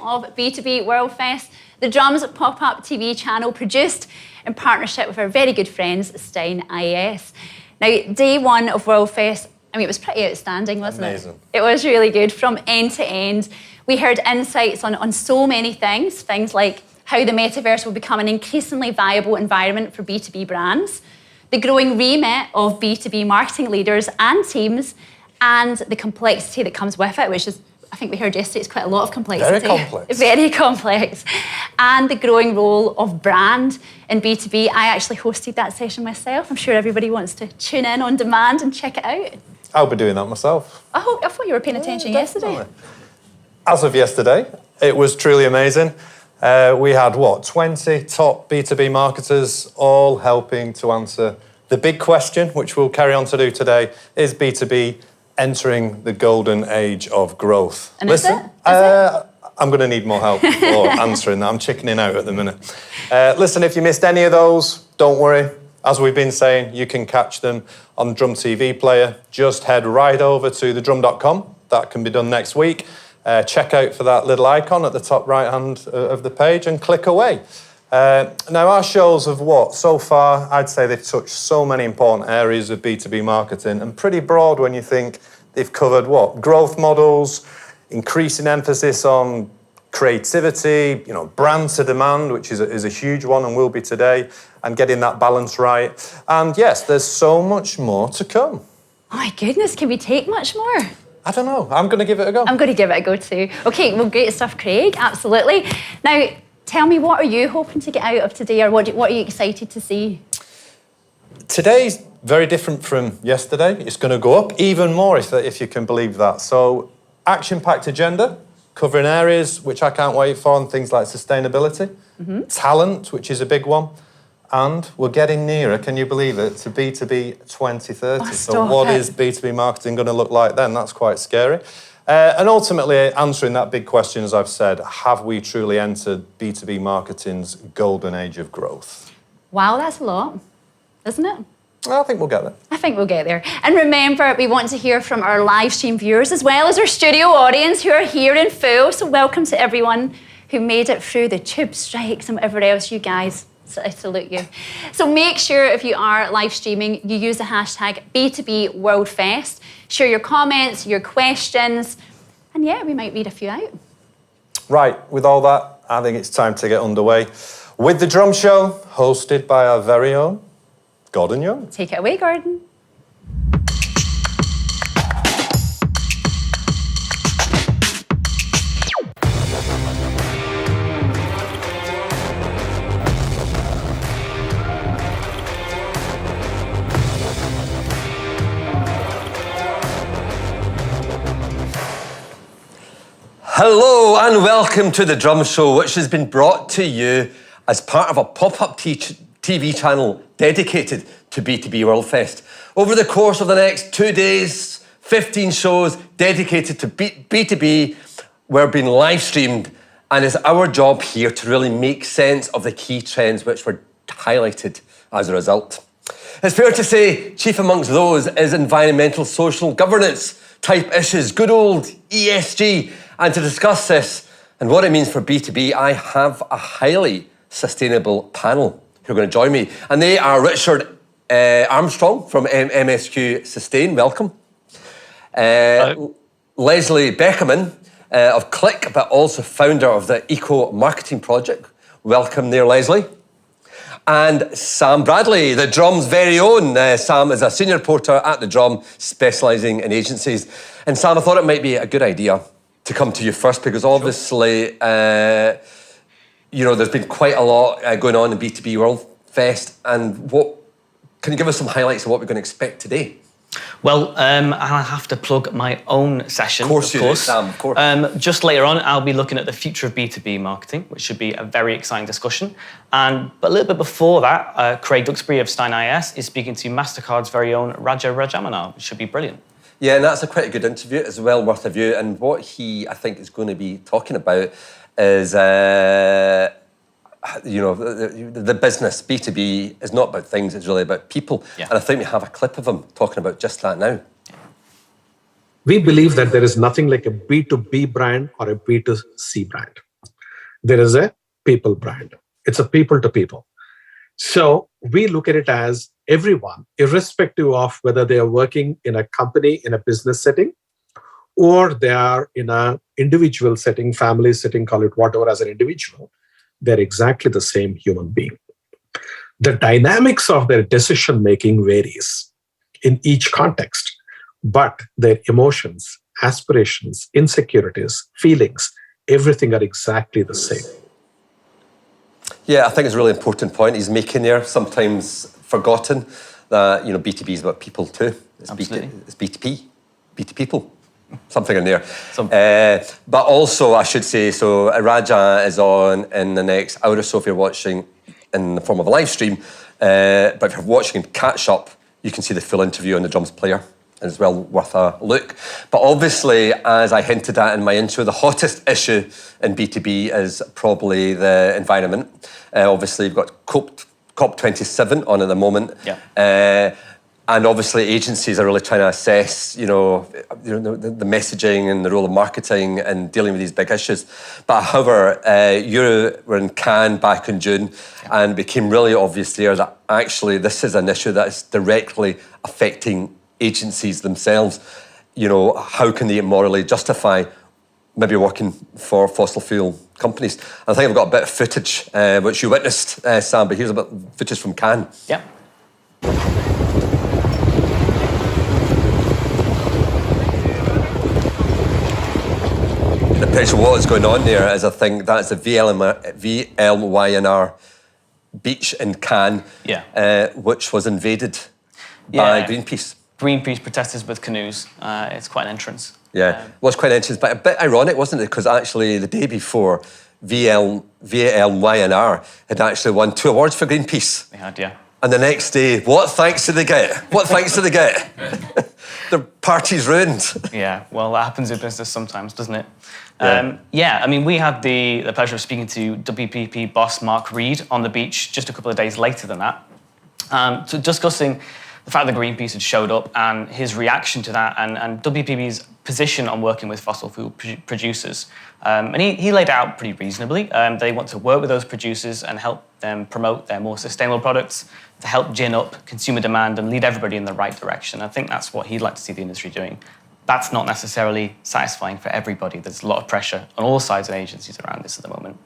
of B2B World Fest, the Drums pop-up TV channel produced in partnership with our very good friends, Stein IAS. Now, day one of World Fest, I mean, it was pretty outstanding, wasn't Amazing. It was really good from end to end. We heard insights on so many things like how the metaverse will become an increasingly viable environment for B2B brands, the growing remit of B2B marketing leaders and teams, and the complexity that comes with it, which is, I think we heard yesterday, it's quite a lot of complexity. Very complex. Very complex. And the growing role of brand in B2B. I actually hosted that session myself. I'm sure everybody wants to tune in on demand and check it out. I'll be doing that myself. I thought you were paying attention yesterday. As of yesterday, it was truly amazing. We had, 20 top B2B marketers all helping to answer the big question, which we'll carry on to do today, is B2B entering the golden age of growth? And listen, is it? I'm going to need more help for answering that. I'm chickening out at the minute. Listen, if you missed any of those, don't worry. As we've been saying, you can catch them on the Drum TV player. Just head right over to thedrum.com. That can be done next week. Check out for that little icon at the top right-hand of the page and click away. Now, our shows have so far, I'd say they've touched so many important areas of B2B marketing and pretty broad when you think they've covered growth models, increasing emphasis on creativity, brand to demand, which is a huge one and will be today, and getting that balance right. And yes, there's so much more to come. Oh my goodness, can we take much more? I don't know. I'm going to give it a go. I'm going to give it a go too. Okay, well, great stuff, Craig. Absolutely. Now, tell me, what are you hoping to get out of today, or what are you excited to see? Today's very different from yesterday. It's going to go up even more, if you can believe that. So, action-packed agenda, covering areas which I can't wait for, and things like sustainability, talent, which is a big one, and we're getting nearer, can you believe it, to B2B 2030. So what is B2B marketing going to look like then? That's quite scary. And ultimately, answering that big question, as I've said, have we truly entered B2B marketing's golden age of growth? Wow, that's a lot, isn't it? I think we'll get there. I think we'll get there. And remember, we want to hear from our live stream viewers as well as our studio audience who are here in full. So welcome to everyone who made it through the tube strikes and whatever else, you guys. So I salute you. So make sure if you are live streaming, you use the hashtag B2B World Fest. Share your comments, your questions, and yeah, we might read a few out. Right, with all that, I think it's time to get underway with the Drum Show, hosted by our very own Gordon Young. Take it away, Gordon. Hello and welcome to the Drum Show, which has been brought to you as part of a pop-up TV channel dedicated to B2B World Fest. Over the course of the next 2 days, 15 shows dedicated to B2B were being live streamed, and it's our job here to really make sense of the key trends which were highlighted as a result. It's fair to say, chief amongst those is environmental, social, governance type issues, good old ESG. And to discuss this and what it means for B2B, I have a highly sustainable panel who are going to join me. And they are Richard Armstrong from MSQ Sustain, welcome. Leslie Beckerman of Click, but also founder of the Eco Marketing Project. Welcome there, Leslie. And Sam Bradley, the Drum's very own. Sam is a senior reporter at the Drum, specialising in agencies. And Sam, I thought it might be a good idea to come to you first, because obviously, there's been quite a lot going on in B2B World Fest. And can you give us some highlights of what we're going to expect today? Well, I'll have to plug my own session, of course. Sam, of course. Just later on, I'll be looking at the future of B2B marketing, which should be a very exciting discussion. But a little bit before that, Craig Duxbury of Stein IAS is speaking to MasterCard's very own Raja Rajamanna, which should be brilliant. Yeah, and that's quite a good interview. It's well worth a view. And what he, I think, is going to be talking about is, the business, B2B, is not about things, it's really about people. Yeah. And I think we have a clip of him talking about just that now. We believe that there is nothing like a B2B brand or a B2C brand. there is a people brand. It's a people to people. So we look at it as everyone, irrespective of whether they are working in a company, in a business setting, or they are in an individual setting, family setting, call it whatever, as an individual, they're exactly the same human being. The dynamics of their decision-making varies in each context, but their emotions, aspirations, insecurities, feelings, everything are exactly the same. Yeah, I think it's a really important point he's making there. Sometimes forgotten that B2B is about people too. It's Absolutely. It's B2P, B2 people, something in there. But also, I should say, so Raja is on in the next hour or so if you're watching in the form of a live stream. But if you're watching in catch up, you can see the full interview on the drums player. And it's well worth a look. But obviously, as I hinted at in my intro, the hottest issue in B2B is probably the environment. Obviously, you've got COP27 on at the moment. Yeah. And obviously, agencies are really trying to assess, the messaging and the role of marketing and dealing with these big issues. But however, you were in Cannes back in June, and it became really obvious there that actually this is an issue that is directly affecting agencies themselves. How can they morally justify maybe working for fossil fuel companies? And I think I've got a bit of footage, which you witnessed, Sam, but here's a bit of footage from Cannes. Yeah. The picture of what is going on there is, I think that's the VLYNR beach in Cannes, which was invaded by Greenpeace. Greenpeace protesters with canoes. It's quite an entrance. Yeah, it was quite an entrance, but a bit ironic, wasn't it? Because actually the day before, VLYNR had actually won 2 awards for Greenpeace. They had, yeah. And the next day, what thanks did they get? What thanks did they get? Their party's ruined. Yeah, well, that happens in business sometimes, doesn't it? Yeah. I mean, we had the pleasure of speaking to WPP boss Mark Reed on the beach just a couple of days later than that, so discussing the fact that Greenpeace had showed up and his reaction to that and WPP's position on working with fossil fuel producers. And he laid out pretty reasonably. They want to work with those producers and help them promote their more sustainable products to help gin up consumer demand and lead everybody in the right direction. I think that's what he'd like to see the industry doing. That's not necessarily satisfying for everybody. There's a lot of pressure on all sides and agencies around this at the moment.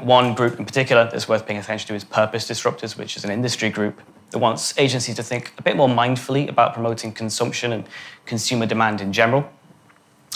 One group in particular that's worth paying attention to is Purpose Disruptors, which is an industry group that wants agencies to think a bit more mindfully about promoting consumption and consumer demand in general.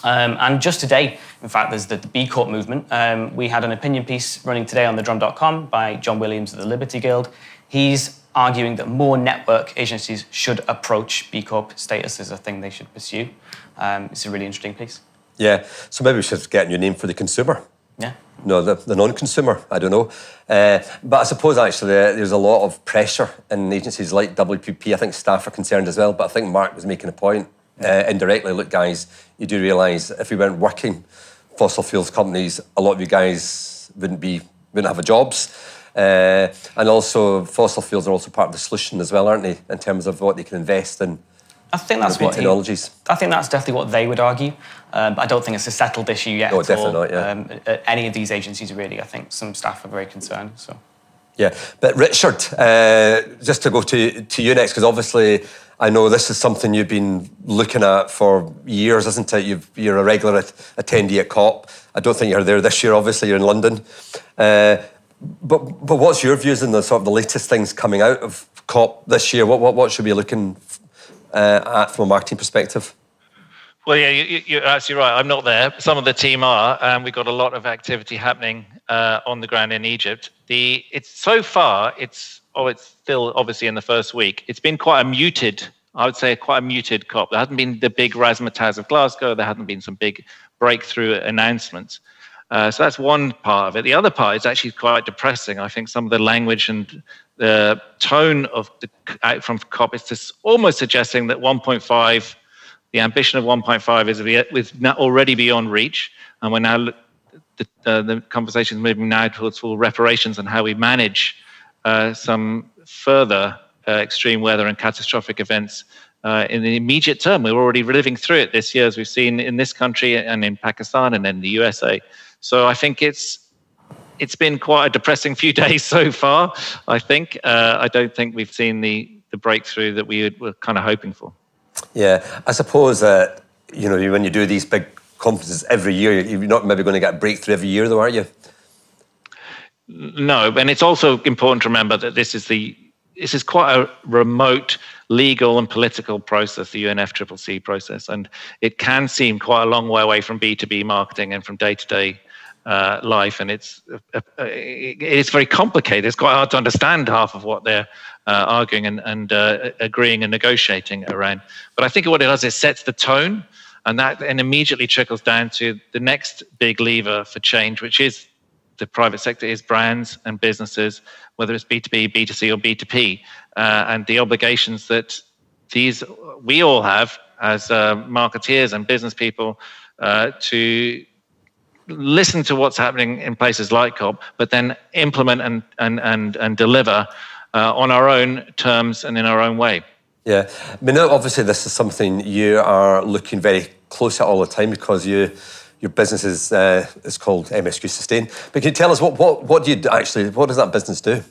And just today, in fact, there's the B Corp movement. We had an opinion piece running today on thedrum.com by John Williams of the Liberty Guild. He's arguing that more network agencies should approach B Corp status as a thing they should pursue. It's a really interesting piece. Yeah, so maybe we should get a new name for the consumer. Yeah. No, the non-consumer, I don't know. But I suppose actually there's a lot of pressure in agencies like WPP. I think staff are concerned as well, but I think Mark was making a point indirectly. Look, guys, you do realise if we weren't working fossil fuels companies, a lot of you guys wouldn't have a jobs. And also fossil fuels are also part of the solution as well, aren't they, in terms of what they can invest in? I think that's what technologies. I think that's definitely what they would argue, but I don't think it's a settled issue yet. No, at definitely all. not. Yeah. At any of these agencies, really. I think some staff are very concerned. So. Yeah, but Richard, just to go to you next, because obviously I know this is something you've been looking at for years, isn't it? You're a regular attendee at COP. I don't think you're there this year. Obviously, you're in London. But what's your views on the sort of the latest things coming out of COP this year? What should we be looking at from a marketing perspective? Well, yeah, you're absolutely right. I'm not there. Some of the team are. We've got a lot of activity happening on the ground in Egypt. It's still obviously in the first week. It's been quite a muted COP. There hasn't been the big razzmatazz of Glasgow. There hasn't been some big breakthrough announcements. So that's one part of it. The other part is actually quite depressing. I think some of the language and the tone from COP is just almost suggesting that 1.5, the ambition of 1.5 is already beyond reach, and we're now the conversation is moving now towards full reparations and how we manage some further extreme weather and catastrophic events in the immediate term. We're already living through it this year, as we've seen in this country and in Pakistan and in the USA. So I think it's it's been quite a depressing few days so far, I think. I don't think we've seen the breakthrough that we were kind of hoping for. Yeah, I suppose that, when you do these big conferences every year, you're not maybe going to get a breakthrough every year, though, are you? No, and it's also important to remember that this is quite a remote legal and political process, the UNFCCC process, and it can seem quite a long way away from B2B marketing and from day-to-day life, and it's very complicated. It's quite hard to understand half of what they're arguing and agreeing and negotiating around. But I think what it does is sets the tone, and that then immediately trickles down to the next big lever for change, which is the private sector, is brands and businesses, whether it's B2B, B2C, or B2P, and the obligations that we all have as marketeers and business people to listen to what's happening in places like COP, but then implement and deliver on our own terms and in our own way. Yeah, I mean, obviously this is something you are looking very close at all the time, because your business is called MSQ Sustain. But can you tell us what does that business do?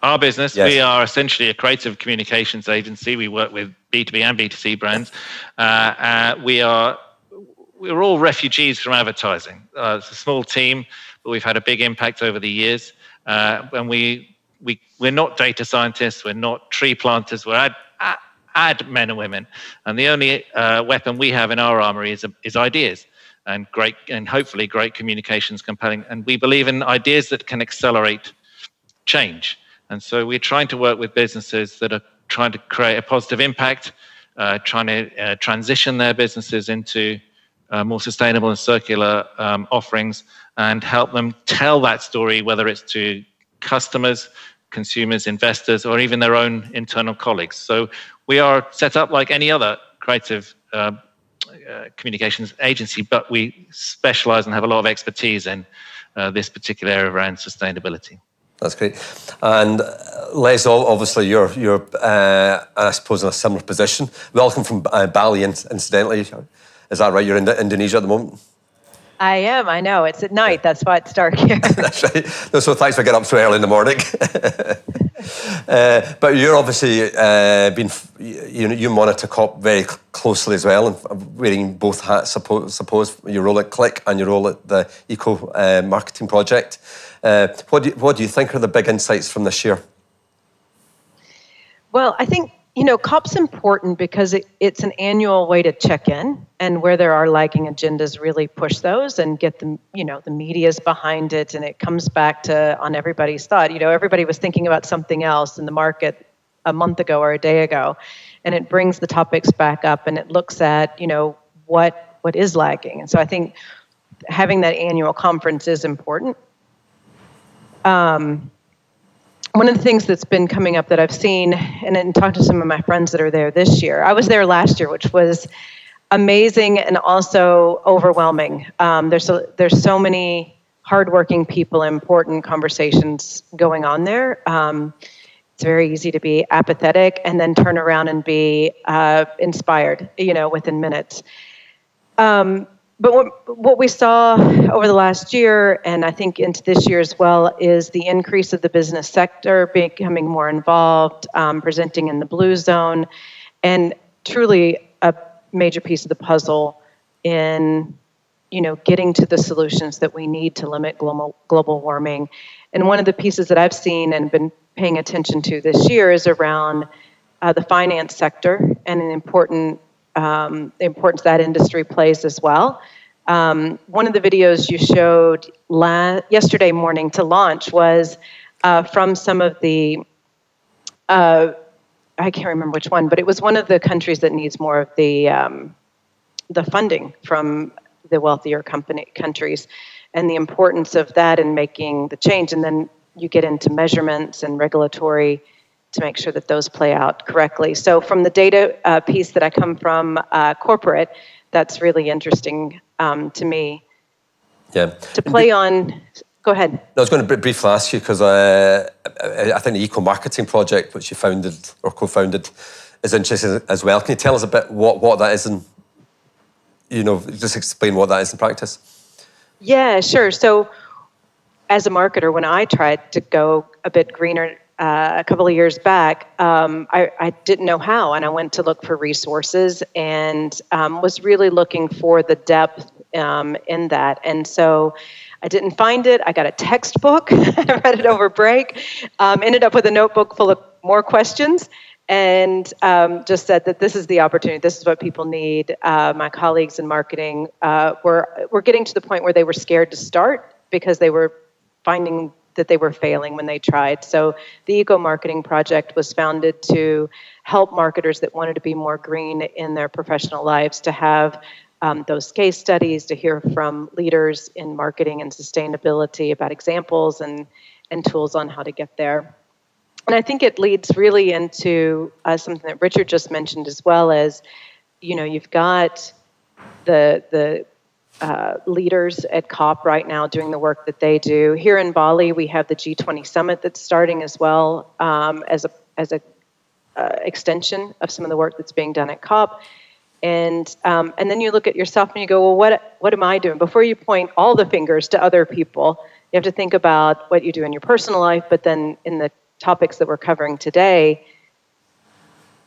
Our business, yes. We are essentially a creative communications agency. We work with B2B and B2C brands. We're all refugees from advertising. It's a small team, but we've had a big impact over the years. And we're not data scientists. We're not tree planters. We're ad men and women. And the only weapon we have in our armory is ideas, and hopefully great communications, compelling. And we believe in ideas that can accelerate change. And so we're trying to work with businesses that are trying to create a positive impact, trying to transition their businesses into more sustainable and circular offerings, and help them tell that story, whether it's to customers, consumers, investors, or even their own internal colleagues. So we are set up like any other creative communications agency, but we specialize and have a lot of expertise in this particular area around sustainability. That's great. And Les, obviously you're I suppose in a similar position. Welcome from Bali, incidentally. Is that right? You're in Indonesia at the moment? I am, I know. It's at night. That's why it's dark here. That's right. No, so thanks for getting up so early in the morning. But you're obviously you monitor COP very closely as well, and wearing both hats, suppose your role at Click and your role at the Eco Marketing Project. What do you think are the big insights from this year? Well, I think, COP's important because it's an annual way to check in, and where there are lagging agendas, really push those and get them, the media's behind it, and it comes back to on everybody's thought. Everybody was thinking about something else in the market a month ago or a day ago, and it brings the topics back up, and it looks at, what is lagging. And so I think having that annual conference is important. One of the things that's been coming up that I've seen, and talked to some of my friends that are there this year. I was there last year, which was amazing and also overwhelming. There's so many hardworking people, important conversations going on there. It's very easy to be apathetic and then turn around and be inspired, within minutes. But what we saw over the last year, and I think into this year as well, is the increase of the business sector becoming more involved, presenting in the blue zone, and truly a major piece of the puzzle in, getting to the solutions that we need to limit global warming. And one of the pieces that I've seen and been paying attention to this year is around the finance sector and the importance that industry plays as well. One of the videos you showed yesterday morning to launch was from some of the, I can't remember which one, but it was one of the countries that needs more of the funding from the wealthier countries, and the importance of that in making the change. And then you get into measurements and regulatory to make sure that those play out correctly. So from the data piece that I come from corporate, that's really interesting to me. Yeah. To play on, go ahead. I was going to briefly ask you, because I think the Eco Marketing Project, which you founded or co-founded, is interesting as well. Can you tell us a bit what that is, and just explain what that is in practice? Yeah, sure. So as a marketer, when I tried to go a bit greener a couple of years back, I didn't know how, and I went to look for resources and was really looking for the depth in that. And so I didn't find it. I got a textbook. I read it over break. Ended up with a notebook full of more questions, and just said that this is the opportunity. This is what people need. My colleagues in marketing were getting to the point where they were scared to start because they were finding that they were failing when they tried. So the Eco Marketing Project was founded to help marketers that wanted to be more green in their professional lives to have those case studies, to hear from leaders in marketing and sustainability about examples and tools on how to get there. And I think it leads really into something that Richard just mentioned, as well as, you've got the leaders at COP right now doing the work that they do. Here in Bali, we have the G20 Summit that's starting as well, as a extension of some of the work that's being done at COP. And then you look at yourself and you go, well, what am I doing? Before you point all the fingers to other people, you have to think about what you do in your personal life, but then in the topics that we're covering today,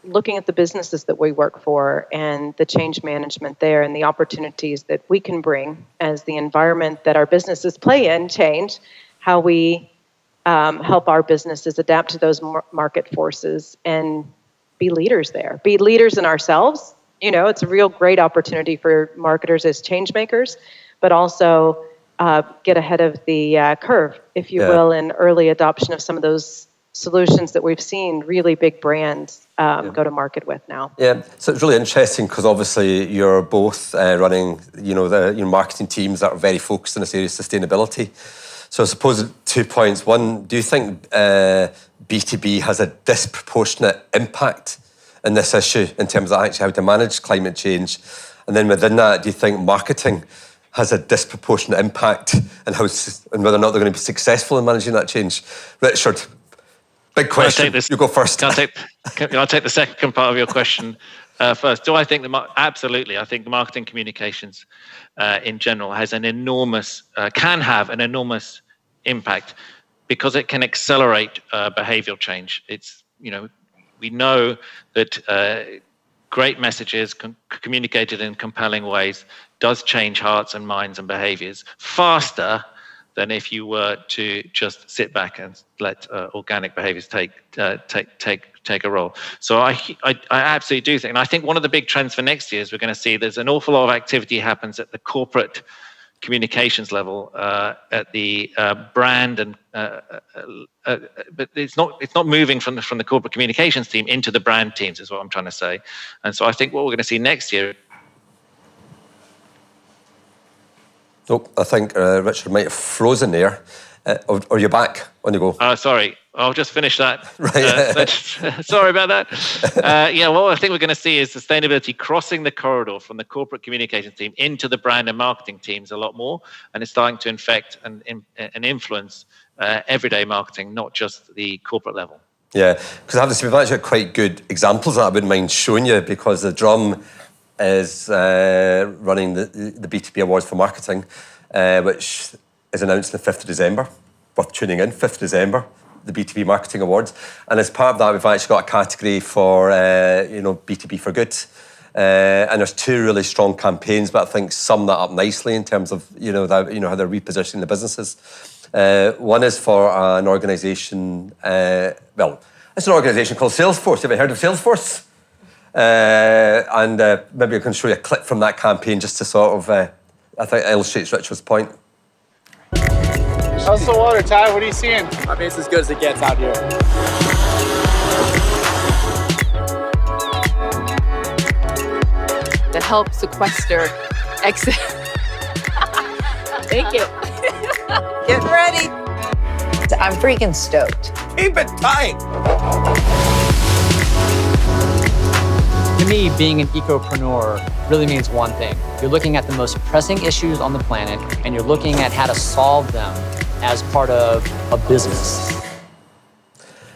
looking at the businesses that we work for and the change management there and the opportunities that we can bring as the environment that our businesses play in change, how we help our businesses adapt to those market forces and be leaders there, be leaders in ourselves. It's a real great opportunity for marketers as change makers, but also get ahead of the curve, if you will, in early adoption of some of those solutions that we've seen really big brands go to market with now. Yeah, so it's really interesting because obviously you're both running, your marketing teams that are very focused on this area of sustainability. So I suppose 2 points. One, do you think B2B has a disproportionate impact in this issue in terms of actually how to manage climate change? And then within that, do you think marketing has a disproportionate impact and whether or not they're going to be successful in managing that change? Richard, big question. You go first. I'll take the second part of your question first. Do I think absolutely. I think the marketing communications in general has can have an enormous impact because it can accelerate behavioral change. It's, we know that great messages communicated in compelling ways does change hearts and minds and behaviors faster than if you were to just sit back and let organic behaviors take a role. So I absolutely do think, and I think one of the big trends for next year is we're going to see there's an awful lot of activity happens at the corporate communications level, at the brand, and but it's not moving from the corporate communications team into the brand teams, is what I'm trying to say. And so I think what we're going to see next year. Oh, I think Richard might have frozen there. Or you're back on the go. Sorry, I'll just finish that. Right. Sorry about that. What I think we're going to see is sustainability crossing the corridor from the corporate communications team into the brand and marketing teams a lot more, and it's starting to infect and influence everyday marketing, not just the corporate level. Yeah, because I have to say, we've actually got quite good examples that I wouldn't mind showing you, because the Drum is running the B2B Awards for Marketing, which is announced on the 5th of December. Worth tuning in, 5th of December, the B2B Marketing Awards. And as part of that, we've actually got a category for, B2B for Good. And there's two really strong campaigns, but I think sum that up nicely in terms of, how they're repositioning the businesses. One is for an organisation, it's an organisation called Salesforce. Have you heard of Salesforce? And maybe I can show you a clip from that campaign just to sort of, I think, illustrates Richard's point. How's the water, Ty? What are you seeing? I mean, it's as good as it gets out here. To help sequester exit. Thank you. Get ready. I'm freaking stoked. Keep it tight. To me, being an ecopreneur really means one thing. You're looking at the most pressing issues on the planet, and you're looking at how to solve them as part of a business.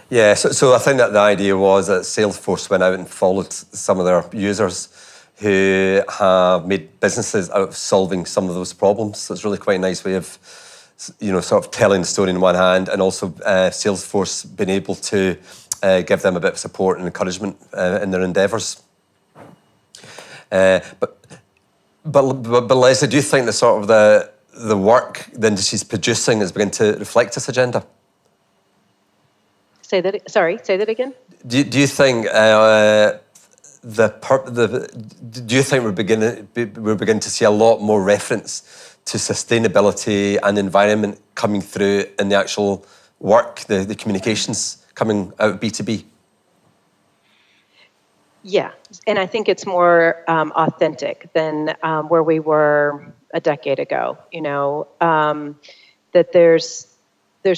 Yeah, so I think that the idea was that Salesforce went out and followed some of their users who have made businesses out of solving some of those problems. So it's really quite a nice way of sort of telling the story in one hand, and also Salesforce being able to give them a bit of support and encouragement in their endeavours. But Leslie, do you think that sort of the work the industry is producing is beginning to reflect this agenda? Say that again. Do you think do you think we're beginning to see a lot more reference to sustainability and environment coming through in the actual work, the communications coming out of B2B? Yeah, and I think it's more authentic than where we were a decade ago. That there's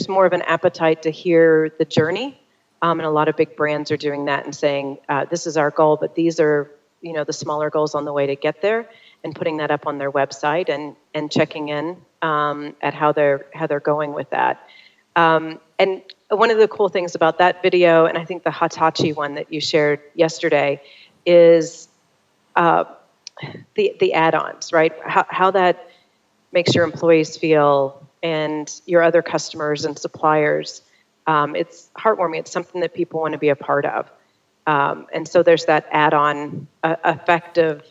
more of an appetite to hear the journey, and a lot of big brands are doing that and saying, "This is our goal, but these are the smaller goals on the way to get there," and putting that up on their website and checking in at how they're going with that. And one of the cool things about that video, and I think the Hitachi one that you shared yesterday, is the add-ons, right? How that makes your employees feel and your other customers and suppliers. It's heartwarming. It's something that people want to be a part of. And so there's that add-on effect of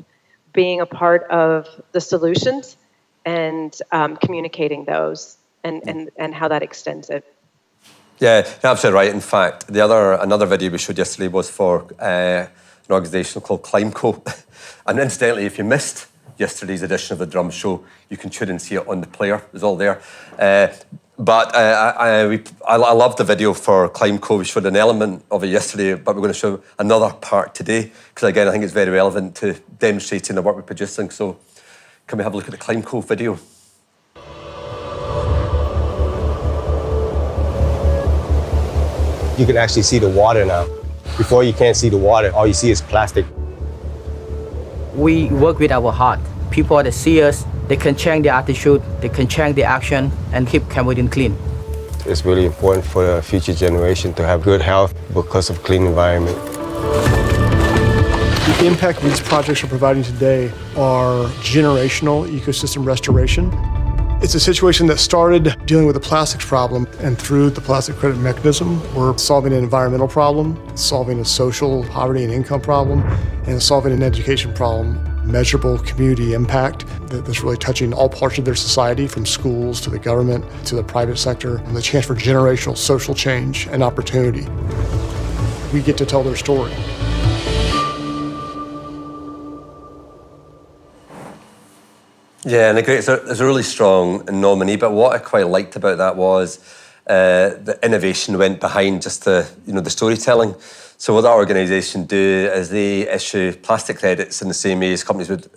being a part of the solutions and communicating those and how that extends it. Yeah, you're absolutely right. In fact, another video we showed yesterday was for an organisation called Climeco. And incidentally, if you missed yesterday's edition of the Drum Show, you can tune and see it on the player. It's all there. But I love the video for Climeco. We showed an element of it yesterday, but we're going to show another part today, because again, I think it's very relevant to demonstrating the work we're producing. So can we have a look at the Climeco video? You can actually see the water now. Before, you can't see the water. All you see is plastic. We work with our heart. People that see us, they can change their attitude, they can change their action, and keep Cambodia clean. It's really important for the future generation to have good health because of clean environment. The impact these projects are providing today are generational ecosystem restoration. It's a situation that started dealing with the plastics problem, and through the plastic credit mechanism, we're solving an environmental problem, solving a social poverty and income problem, and solving an education problem. Measurable community impact that's really touching all parts of their society, from schools to the government to the private sector, and the chance for generational social change and opportunity. We get to tell their story. Yeah, and it's a really strong nominee, but what I quite liked about that was the innovation went behind just the storytelling. So what that organisation do is they issue plastic credits in the same way as companies would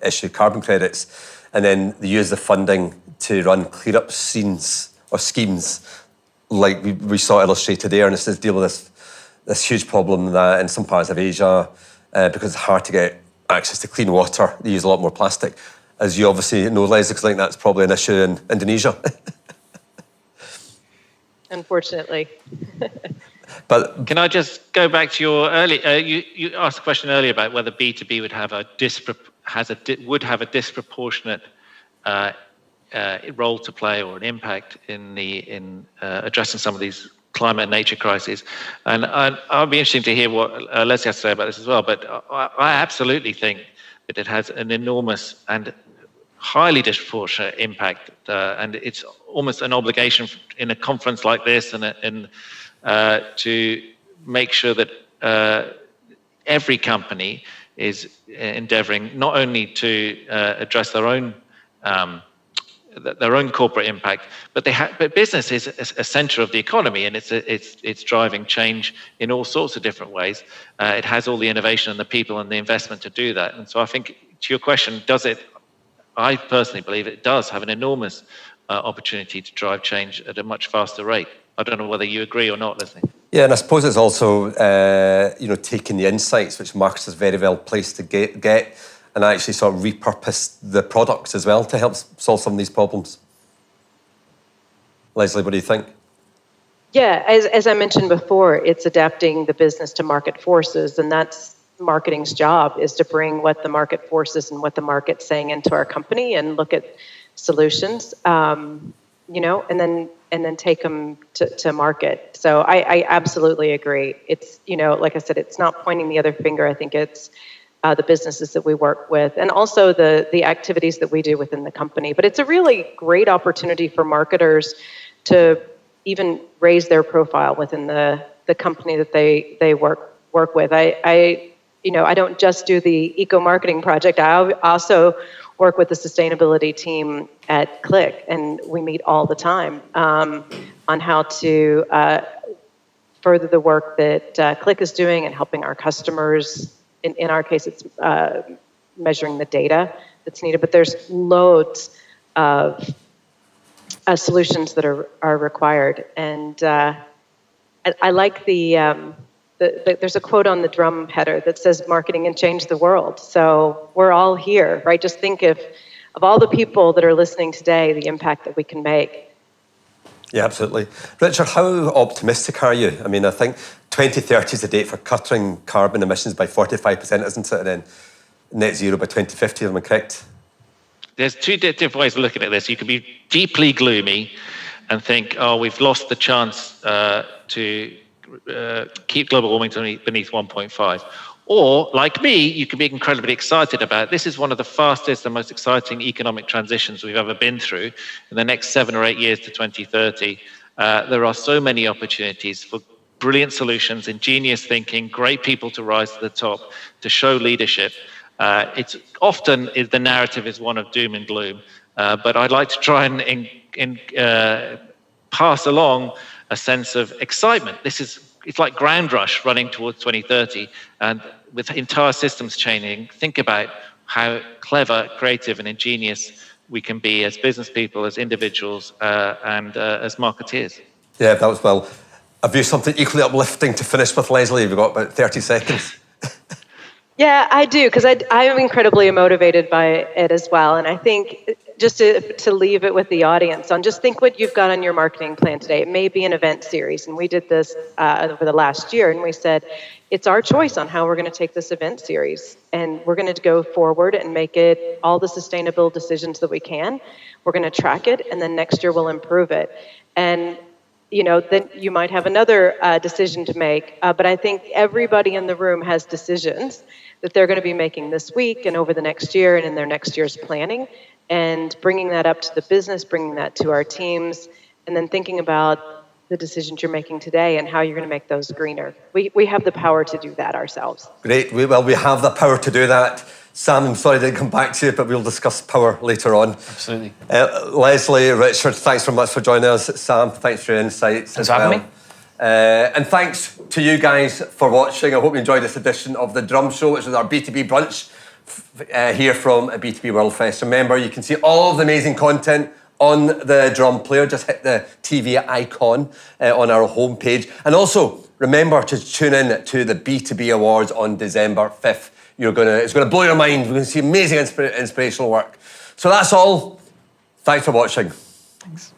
issue carbon credits, and then they use the funding to run clear-up schemes like we saw illustrated there, and this is deal with this huge problem that in some parts of Asia, because it's hard to get access to clean water, they use a lot more plastic. As you obviously know, Leslie, because I think that's probably an issue in Indonesia. Unfortunately. But can I just go back to your earlier? You asked a question earlier about whether B2B would have a disproportionate role to play or an impact in addressing some of these climate and nature crises. And I'd be interested to hear what Leslie has to say about this as well. But I absolutely think that it has an enormous and highly disproportionate impact, and it's almost an obligation in a conference like this and to make sure that every company is endeavouring not only to address their own corporate impact, but business is a centre of the economy, and it's driving change in all sorts of different ways. It has all the innovation and the people and the investment to do that. And so I think, to your question, I personally believe it does have an enormous opportunity to drive change at a much faster rate. I don't know whether you agree or not, Leslie. Yeah, and I suppose it's also taking the insights which marketers is very well placed to get and actually sort of repurpose the products as well to help solve some of these problems. Leslie, what do you think? Yeah, as I mentioned before, it's adapting the business to market forces, and that's marketing's job, is to bring what the market forces and what the market's saying into our company and look at solutions, and then take them to market. So I absolutely agree. It's, like I said, it's not pointing the other finger. I think it's the businesses that we work with, and also the activities that we do within the company. But it's a really great opportunity for marketers to even raise their profile within the company that they work with. I don't just do the eco marketing project. I also work with the sustainability team at Click, and we meet all the time on how to further the work that Click is doing and helping our customers. In our case, it's measuring the data that's needed, but there's loads of solutions that are required. And I like there's a quote on the drum header that says, "Marketing can change the world." So we're all here, right? Just think of all the people that are listening today, the impact that we can make. Yeah, absolutely. Richard, how optimistic are you? I mean, I think 2030 is the date for cutting carbon emissions by 45%, isn't it? And then net zero by 2050, am I correct? There's two different ways of looking at this. You can be deeply gloomy and think, oh, we've lost the chance to keep global warming to beneath 1.5. Or, like me, you can be incredibly excited about it. This is one of the fastest and most exciting economic transitions we've ever been through. In the next 7 or 8 years to 2030, there are so many opportunities for brilliant solutions, ingenious thinking, great people to rise to the top, to show leadership. It's often the narrative is one of doom and gloom, but I'd like to try and pass along a sense of excitement. It's like ground rush running towards 2030, and with entire systems changing, think about how clever, creative, and ingenious we can be as business people, as individuals, and as marketeers. Yeah, that was well. Have you something equally uplifting to finish with, Leslie? We've got about 30 seconds. Yeah, I do, because I am incredibly motivated by it as well. And I think just to leave it with the audience on, just think what you've got on your marketing plan today. It may be an event series, and we did this over the last year, and we said, it's our choice on how we're going to take this event series. And we're going to go forward and make it all the sustainable decisions that we can. We're going to track it, and then next year we'll improve it. And then you might have another decision to make. But I think everybody in the room has decisions that they're going to be making this week and over the next year and in their next year's planning, and bringing that up to the business, bringing that to our teams, and then thinking about the decisions you're making today and how you're going to make those greener. We have the power to do that ourselves. Great. We have the power to do that. Sam, I'm sorry I didn't come back to you, but we'll discuss power later on. Absolutely. Leslie, Richard, thanks very much for joining us. Sam, thanks for your insights. Thanks for having me. And thanks to you guys for watching. I hope you enjoyed this edition of The Drum Show, which is our B2B brunch here from B2B World Fest. Remember, you can see all of the amazing content on the drum player. Just hit the TV icon on our homepage. And also, remember to tune in to the B2B Awards on December 5th. It's going to blow your mind. We're going to see amazing inspirational work. So that's all. Thanks for watching. Thanks.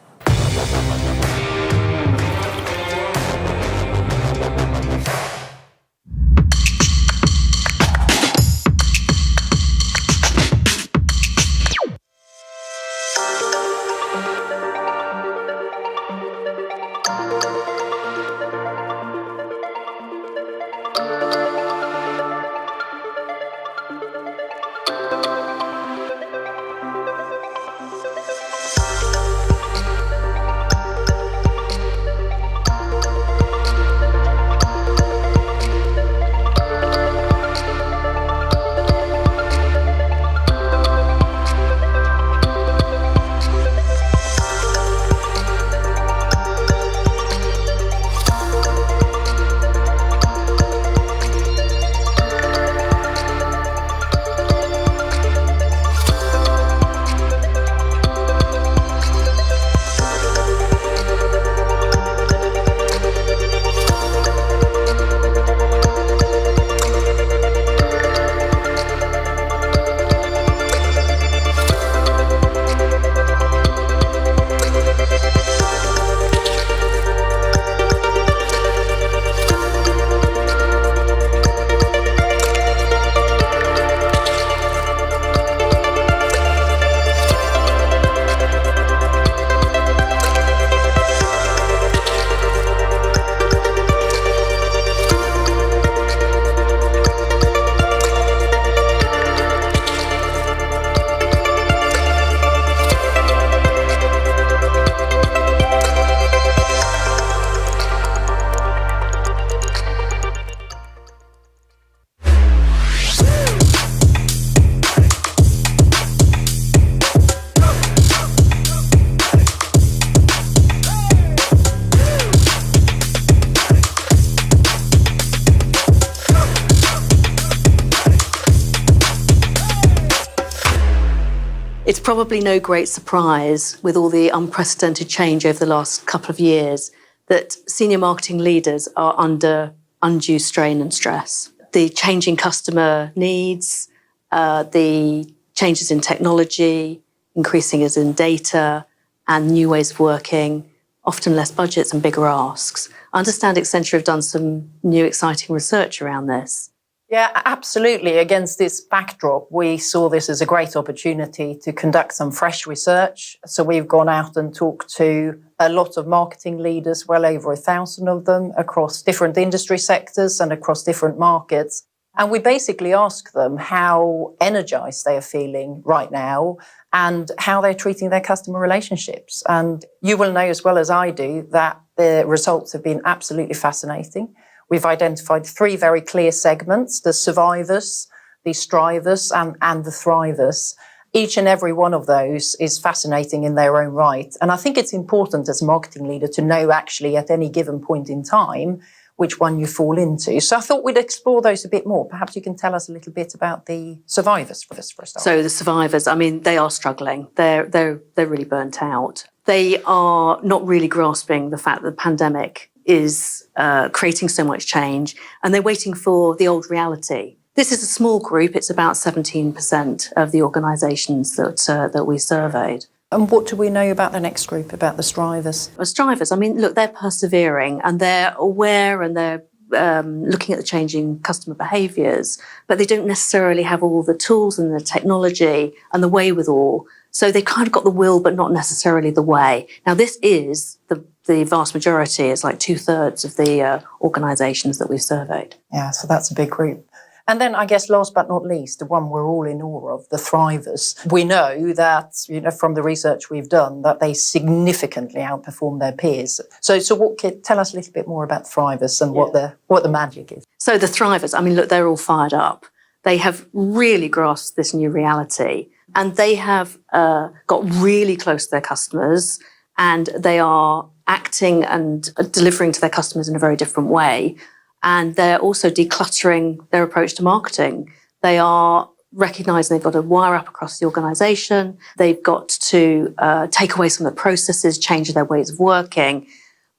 It's probably no great surprise with all the unprecedented change over the last couple of years that senior marketing leaders are under undue strain and stress. The changing customer needs, the changes in technology, increasing as in data and new ways of working, often less budgets and bigger asks. I understand Accenture have done some new exciting research around this. Yeah, absolutely. Against this backdrop, we saw this as a great opportunity to conduct some fresh research. So we've gone out and talked to a lot of marketing leaders, well over 1,000 of them, across different industry sectors and across different markets. And we basically asked them how energized they are feeling right now and how they're treating their customer relationships. And you will know as well as I do that the results have been absolutely fascinating. We've identified 3 very clear segments: the survivors, the strivers, and the thrivers. Each and every one of those is fascinating in their own right. And I think it's important as a marketing leader to know actually at any given point in time which one you fall into. So I thought we'd explore those a bit more. Perhaps you can tell us a little bit about the survivors for a start. So the survivors, I mean, they are struggling. They're really burnt out. They are not really grasping the fact that the pandemic is creating so much change, and they're waiting for the old reality. This is a small group. It's about 17% of the organisations that we surveyed. And what do we know about the next group, about the strivers? The strivers, I mean, look, they're persevering and they're aware and they're looking at the changing customer behaviours, but they don't necessarily have all the tools and the technology and the wherewithal. So they kind of got the will, but not necessarily the way. Now, this is the vast majority. It's like 2/3 of the organisations that we've surveyed. Yeah, so that's a big group. And then I guess last but not least, the one we're all in awe of, the thrivers. We know that, from the research we've done, that they significantly outperform their peers. So tell us a little bit more about thrivers and what the magic is. So the thrivers, I mean, look, they're all fired up. They have really grasped this new reality, and they have got really close to their customers, and they are acting and delivering to their customers in a very different way. And they're also decluttering their approach to marketing. They are recognising they've got to wire up across the organisation. They've got to take away some of the processes, change their ways of working.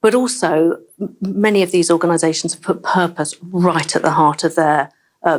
But also, many of these organisations have put purpose right at the heart of their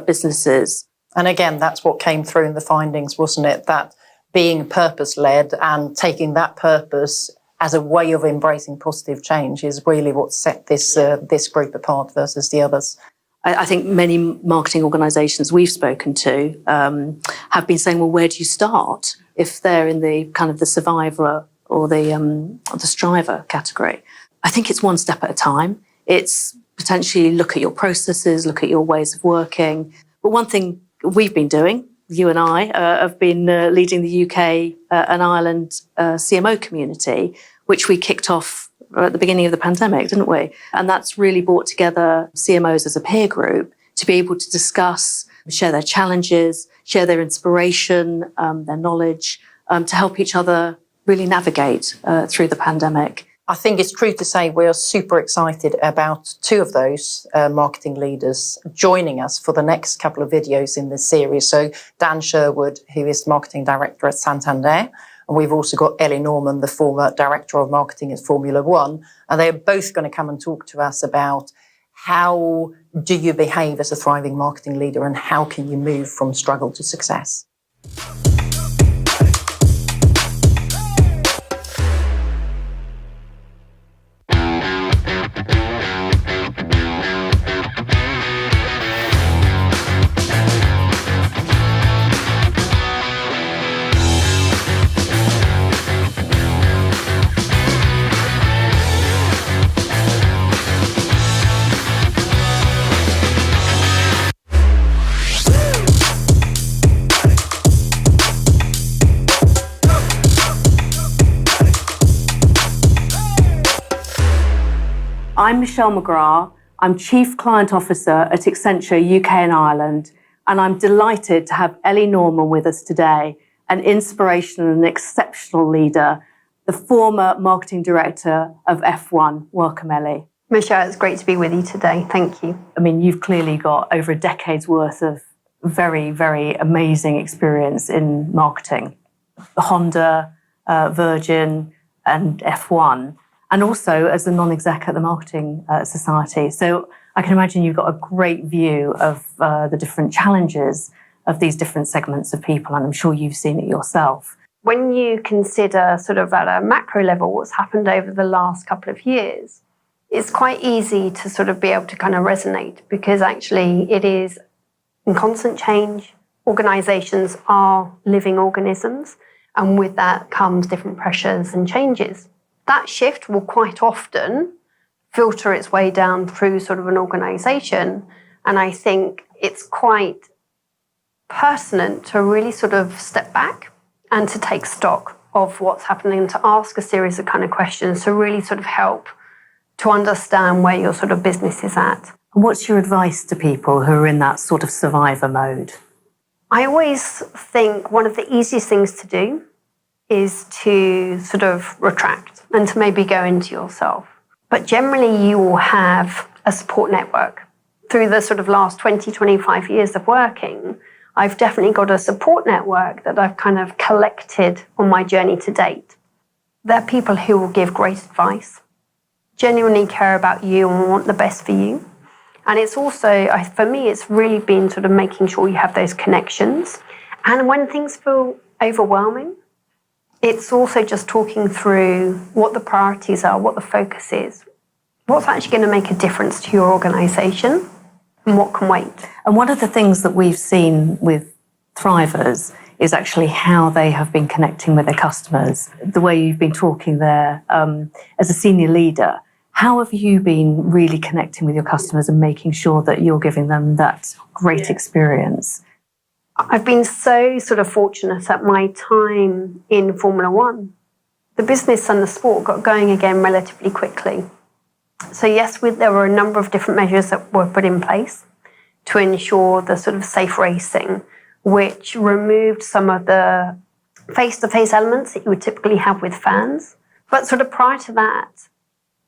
businesses. And again, that's what came through in the findings, wasn't it? That being purpose-led and taking that purpose as a way of embracing positive change is really what set this group apart versus the others. I think many marketing organisations we've spoken to have been saying, well, where do you start if they're in the kind of the survivor or the striver category? I think it's one step at a time. It's potentially look at your processes, look at your ways of working. But one thing we've been doing, you and I, have been leading the UK and Ireland CMO community, which we kicked off at the beginning of the pandemic, didn't we? And that's really brought together CMOs as a peer group to be able to discuss, share their challenges, share their inspiration, their knowledge, to help each other really navigate through the pandemic. I think it's true to say we are super excited about 2 of those marketing leaders joining us for the next couple of videos in this series. So Dan Sherwood, who is Marketing Director at Santander, and we've also got Ellie Norman, the former Director of Marketing at Formula One, and they're both going to come and talk to us about how do you behave as a thriving marketing leader and how can you move from struggle to success. I'm Michelle McGrath. I'm Chief Client Officer at Accenture UK and Ireland, and I'm delighted to have Ellie Norman with us today, an inspirational and exceptional leader, the former Marketing Director of F1. Welcome, Ellie. Michelle, it's great to be with you today. Thank you. I mean, you've clearly got over a decade's worth of very, very amazing experience in marketing. Honda, Virgin, and F1, and also as the non-exec at the Marketing Society. So I can imagine you've got a great view of the different challenges of these different segments of people, and I'm sure you've seen it yourself. When you consider sort of at a macro level what's happened over the last couple of years, it's quite easy to sort of be able to kind of resonate, because actually it is in constant change. Organisations are living organisms, and with that comes different pressures and changes. That shift will quite often filter its way down through sort of an organisation, and I think it's quite pertinent to really sort of step back and to take stock of what's happening, and to ask a series of kind of questions to really sort of help to understand where your sort of business is at. And what's your advice to people who are in that sort of survivor mode? I always think one of the easiest things to do is to sort of retract and to maybe go into yourself. But generally you will have a support network. Through the sort of last 20, 25 years of working, I've definitely got a support network that I've kind of collected on my journey to date. They're people who will give great advice, genuinely care about you and want the best for you. And it's also, for me, it's really been sort of making sure you have those connections. And when things feel overwhelming, it's also just talking through what the priorities are, what the focus is, what's actually going to make a difference to your organisation, and what can wait. And one of the things that we've seen with Thrivers is actually how they have been connecting with their customers. The way you've been talking there as a senior leader, how have you been really connecting with your customers and making sure that you're giving them that great experience? I've been so sort of fortunate at my time in Formula One. The business and the sport got going again relatively quickly. So yes, there were a number of different measures that were put in place to ensure the sort of safe racing, which removed some of the face-to-face elements that you would typically have with fans. But sort of prior to that,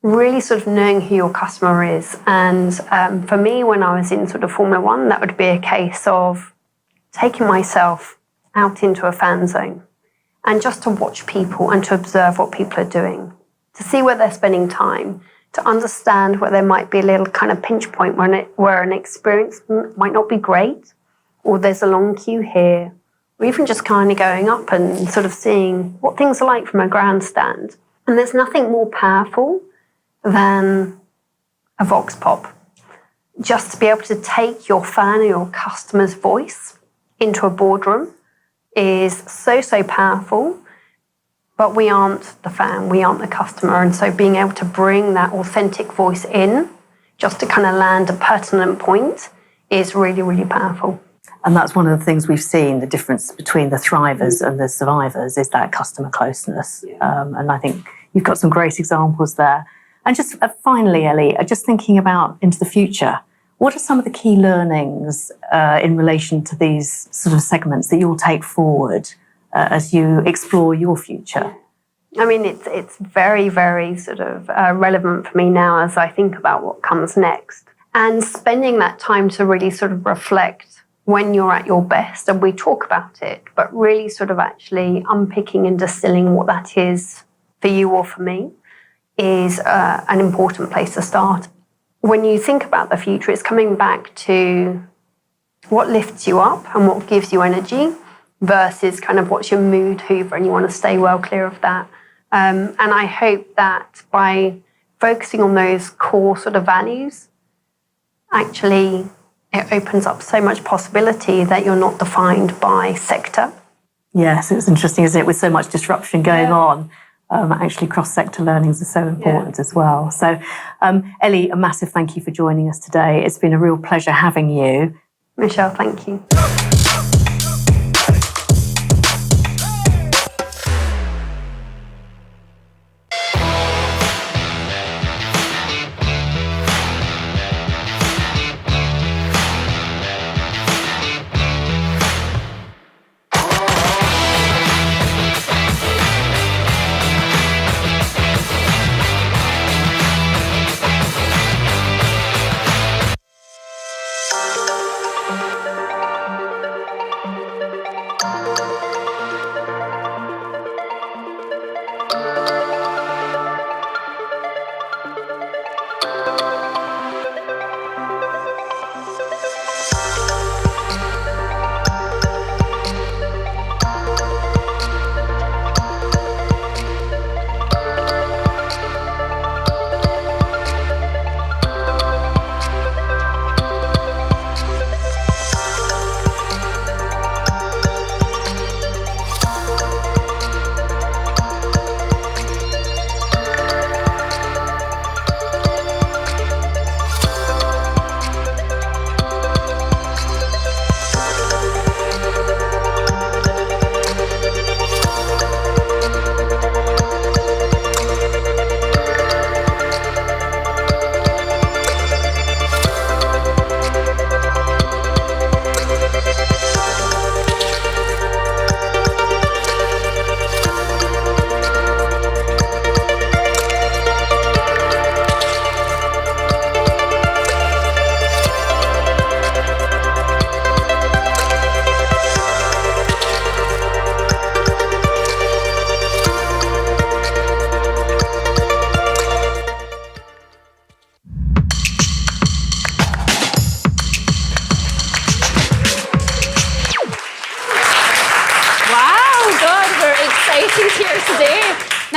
really sort of knowing who your customer is. And for me, when I was in sort of Formula One, that would be a case of taking myself out into a fan zone and just to watch people and to observe what people are doing, to see where they're spending time, to understand where there might be a little kind of pinch point where an experience might not be great, or there's a long queue here, or even just kind of going up and sort of seeing what things are like from a grandstand. And there's nothing more powerful than a vox pop. Just to be able to take your fan or your customer's voice into a boardroom is so, so powerful. But we aren't the fan, we aren't the customer. And so being able to bring that authentic voice in, just to kind of land a pertinent point, is really, really powerful. And that's one of the things we've seen, the difference between the thrivers and the survivors is that customer closeness. And I think you've got some great examples there. And just finally, Ellie, just thinking about into the future, what are some of the key learnings in relation to these sort of segments that you'll take forward as you explore your future? I mean, it's very, very sort of relevant for me now as I think about what comes next. And spending that time to really sort of reflect when you're at your best, and we talk about it, but really sort of actually unpicking and distilling what that is for you or for me is an important place to start. When you think about the future, it's coming back to what lifts you up and what gives you energy versus kind of what's your mood hoover, and you want to stay well clear of that. And I hope that by focusing on those core sort of values, actually it opens up so much possibility that you're not defined by sector. Yes, it's interesting, isn't it? With so much disruption going on, actually cross-sector learnings are so important as well. So, Ellie, a massive thank you for joining us today. It's been a real pleasure having you. Michelle, thank you.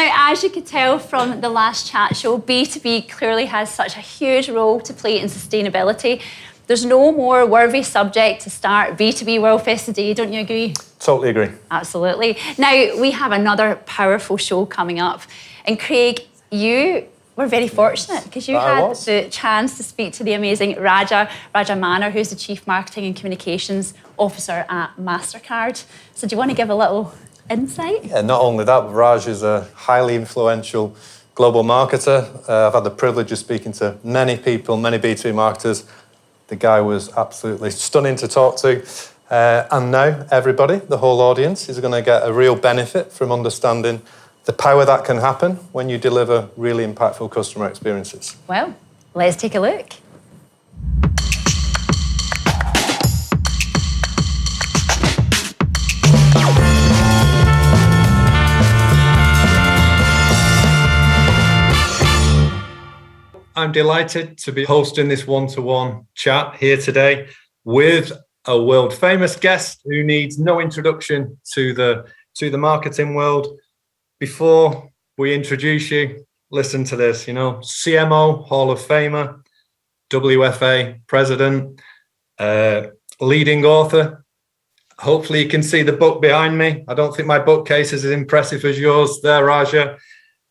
Now, as you could tell from the last chat show, B2B clearly has such a huge role to play in sustainability. There's no more worthy subject to start B2B World Fest today, don't you agree? Totally agree. Absolutely. Now, we have another powerful show coming up. And Craig, you were very fortunate because you had the chance to speak to the amazing Raja Mannar, who's the Chief Marketing and Communications Officer at MasterCard. So do you want to give a little insight? Yeah, not only that, but Raj is a highly influential global marketer. I've had the privilege of speaking to many people, many B2B marketers. The guy was absolutely stunning to talk to. And now everybody, the whole audience, is going to get a real benefit from understanding the power that can happen when you deliver really impactful customer experiences. Well, let's take a look. I'm delighted to be hosting this one-to-one chat here today with a world-famous guest who needs no introduction to the marketing world. Before we introduce you, listen to this, CMO, Hall of Famer, WFA President, leading author. Hopefully you can see the book behind me. I don't think my bookcase is as impressive as yours there, Raja.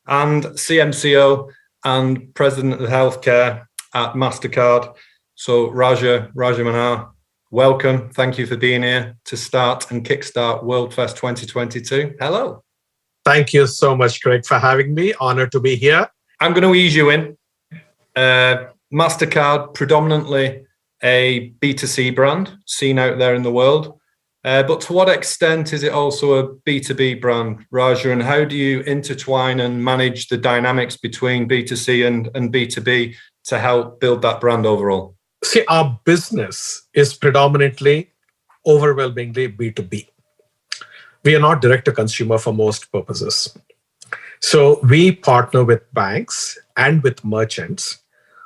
And CMCO and President of Healthcare at MasterCard. So Raja Mannar, welcome. Thank you for being here to start and kickstart World Fest 2022. Hello. Thank you so much, Craig, for having me. Honored to be here. I'm going to ease you in. MasterCard, predominantly a B2C brand seen out there in the world. But to what extent is it also a B2B brand, Raja? And how do you intertwine and manage the dynamics between B2C and B2B to help build that brand overall? See, our business is predominantly, overwhelmingly B2B. We are not direct to consumer for most purposes. So we partner with banks and with merchants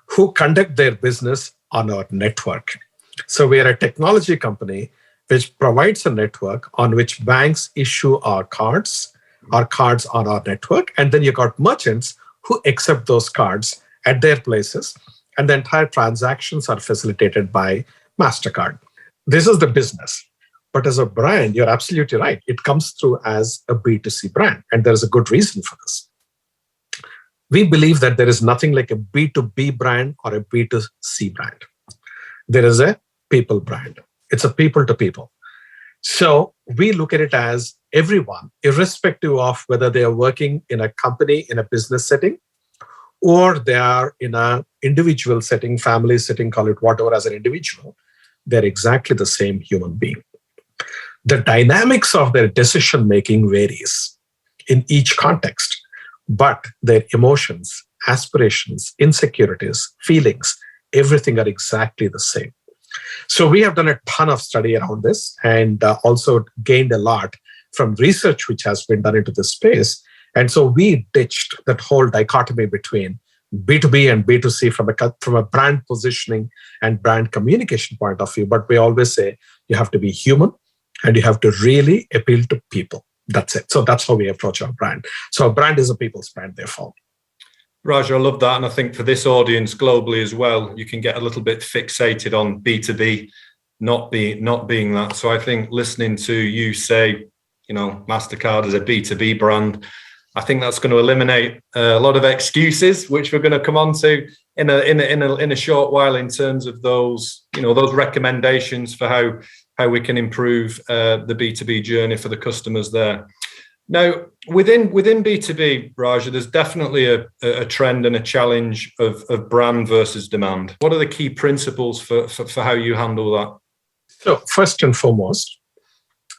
who conduct their business on our network. So we are a technology company which provides a network on which banks issue our cards on our network. And then you got merchants who accept those cards at their places. And the entire transactions are facilitated by MasterCard. This is the business. But as a brand, you're absolutely right. It comes through as a B2C brand. And there's a good reason for this. We believe that there is nothing like a B2B brand or a B2C brand. There is a people brand. It's a people to people. So we look at it as everyone, irrespective of whether they are working in a company, in a business setting, or they are in an individual setting, family setting, call it whatever as an individual, they're exactly the same human being. The dynamics of their decision-making varies in each context, but their emotions, aspirations, insecurities, feelings, everything are exactly the same. So we have done a ton of study around this and also gained a lot from research which has been done into this space. And so we ditched that whole dichotomy between B2B and B2C from a brand positioning and brand communication point of view. But we always say you have to be human and you have to really appeal to people. That's it. So that's how we approach our brand. So our brand is a people's brand, therefore. Raja, I love that. And I think for this audience globally as well, you can get a little bit fixated on B2B not being that. So I think listening to you say, MasterCard is a B2B brand, I think that's going to eliminate a lot of excuses, which we're going to come on to in a short while in terms of those recommendations for how we can improve the B2B journey for the customers there. Now, within B2B, Raja, there's definitely a trend and a challenge of brand versus demand. What are the key principles for how you handle that? So first and foremost,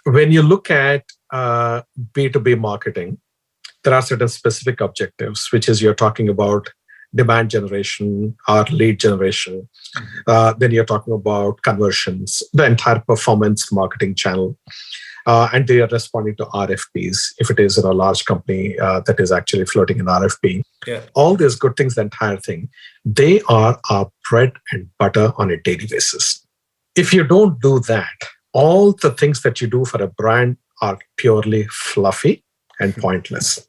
when you look at B2B marketing, there are certain specific objectives, which is you're talking about demand generation or lead generation. Then you're talking about conversions, the entire performance marketing channel. And they are responding to RFPs, if it is in a large company that is actually floating an RFP. Yeah. All these good things, the entire thing, they are our bread and butter on a daily basis. If you don't do that, all the things that you do for a brand are purely fluffy and pointless.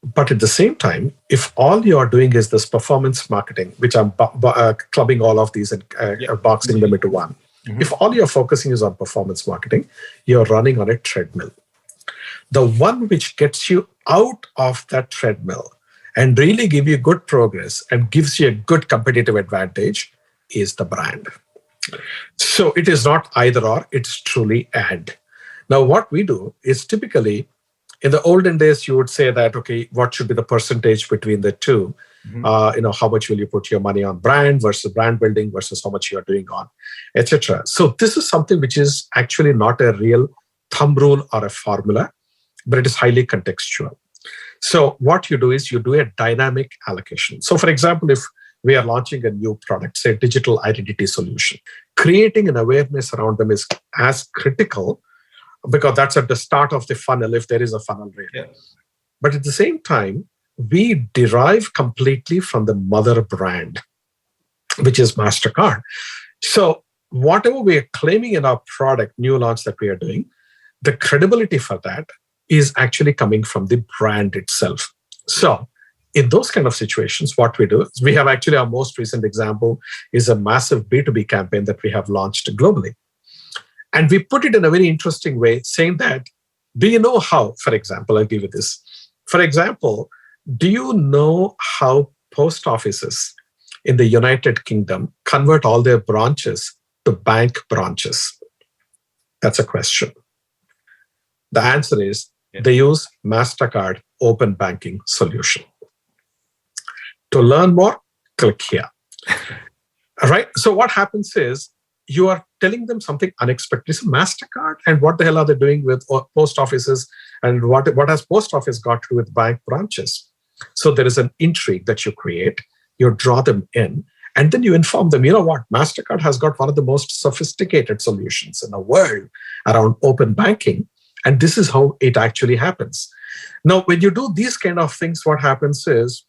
But at the same time, if all you are doing is this performance marketing, which I'm clubbing all of these and boxing them into one, if all you're focusing is on performance marketing, you're running on a treadmill. The one which gets you out of that treadmill and really give you good progress and gives you a good competitive advantage is the brand. So it is not either or, it's truly and. Now, what we do is typically, in the olden days, you would say that, okay, what should be the percentage between the two? How much will you put your money on brand versus brand building versus how much you're doing on, etc. So this is something which is actually not a real thumb rule or a formula, but it is highly contextual. So what you do is you do a dynamic allocation. So for example, if we are launching a new product, say digital identity solution, creating an awareness around them is as critical, because that's at the start of the funnel, if there is a funnel really. Yes. But at the same time, we derive completely from the mother brand, which is MasterCard. So whatever we are claiming in our product, new launch that we are doing, the credibility for that is actually coming from the brand itself. So in those kind of situations, what we do is we have actually our most recent example is a massive B2B campaign that we have launched globally. And we put it in a very interesting way, saying that, do you know how, for example, I'll give you this. For example, do you know how post offices in the United Kingdom convert all their branches to bank branches? That's a question. The answer is they use MasterCard Open Banking solution. To learn more, click here. All right. So what happens is you are telling them something unexpected. It's a MasterCard, and what the hell are they doing with post offices, and what has post office got to do with bank branches? So there is an intrigue that you create, you draw them in, and then you inform them, you know what, MasterCard has got one of the most sophisticated solutions in the world around open banking, and this is how it actually happens. Now, when you do these kind of things, what happens is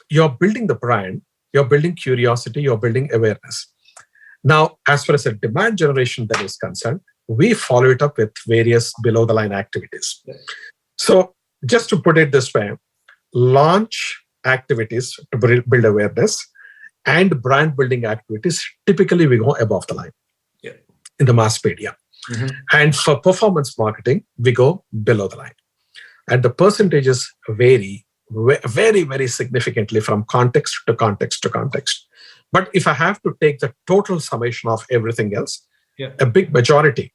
you're building the brand, you're building curiosity, you're building awareness. Now, as far as the demand generation that is concerned, we follow it up with various below-the-line activities. So just to put it this way, launch activities to build awareness and brand building activities, typically we go above the line in the mass media. And for performance marketing, we go below the line. And the percentages vary very, very significantly from context to context to context. But if I have to take the total summation of everything else, a big majority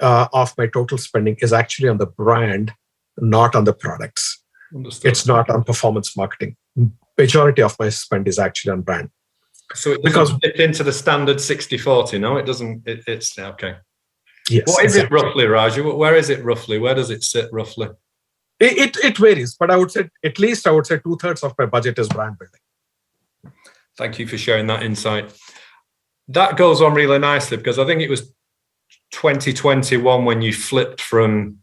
of my total spending is actually on the brand, not on the products. Understood. It's not on performance marketing. Majority of my spend is actually on brand. So it doesn't fit into the standard 60-40, no? It doesn't, it's okay. Yes. What is it roughly, Raju? Where is it roughly? Where does it sit roughly? It varies, but I would say at least 2/3 of my budget is brand building. Thank you for sharing that insight. That goes on really nicely because I think it was 2021 when you flipped from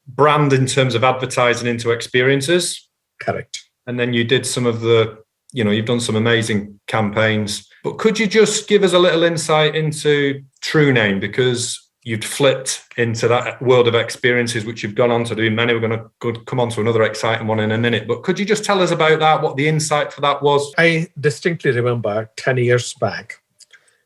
brand in terms of advertising into experiences. Correct. And then you did some of the, you've done some amazing campaigns. But could you just give us a little insight into True Name? Because you'd flipped into that world of experiences, which you've gone on to do many. We're going to come on to another exciting one in a minute. But could you just tell us about that, what the insight for that was? I distinctly remember 10 years back,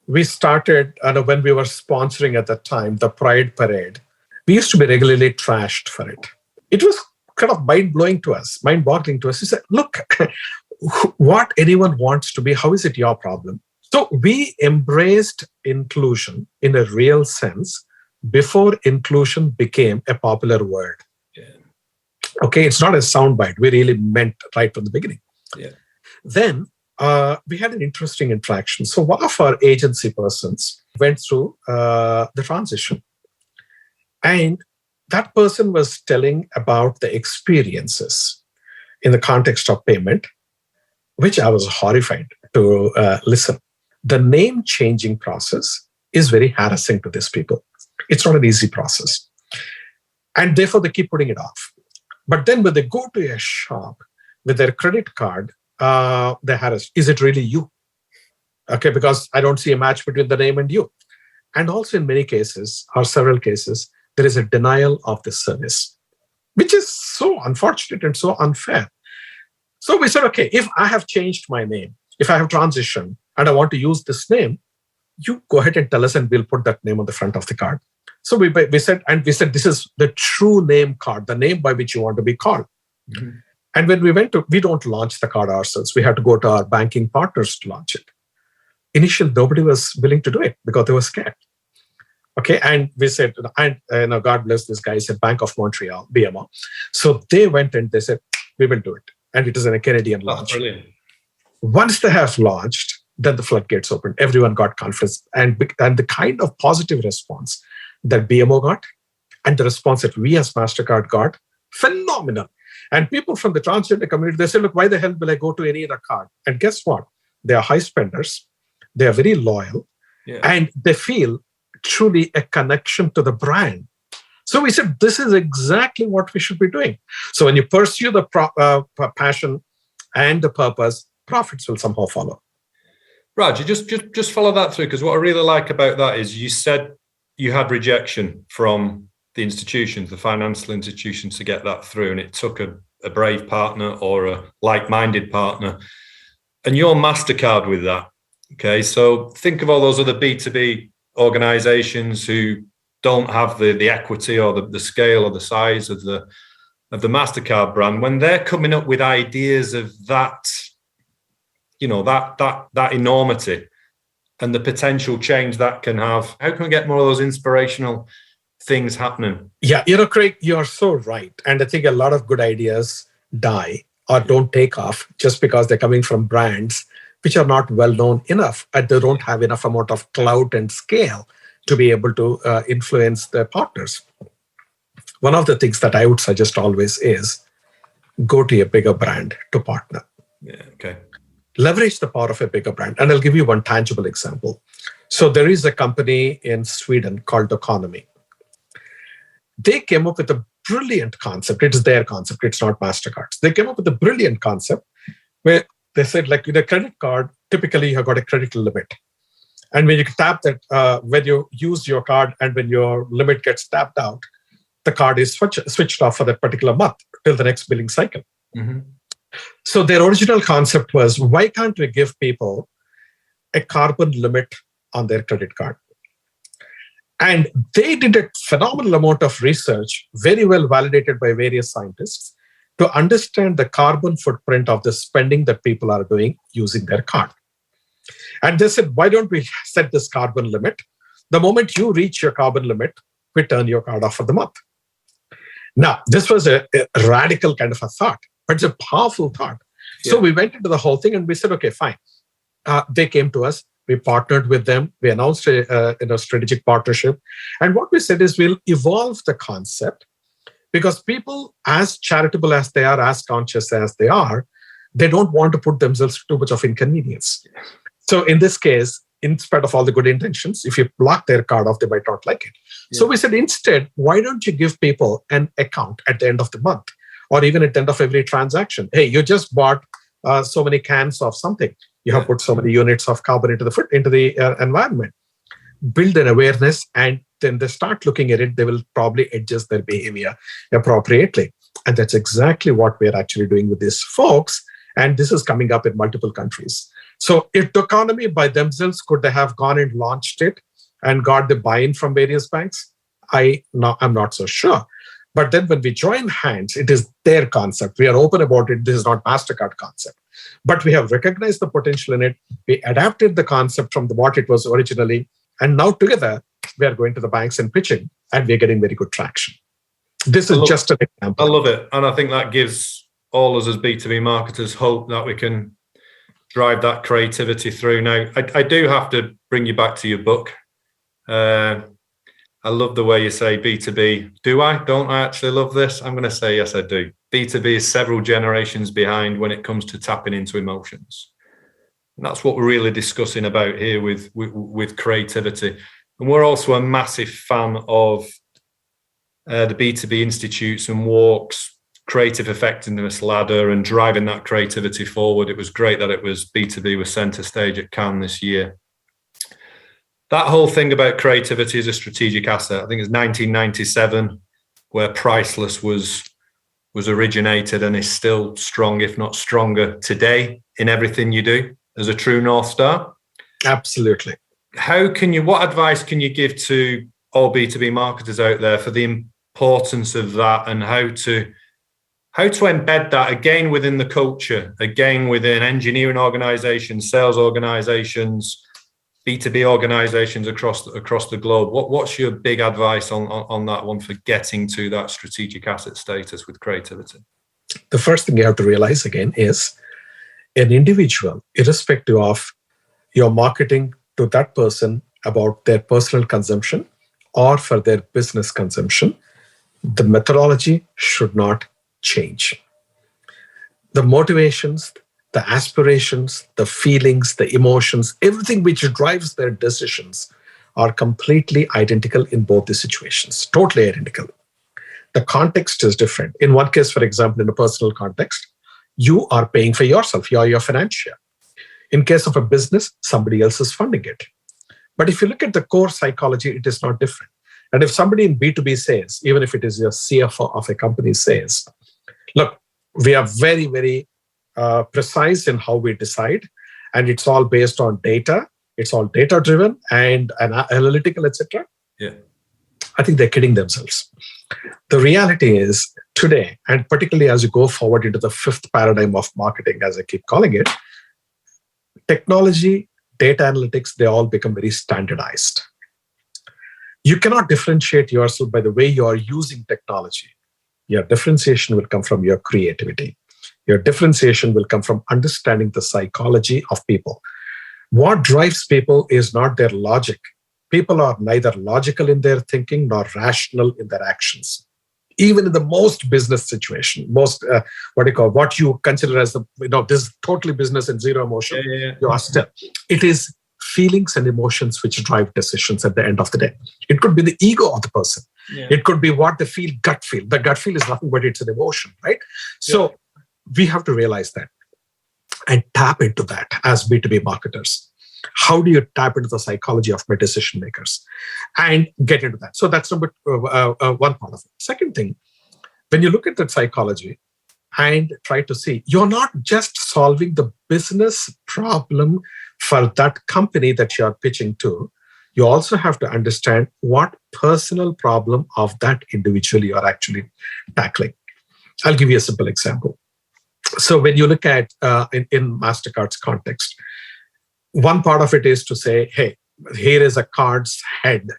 we started, when we were sponsoring at that time, the Pride Parade. We used to be regularly trashed for it. It was kind of mind-boggling to us. We said, look, what anyone wants to be, how is it your problem? So we embraced inclusion in a real sense before inclusion became a popular word. Okay, it's not a soundbite. We really meant right from the beginning. Then we had an interesting interaction. So one of our agency persons went through the transition. And that person was telling about the experiences in the context of payment, which I was horrified to listen. The name changing process is very harassing to these people. It's not an easy process. And therefore, they keep putting it off. But then when they go to a shop with their credit card, they're harassed. Is it really you? Okay, because I don't see a match between the name and you. And also in many cases, or several cases, there is a denial of the service, which is so unfortunate and so unfair. So we said, okay, if I have changed my name, if I have transitioned and I want to use this name, you go ahead and tell us and we'll put that name on the front of the card. So we said, this is the true name card, the name by which you want to be called. Mm-hmm. And when we don't launch the card ourselves. We had to go to our banking partners to launch it. Initially, nobody was willing to do it because they were scared. Okay, and we said, God bless this guy, said Bank of Montreal, BMO. So they went and they said, we will do it. And it is a Canadian launch. Brilliant. Once they have launched, then the floodgates opened. Everyone got confidence. And the kind of positive response that BMO got and the response that we as MasterCard got, phenomenal. And people from the transgender community, they say, look, why the hell will I go to any other card? And guess what? They are high spenders. They are very loyal. Yeah. And they feel truly a connection to the brand. So we said, this is exactly what we should be doing. So when you pursue the passion and the purpose, profits will somehow follow. Raj, you just follow that through, because what I really like about that is you said you had rejection from the institutions, the financial institutions, to get that through, and it took a brave partner or a like-minded partner. And you're MasterCard with that. Okay, so think of all those other B2B organizations who don't have the equity or the scale or the size of the MasterCard brand. When they're coming up with ideas of that, that enormity and the potential change that can have, how can we get more of those inspirational things happening? Yeah, Craig, you're so right. And I think a lot of good ideas die or don't take off just because they're coming from brands which are not well known enough, and they don't have enough amount of clout and scale to be able to influence their partners. One of the things that I would suggest always is go to a bigger brand to partner. Yeah, okay. Leverage the power of a bigger brand. And I'll give you one tangible example. So there is a company in Sweden called Economy. They came up with a brilliant concept. It's their concept. It's not MasterCard's. They came up with a brilliant concept where they said, like with a credit card, typically you have got a credit limit. And when you tap that, when you use your card and when your limit gets tapped out, the card is switched off for that particular month till the next billing cycle. Mm-hmm. So their original concept was, why can't we give people a carbon limit on their credit card? And they did a phenomenal amount of research, very well validated by various scientists, to understand the carbon footprint of the spending that people are doing using their card. And they said, why don't we set this carbon limit? The moment you reach your carbon limit, we turn your card off for the month. Now, this was a radical kind of a thought, but it's a powerful thought. Yeah. So we went into the whole thing and we said, okay, fine. They came to us. We partnered with them. We announced a strategic partnership. And what we said is we'll evolve the concept, because people, as charitable as they are, as conscious as they are, they don't want to put themselves to too much of inconvenience. So in this case, in spite of all the good intentions, if you block their card off, they might not like it. Yeah. So we said, instead, why don't you give people an account at the end of the month, or even at the end of every transaction? Hey, you just bought so many cans of something. You have put so many units of carbon into the environment. Build an awareness, and then they start looking at it. They will probably adjust their behavior appropriately. And that's exactly what we're actually doing with these folks. And this is coming up in multiple countries. So if the economy by themselves, could they have gone and launched it and got the buy-in from various banks? I'm not so sure. But then when we join hands, it is their concept. We are open about it. This is not MasterCard concept. But we have recognized the potential in it. We adapted the concept from what it was originally. And now together, we are going to the banks and pitching, and we're getting very good traction. This is just an example. I love it. And I think that gives all us as B2B marketers hope that we can drive that creativity through. Now, I do have to bring you back to your book. I love the way you say B2B. Do I? Don't I actually love this? I'm going to say yes, I do. B2B is several generations behind when it comes to tapping into emotions. And that's what we're really discussing about here with creativity. And we're also a massive fan of the B2B Institutes and Walk's creative effectiveness ladder and driving that creativity forward. It was great that it was B2B was centre stage at Cannes this year. That whole thing about creativity as a strategic asset, I think it's 1997, where Priceless was was originated and is still strong, if not stronger today in everything you do as a true North Star? Absolutely. What advice can you give to all B2B marketers out there for the importance of that, and how to embed that again within the culture, again within engineering organizations, sales organizations, B2B organizations across the globe? What's your big advice on that one for getting to that strategic asset status with creativity? The first thing you have to realize again is an individual, irrespective of your marketing to that person about their personal consumption or for their business consumption, the methodology should not change. The motivations, the aspirations, the feelings, the emotions, everything which drives their decisions are completely identical in both the situations, totally identical. The context is different. In one case, for example, in a personal context, you are paying for yourself, you are your financier. In case of a business, somebody else is funding it. But if you look at the core psychology, it is not different. And if somebody in B2B says, even if it is your CFO of a company says, look, we are very, very precise in how we decide, and it's all based on data. It's all data-driven and analytical, etc. Yeah, I think they're kidding themselves. The reality is today, and particularly as you go forward into the fifth paradigm of marketing, as I keep calling it, technology, data analytics, they all become very standardized. You cannot differentiate yourself by the way you are using technology. Your differentiation will come from your creativity. Your differentiation will come from understanding the psychology of people. What drives people is not their logic. People are neither logical in their thinking nor rational in their actions. Even in the most business situation, what you consider as this is totally business and zero emotion, you are still. It is feelings and emotions which drive decisions at the end of the day. It could be the ego of the person. Yeah. It could be what they feel, gut feel. The gut feel is nothing but it's an emotion, right? So we have to realize that and tap into that as B2B marketers. How do you tap into the psychology of my decision makers and get into that? So that's one part of it. Second thing, when you look at that psychology and try to see, you're not just solving the business problem for that company that you're pitching to. You also have to understand what personal problem of that individual you are actually tackling. I'll give you a simple example. So when you look at in MasterCard's context, one part of it is to say, hey, here is a card's head,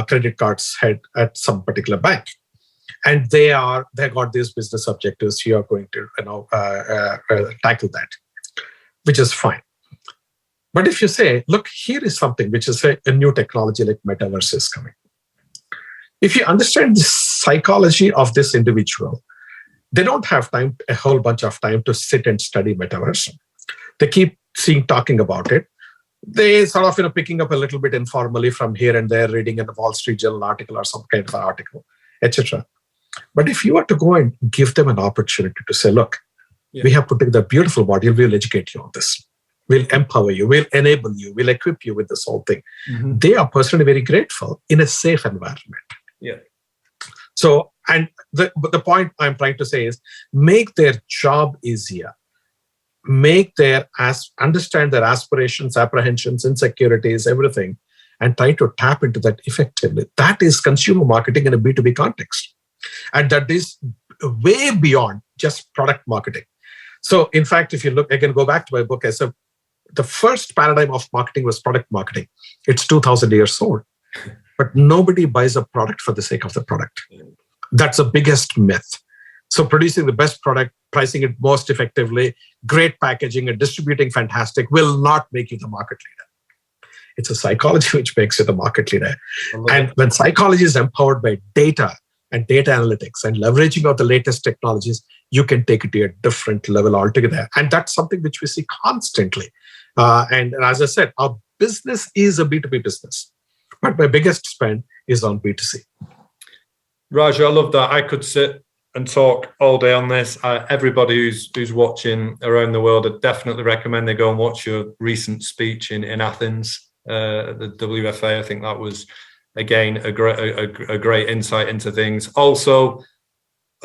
credit card's head at some particular bank. And they got these business objectives. You are going to tackle that, which is fine. But if you say, look, here is something which is a new technology like metaverse is coming. If you understand the psychology of this individual, they don't have time, a whole bunch of time to sit and study metaverse. They keep talking about it. They sort of picking up a little bit informally from here and there, reading a Wall Street Journal article or some kind of an article, etc. But if you were to go and give them an opportunity to say, look, we have put together a beautiful module, we'll educate you on this. We'll empower you, we'll enable you, we'll equip you with this whole thing. Mm-hmm. They are personally very grateful in a safe environment. Yeah. So, and the point I'm trying to say is make their job easier. Understand their aspirations, apprehensions, insecurities, everything, and try to tap into that effectively. That is consumer marketing in a B2B context. And that is way beyond just product marketing. So, in fact, if you look, again, go back to my book, I said, the first paradigm of marketing was product marketing. It's 2,000 years old. But nobody buys a product for the sake of the product. That's the biggest myth. So producing the best product, pricing it most effectively, great packaging and distributing fantastic will not make you the market leader. It's a psychology which makes you the market leader. And when psychology is empowered by data and data analytics and leveraging of the latest technologies, you can take it to a different level altogether. And that's something which we see constantly. And as I said, our business is a B2B business, but my biggest spend is on B2C. Raj, I love that. I could sit and talk all day on this. Everybody who's watching around the world, I definitely recommend they go and watch your recent speech in Athens, the WFA. I think that was, again, a great insight into things. Also,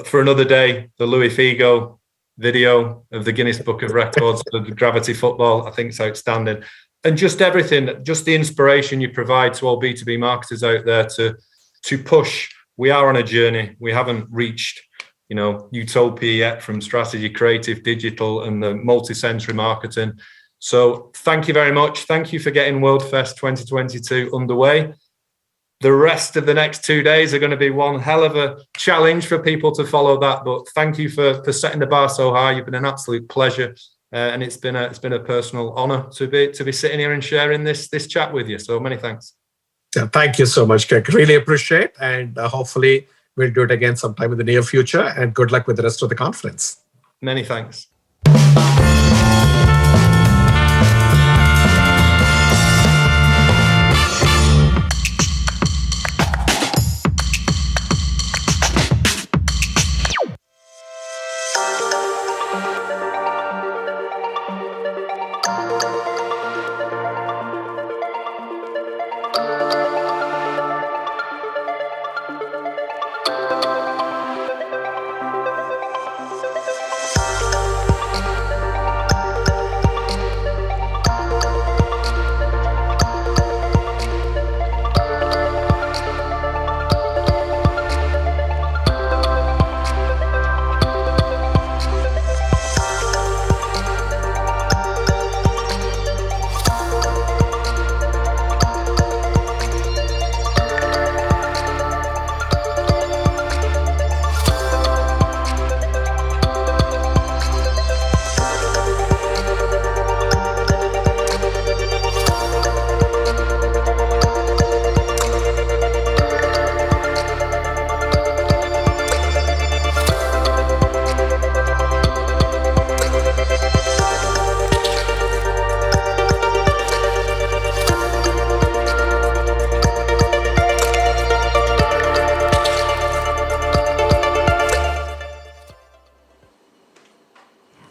for another day, the Louis Figo video of the Guinness Book of Records for the gravity football. I think it's outstanding. And just everything, just the inspiration you provide to all B2B marketers out there to push. We are on a journey. We haven't reached, utopia yet from strategy, creative, digital, and the multi-sensory marketing. So thank you very much. Thank you for getting World Fest 2022 underway. The rest of the next 2 days are going to be one hell of a challenge for people to follow that. But thank you for setting the bar so high. You've been an absolute pleasure. And it's been a personal honour to be sitting here and sharing this chat with you. So many thanks. Yeah, thank you so much, Kirk. Really appreciate, and hopefully we'll do it again sometime in the near future. And good luck with the rest of the conference. Many thanks.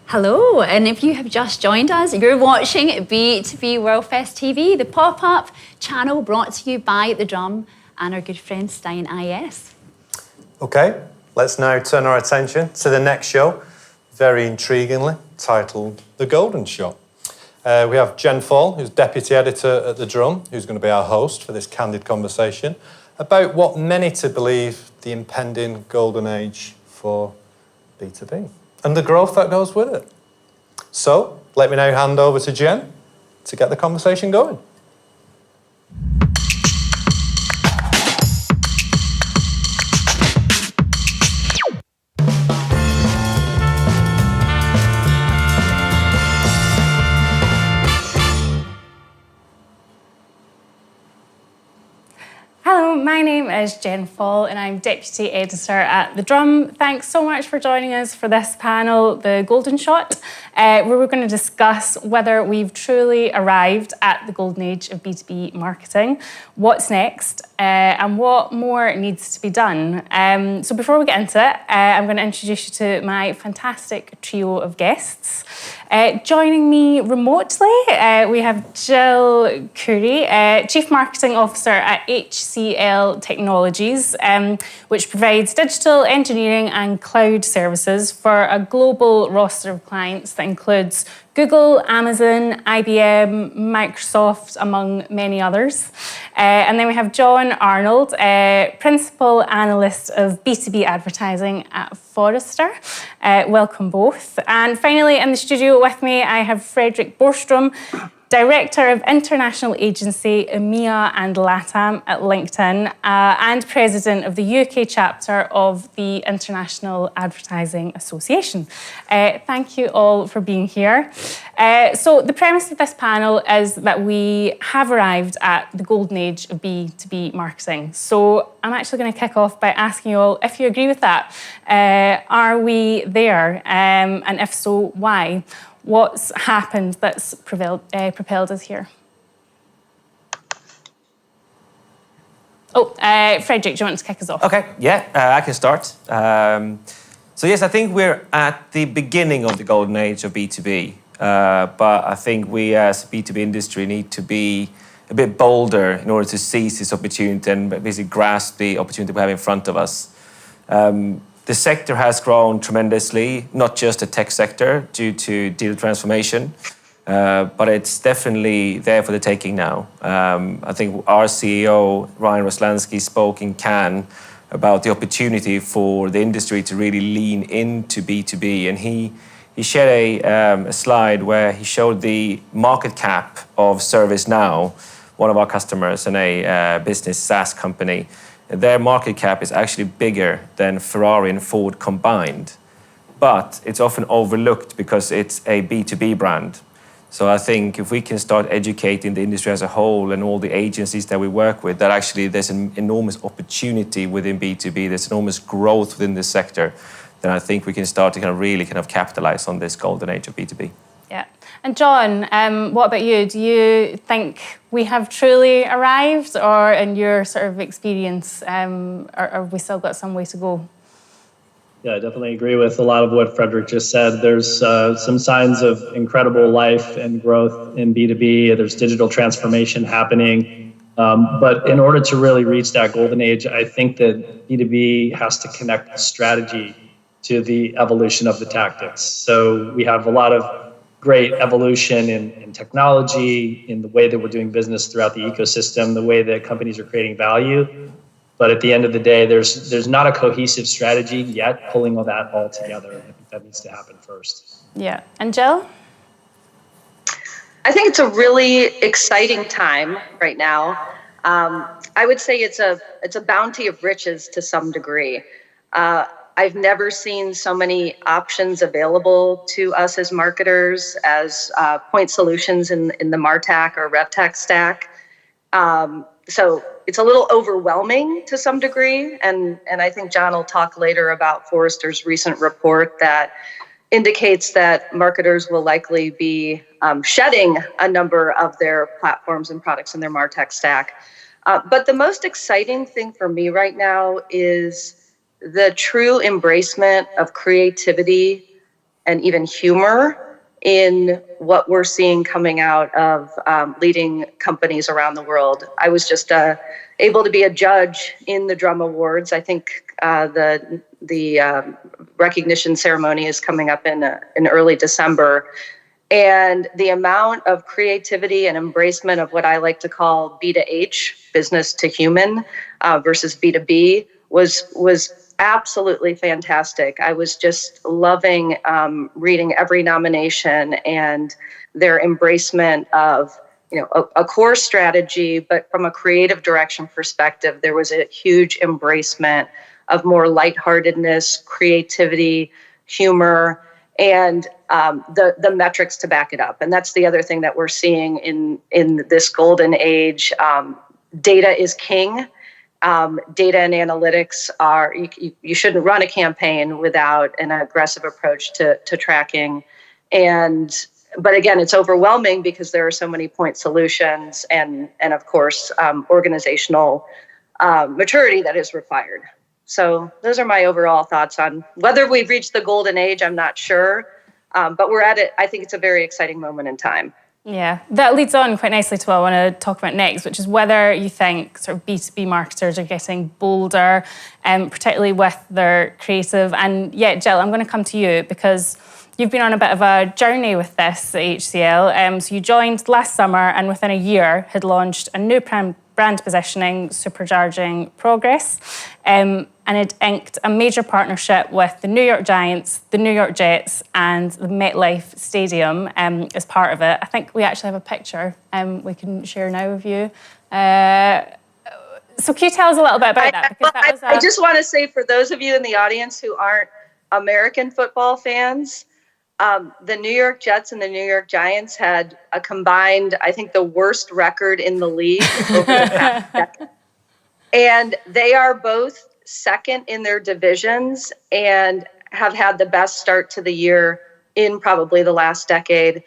Hello, and if you have just joined us, you're watching B2B World Fest TV, the pop-up channel brought to you by The Drum and our good friend Stein IS. Okay, let's now turn our attention to the next show, very intriguingly titled The Golden Shot. We have Jen Fall, who's Deputy Editor at The Drum, who's going to be our host for this candid conversation about what many to believe the impending golden age for B2B. And the growth that goes with it. So, let me now hand over to Jen to get the conversation going. Hello, my name is Jen Fall and I'm Deputy Editor at The Drum. Thanks so much for joining us for this panel, The Golden Shot, where we're going to discuss whether we've truly arrived at the golden age of B2B marketing, what's next, and what more needs to be done. So before we get into it, I'm going to introduce you to my fantastic trio of guests. Joining me remotely, we have Jill Curry, Chief Marketing Officer at HCL Technologies, which provides digital engineering and cloud services for a global roster of clients that includes Google, Amazon, IBM, Microsoft, among many others. And then we have John Arnold, Principal Analyst of B2B Advertising at Forrester. Welcome both. And finally, in the studio with me, I have Frederick Borstrom, Director of International Agency EMEA and LATAM at LinkedIn, and President of the UK chapter of the International Advertising Association. Thank you all for being here. So the premise of this panel is that we have arrived at the golden age of B2B marketing. So I'm actually going to kick off by asking you all if you agree with that. Are we there? And if so, why? What's happened that's propelled us here? Frederick, do you want to kick us off? Okay, yeah, I can start. So yes, I think we're at the beginning of the golden age of B2B, but I think we as a B2B industry need to be a bit bolder in order to seize this opportunity and basically grasp the opportunity we have in front of us. The sector has grown tremendously, not just the tech sector due to digital transformation, but it's definitely there for the taking now. I think our CEO, Ryan Roslansky, spoke in Cannes about the opportunity for the industry to really lean into B2B. And he shared a slide where he showed the market cap of ServiceNow, one of our customers and a business SaaS company. Their market cap is actually bigger than Ferrari and Ford combined. But it's often overlooked because it's a B2B brand. So I think if we can start educating the industry as a whole and all the agencies that we work with, that actually there's an enormous opportunity within B2B, there's enormous growth within this sector, then I think we can start to really capitalize on this golden age of B2B. Yeah. And John, what about you? Do you think we have truly arrived, or in your sort of experience, are we still got some way to go? Yeah, I definitely agree with a lot of what Frederick just said. There's some signs of incredible life and growth in B2B. There's digital transformation happening. But in order to really reach that golden age, I think that B2B has to connect the strategy to the evolution of the tactics. So we have a lot of great evolution in technology, in the way that we're doing business throughout the ecosystem, the way that companies are creating value. But at the end of the day, there's not a cohesive strategy yet pulling all that all together. I think that needs to happen first. Yeah. And Jill? I think it's a really exciting time right now. I would say it's a bounty of riches to some degree. I've never seen so many options available to us as marketers, as point solutions in the MarTech or RevTech stack. So it's a little overwhelming to some degree. And I think John will talk later about Forrester's recent report that indicates that marketers will likely be shedding a number of their platforms and products in their MarTech stack. But the most exciting thing for me right now is the true embracement of creativity and even humor in what we're seeing coming out of leading companies around the world. I was just able to be a judge in the Drum Awards. I think the recognition ceremony is coming up in early December. And the amount of creativity and embracement of what I like to call B2H, business to human, versus B2B was absolutely fantastic. I was just loving reading every nomination and their embracement of a core strategy, but from a creative direction perspective, there was a huge embracement of more lightheartedness, creativity, humor, and the metrics to back it up. And that's the other thing that we're seeing in this golden age. Data is king. Data and analytics are, you shouldn't run a campaign without an aggressive approach to tracking. But again, it's overwhelming because there are so many point solutions and of course, organizational maturity that is required. So those are my overall thoughts on whether we've reached the golden age. I'm not sure, but we're at it. I think it's a very exciting moment in time. Yeah, that leads on quite nicely to what I want to talk about next, which is whether you think sort of B2B marketers are getting bolder, particularly with their creative. And yeah, Jill, I'm going to come to you because you've been on a bit of a journey with this at HCL. So you joined last summer and within a year had launched a new brand positioning, supercharging progress, and it inked a major partnership with the New York Giants, the New York Jets, and the MetLife Stadium as part of it. I think we actually have a picture we can share now with you. So can you tell us a little bit about that? Because I just want to say, for those of you in the audience who aren't American football fans, the New York Jets and the New York Giants had a combined, I think, the worst record in the league over the past decade. And they are both second in their divisions and have had the best start to the year in probably the last decade.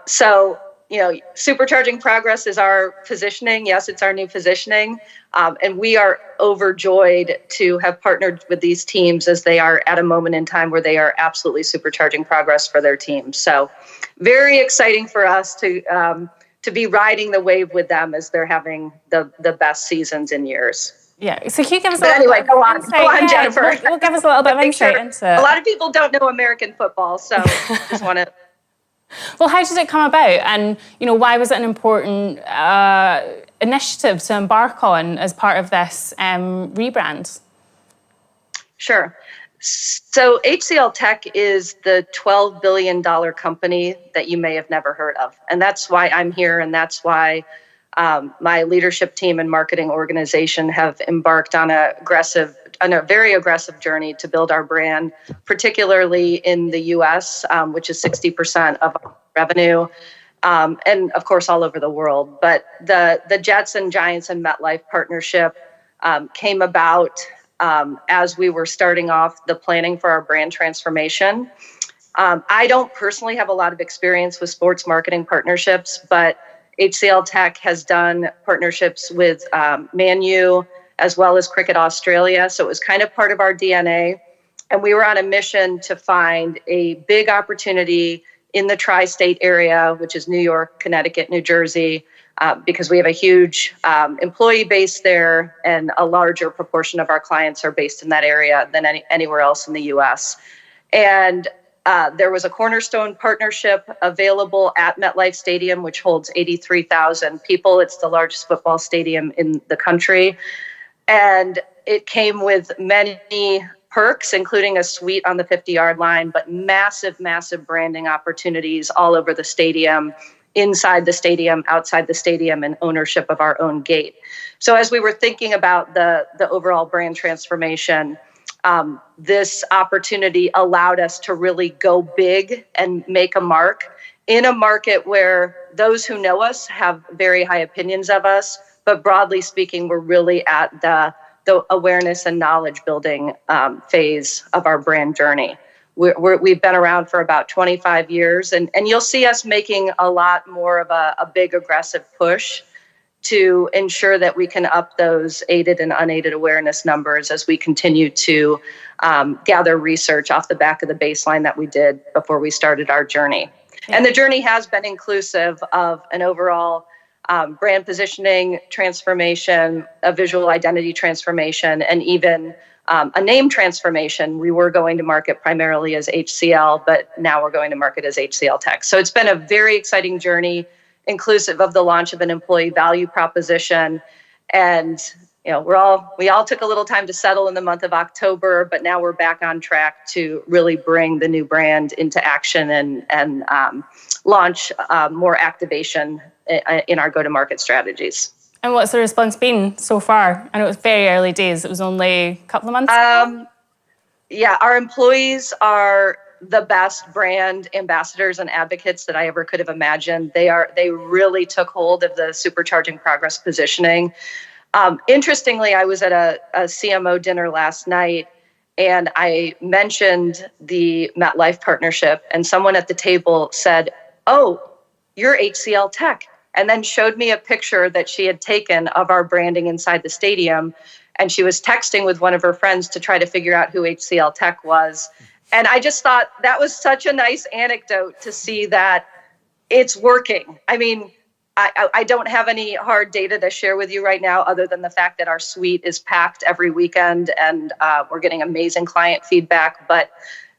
So, supercharging progress is our positioning. Yes, it's our new positioning. And we are overjoyed to have partnered with these teams as they are at a moment in time where they are absolutely supercharging progress for their teams. So very exciting for us to be riding the wave with them as they're having the best seasons in years. Yeah, so can you give us But anyway, go on, Jennifer. We'll give us a little bit of insight into it. A lot of people don't know American football, so just want to. Well, how did it come about, and why was it an important initiative to embark on as part of this rebrand? Sure. So HCL Tech is the $12 billion company that you may have never heard of, and that's why I'm here, and that's why my leadership team and marketing organization have embarked on a very aggressive journey to build our brand, particularly in the U.S., which is 60% of our revenue, and of course all over the world. But the Jets and Giants and MetLife partnership came about as we were starting off the planning for our brand transformation. I don't personally have a lot of experience with sports marketing partnerships, but HCL Tech has done partnerships with Man U as well as Cricket Australia. So it was kind of part of our DNA. And we were on a mission to find a big opportunity in the tri-state area, which is New York, Connecticut, New Jersey, because we have a huge employee base there, and a larger proportion of our clients are based in that area than anywhere else in the US. And there was a cornerstone partnership available at MetLife Stadium, which holds 83,000 people. It's the largest football stadium in the country. And it came with many perks, including a suite on the 50-yard line, but massive, massive branding opportunities all over the stadium, inside the stadium, outside the stadium, and ownership of our own gate. So as we were thinking about the overall brand transformation, this opportunity allowed us to really go big and make a mark in a market where those who know us have very high opinions of us, but broadly speaking, we're really at the awareness and knowledge building phase of our brand journey. We've been around for about 25 years, and you'll see us making a lot more of a big aggressive push to ensure that we can up those aided and unaided awareness numbers as we continue to gather research off the back of the baseline that we did before we started our journey. Yeah. And the journey has been inclusive of an overall brand positioning transformation, a visual identity transformation, and even a name transformation. We were going to market primarily as HCL, but now we're going to market as HCL Tech. So it's been a very exciting journey, inclusive of the launch of an employee value proposition. And we all took a little time to settle in the month of October, but now we're back on track to really bring the new brand into action and launch more activation in our go-to-market strategies. And what's the response been so far? I know it was very early days. It was only a couple of months ago. Yeah, our employees are the best brand ambassadors and advocates that I ever could have imagined. They really took hold of the Supercharging Progress positioning. Interestingly, I was at a CMO dinner last night, and I mentioned the MetLife partnership, and someone at the table said, "Oh, you're HCL Tech," and then showed me a picture that she had taken of our branding inside the stadium, and she was texting with one of her friends to try to figure out who HCL Tech was. And I just thought that was such a nice anecdote to see that it's working. I mean, I don't have any hard data to share with you right now, other than the fact that our suite is packed every weekend, and we're getting amazing client feedback. But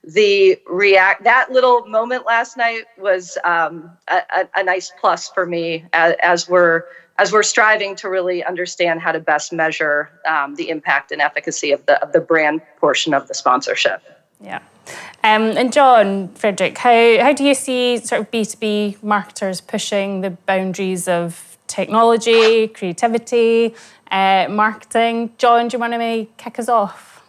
that little moment last night was a nice plus for me as we're striving to really understand how to best measure the impact and efficacy of the brand portion of the sponsorship. Yeah. And John, Frederick, how do you see sort of B2B marketers pushing the boundaries of technology, creativity, marketing? John, do you want to maybe kick us off?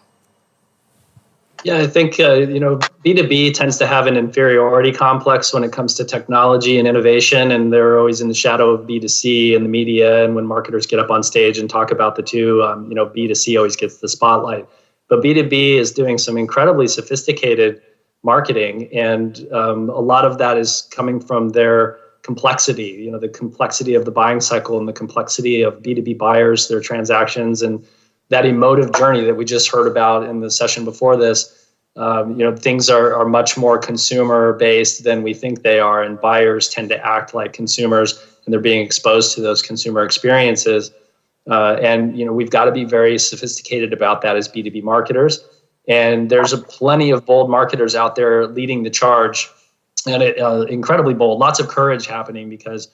Yeah, I think, B2B tends to have an inferiority complex when it comes to technology and innovation, and they're always in the shadow of B2C and the media. And when marketers get up on stage and talk about the two, B2C always gets the spotlight. But B2B is doing some incredibly sophisticated marketing, and a lot of that is coming from their complexity, the complexity of the buying cycle and the complexity of B2B buyers, their transactions, and that emotive journey that we just heard about in the session before this. Things are much more consumer-based than we think they are, and buyers tend to act like consumers, and they're being exposed to those consumer experiences. And we've got to be very sophisticated about that as B2B marketers. And there's plenty of bold marketers out there leading the charge, and incredibly bold. Lots of courage happening because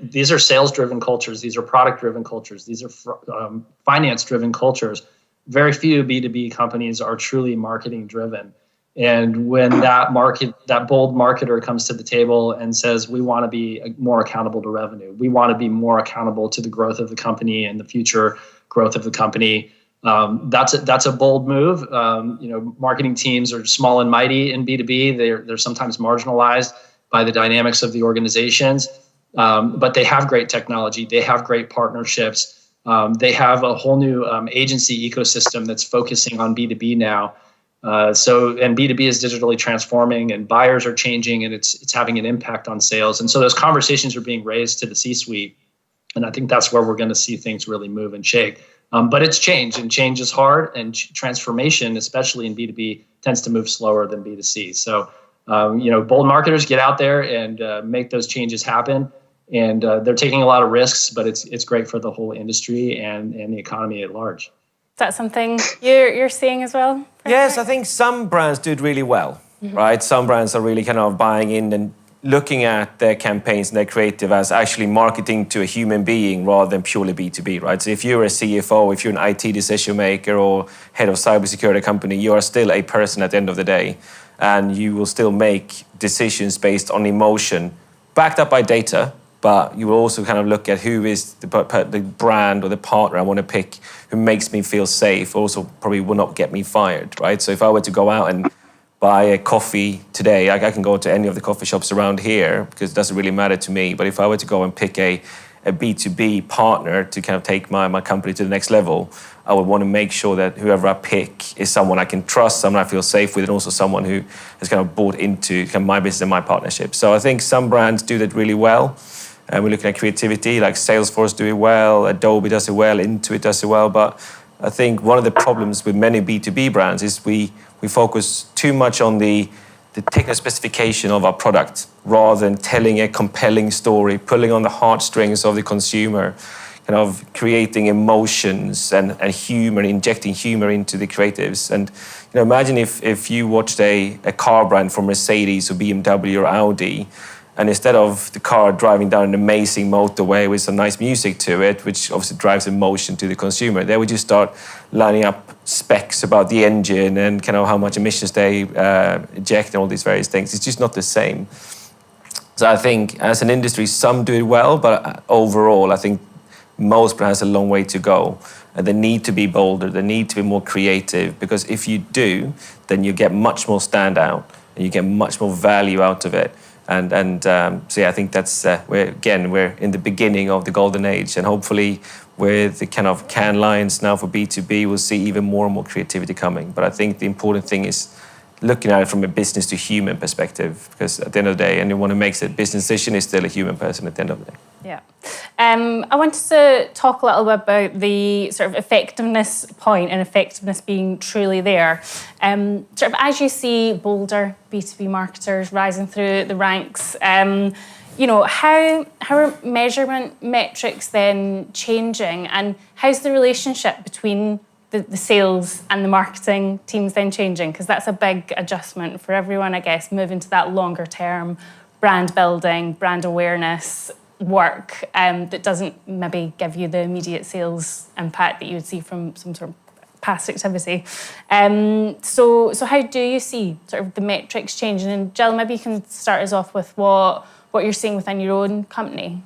these are sales-driven cultures, these are product-driven cultures, these are finance-driven cultures. Very few B2B companies are truly marketing-driven. And when that bold marketer comes to the table and says, we want to be more accountable to revenue, we want to be more accountable to the growth of the company and the future growth of the company, that's a bold move. Marketing teams are small and mighty in B2B. They're sometimes marginalized by the dynamics of the organizations, but they have great technology. They have great partnerships. They have a whole new agency ecosystem that's focusing on B2B now. And B2B is digitally transforming, and buyers are changing, and it's having an impact on sales. And so those conversations are being raised to the C-suite, and I think that's where we're going to see things really move and shake. But it's change, and change is hard, and transformation, especially in B2B, tends to move slower than B2C. So, bold marketers get out there and make those changes happen. And they're taking a lot of risks, but it's great for the whole industry and the economy at large. Is that something you're seeing as well? Yes, I think some brands do it really well, right? Some brands are really kind of buying in and looking at their campaigns and their creative as actually marketing to a human being rather than purely B2B, right? So if you're a CFO, if you're an IT decision maker or head of cybersecurity company, you are still a person at the end of the day. And you will still make decisions based on emotion, backed up by data, but you will also kind of look at who is the brand or the partner I want to pick who makes me feel safe, also probably will not get me fired, right? So if I were to go out and buy a coffee today, I can go to any of the coffee shops around here because it doesn't really matter to me. But if I were to go and pick a B2B partner to kind of take my company to the next level, I would want to make sure that whoever I pick is someone I can trust, someone I feel safe with, and also someone who has kind of bought into kind of my business and my partnership. So I think some brands do that really well. And we're looking at creativity, like Salesforce do it well, Adobe does it well, Intuit does it well. But I think one of the problems with many B2B brands is we focus too much on the technical specification of our product rather than telling a compelling story, pulling on the heartstrings of the consumer, kind of creating emotions and humor, injecting humor into the creatives. And imagine if you watched a car brand from Mercedes or BMW or Audi, and instead of the car driving down an amazing motorway with some nice music to it, which obviously drives emotion to the consumer, they would just start lining up specs about the engine and kind of how much emissions they eject and all these various things. It's just not the same. So I think as an industry, some do it well, but overall, I think most brands have a long way to go. And they need to be bolder, they need to be more creative, because if you do, then you get much more standout and you get much more value out of it. So I think that's we're in the beginning of the golden age, and hopefully with the kind of Cannes Lions now for B2B, we'll see even more and more creativity coming. But I think the important thing is looking at it from a business to human perspective, because at the end of the day, anyone who makes a business decision is still a human person at the end of the day. Yeah. I wanted to talk a little bit about the sort of effectiveness point and effectiveness being truly there. Sort of as you see bolder B2B marketers rising through the ranks, how are measurement metrics then changing, and how's the relationship between the sales and the marketing teams then changing? Because that's a big adjustment for everyone, I guess, moving to that longer term brand building, brand awareness work that doesn't maybe give you the immediate sales impact that you would see from some sort of past activity. So how do you see sort of the metrics changing? And Jill, maybe you can start us off with what you're seeing within your own company.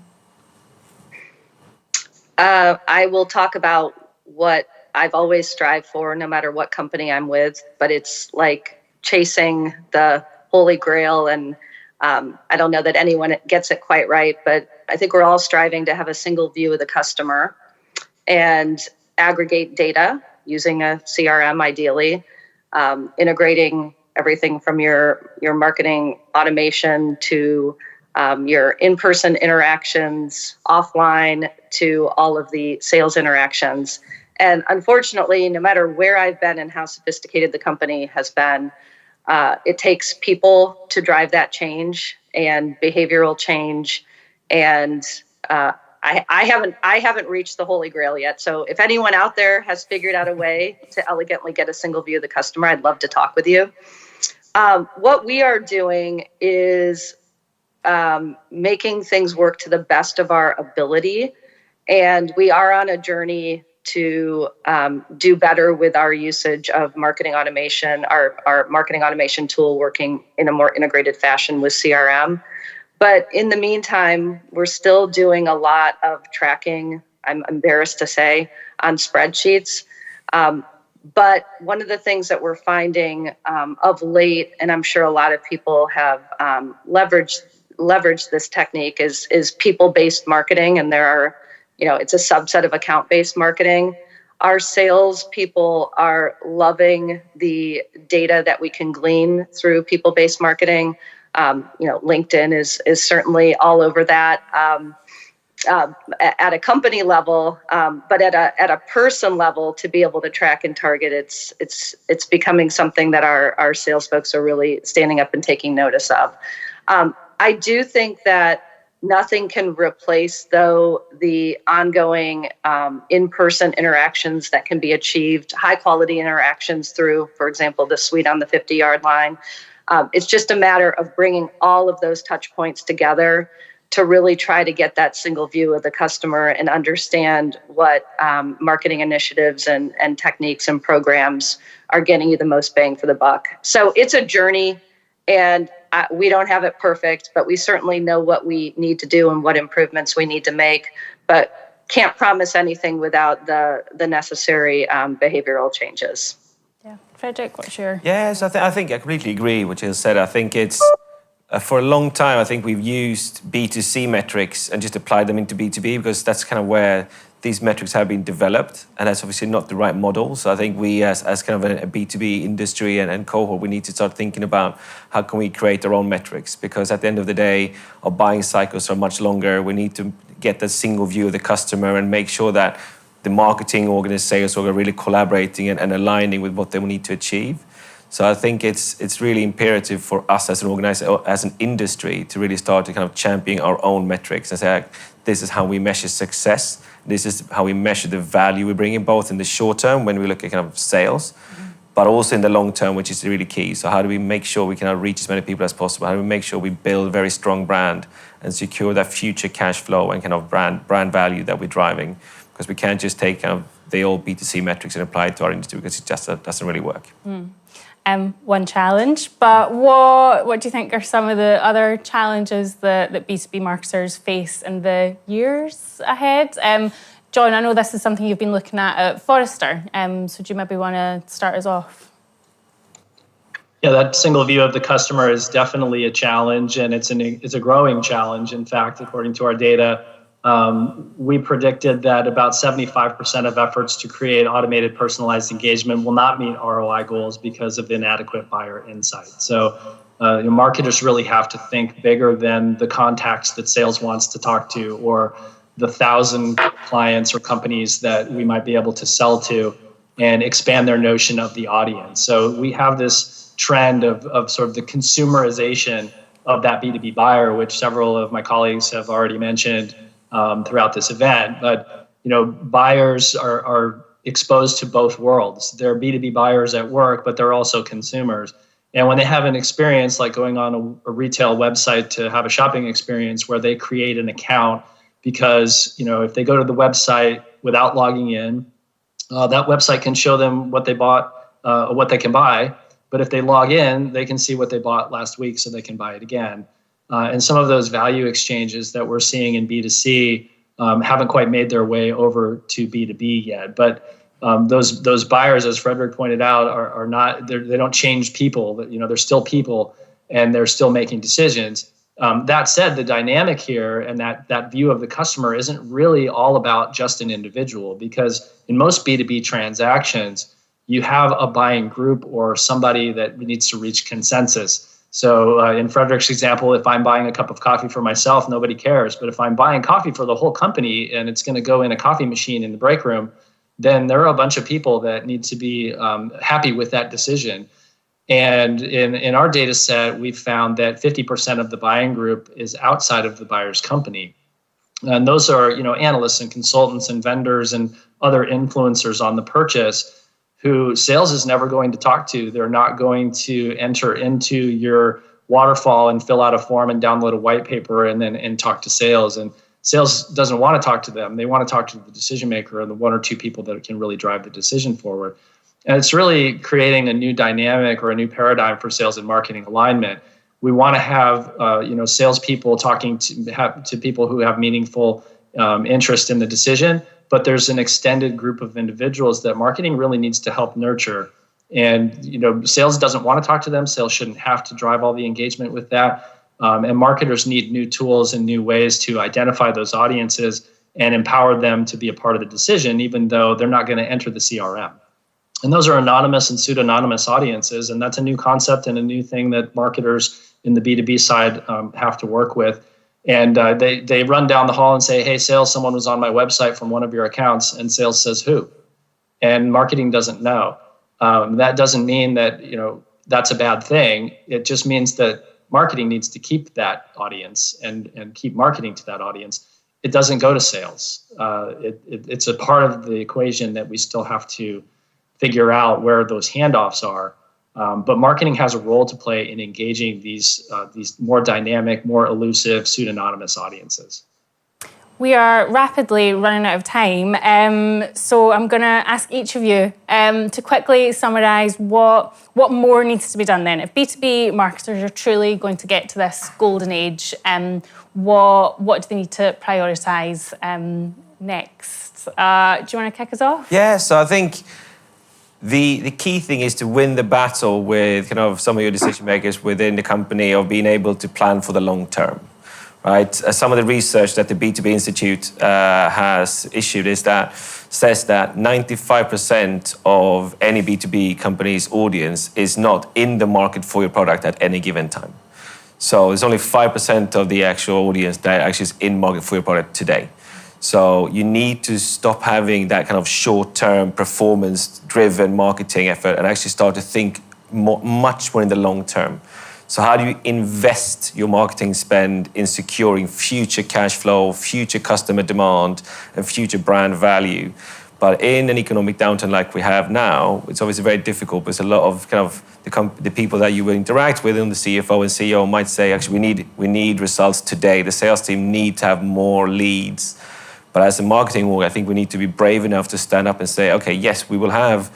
I will talk about what I've always strived for, no matter what company I'm with, but it's like chasing the holy grail. And I don't know that anyone gets it quite right, but I think we're all striving to have a single view of the customer and aggregate data using a CRM, ideally, integrating everything from your marketing automation to your in-person interactions, offline, to all of the sales interactions. And unfortunately, no matter where I've been and how sophisticated the company has been, it takes people to drive that change and behavioral change. And I haven't reached the holy grail yet. So if anyone out there has figured out a way to elegantly get a single view of the customer, I'd love to talk with you. What we are doing is making things work to the best of our ability. And we are on a journey to do better with our usage of marketing automation, our marketing automation tool working in a more integrated fashion with CRM. But in the meantime, we're still doing a lot of tracking, I'm embarrassed to say, on spreadsheets. But one of the things that we're finding of late, and I'm sure a lot of people have leveraged this technique, is people-based marketing. And there are, it's a subset of account-based marketing. Our sales people are loving the data that we can glean through people-based marketing. LinkedIn is certainly all over that at a company level, but at a person level, to be able to track and target, it's becoming something that our sales folks are really standing up and taking notice of. I do think that nothing can replace, though, the ongoing in-person interactions that can be achieved, high-quality interactions through, for example, the suite on the 50-yard line. It's just a matter of bringing all of those touch points together to really try to get that single view of the customer and understand what marketing initiatives and techniques and programs are getting you the most bang for the buck. So it's a journey, and we don't have it perfect, but we certainly know what we need to do and what improvements we need to make, but can't promise anything without the necessary behavioral changes. Yeah. Frederick, what's your... Yes, I think I completely agree with what you said. I think it's, for a long time, I think we've used B2C metrics and just applied them into B2B, because that's kind of where these metrics have been developed, and that's obviously not the right model. So I think we, as kind of a B2B industry and cohort, we need to start thinking about how can we create our own metrics, because at the end of the day, our buying cycles are much longer. We need to get that single view of the customer and make sure that the marketing organizations are really collaborating and aligning with what they need to achieve. So I think it's really imperative for us as an organization, as an industry, to really start to kind of champion our own metrics and say, this is how we measure success. This is how we measure the value we bring in, both in the short term when we look at kind of sales, but also in the long term, which is really key. So how do we make sure we can reach as many people as possible? How do we make sure we build a very strong brand and secure that future cash flow and kind of brand value that we're driving? Because we can't just take kind of the old B2C metrics and apply it to our industry, because it just doesn't really work. One challenge, but what do you think are some of the other challenges that B2B marketers face in the years ahead? John, I know this is something you've been looking at Forrester, so do you maybe want to start us off? Yeah, that single view of the customer is definitely a challenge, and it's a growing challenge. In fact, according to our data, we predicted that about 75% of efforts to create automated personalized engagement will not meet ROI goals because of inadequate buyer insight. So marketers really have to think bigger than the contacts that sales wants to talk to, or the 1,000 clients or companies that we might be able to sell to, and expand their notion of the audience. So we have this trend of sort of the consumerization of that B2B buyer, which several of my colleagues have already mentioned throughout this event. But buyers are exposed to both worlds. They're B2B buyers at work, but they're also consumers. And when they have an experience like going on a retail website to have a shopping experience where they create an account, because if they go to the website without logging in, that website can show them what they bought, what they can buy. But if they log in, they can see what they bought last week, so they can buy it again. And some of those value exchanges that we're seeing in B2C haven't quite made their way over to B2B yet. But those buyers, as Frederick pointed out, are not, they don't change people. They're still people, and they're still making decisions. That said, the dynamic here and that view of the customer isn't really all about just an individual, because in most B2B transactions, you have a buying group or somebody that needs to reach consensus. So in Frederick's example, if I'm buying a cup of coffee for myself, nobody cares. But if I'm buying coffee for the whole company and it's going to go in a coffee machine in the break room, then there are a bunch of people that need to be happy with that decision. And in our data set, we've found that 50% of the buying group is outside of the buyer's company. And those are, analysts and consultants and vendors and other influencers on the purchase who sales is never going to talk to. They're not going to enter into your waterfall and fill out a form and download a white paper and talk to sales. And sales doesn't want to talk to them. They want to talk to the decision maker or the one or two people that can really drive the decision forward. And it's really creating a new dynamic or a new paradigm for sales and marketing alignment. We want to have, salespeople talking to people who have meaningful interest in the decision, but there's an extended group of individuals that marketing really needs to help nurture. And, sales doesn't want to talk to them. Sales shouldn't have to drive all the engagement with that. And marketers need new tools and new ways to identify those audiences and empower them to be a part of the decision, even though they're not going to enter the CRM. And those are anonymous and pseudonymous audiences. And that's a new concept and a new thing that marketers in the B2B side have to work with. And they run down the hall and say, hey, sales, someone was on my website from one of your accounts. And sales says, who? And marketing doesn't know. That doesn't mean that, that's a bad thing. It just means that marketing needs to keep that audience and keep marketing to that audience. It doesn't go to sales. It's a part of the equation that we still have to figure out where those handoffs are. But marketing has a role to play in engaging these more dynamic, more elusive, pseudonymous audiences. We are rapidly running out of time, so I'm going to ask each of you to quickly summarise what more needs to be done then. If B2B marketers are truly going to get to this golden age, what do they need to prioritise next? Do you want to kick us off? Yeah, so I think the key thing is to win the battle with some of your decision makers within the company of being able to plan for the long term. Right, some of the research that the B2B Institute has issued says that 95% of any B2B company's audience is not in the market for your product at any given time. So there's only 5% of the actual audience that actually is in market for your product today. So you need to stop having that kind of short-term, performance-driven marketing effort and actually start to think much more in the long term. So how do you invest your marketing spend in securing future cash flow, future customer demand, and future brand value? But in an economic downturn like we have now, it's obviously very difficult because a lot of the people that you will interact with, and the CFO and CEO might say, actually, we need results today. The sales team need to have more leads. But as a marketing org, I think we need to be brave enough to stand up and say, okay, yes, we will have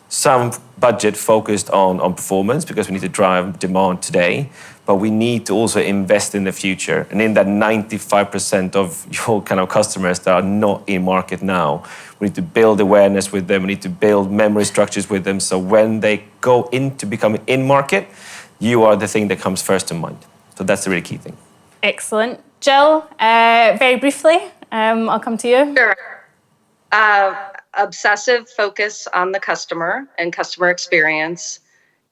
some budget focused on performance because we need to drive demand today, but we need to also invest in the future. And in that 95% of your customers that are not in market now, we need to build awareness with them. We need to build memory structures with them. So when they go into becoming in market, you are the thing that comes first to mind. So that's the really key thing. Excellent. Jill, very briefly, I'll come to you. Sure. Obsessive focus on the customer and customer experience.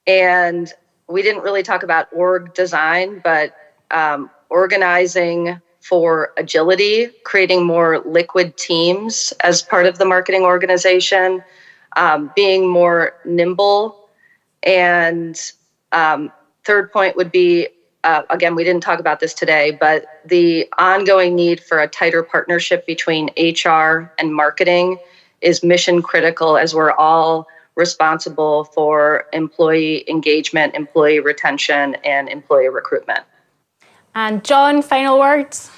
And we didn't really talk about org design, but organizing for agility, creating more liquid teams as part of the marketing organization, being more nimble. And third point would be, again, we didn't talk about this today, but the ongoing need for a tighter partnership between HR and marketing is mission critical as we're all responsible for employee engagement, employee retention, and employee recruitment. And John, final words?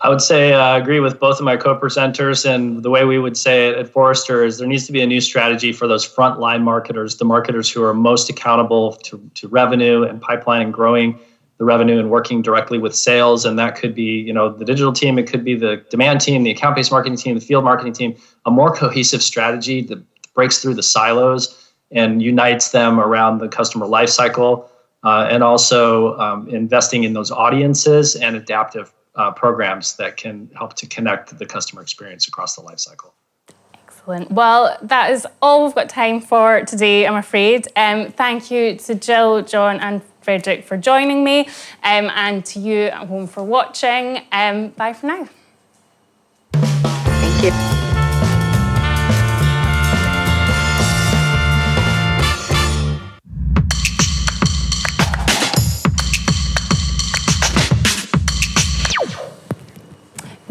I would say I agree with both of my co-presenters, and the way we would say it at Forrester is there needs to be a new strategy for those frontline marketers, the marketers who are most accountable to revenue and pipeline and growing the revenue and working directly with sales. And that could be, the digital team, it could be the demand team, the account-based marketing team, the field marketing team, a more cohesive strategy that breaks through the silos and unites them around the customer lifecycle, and also investing in those audiences and adaptive programs that can help to connect the customer experience across the lifecycle. Excellent. Well, that is all we've got time for today, I'm afraid. Thank you to Jill, John, and Frederick for joining me, and to you at home for watching. Bye for now. Thank you.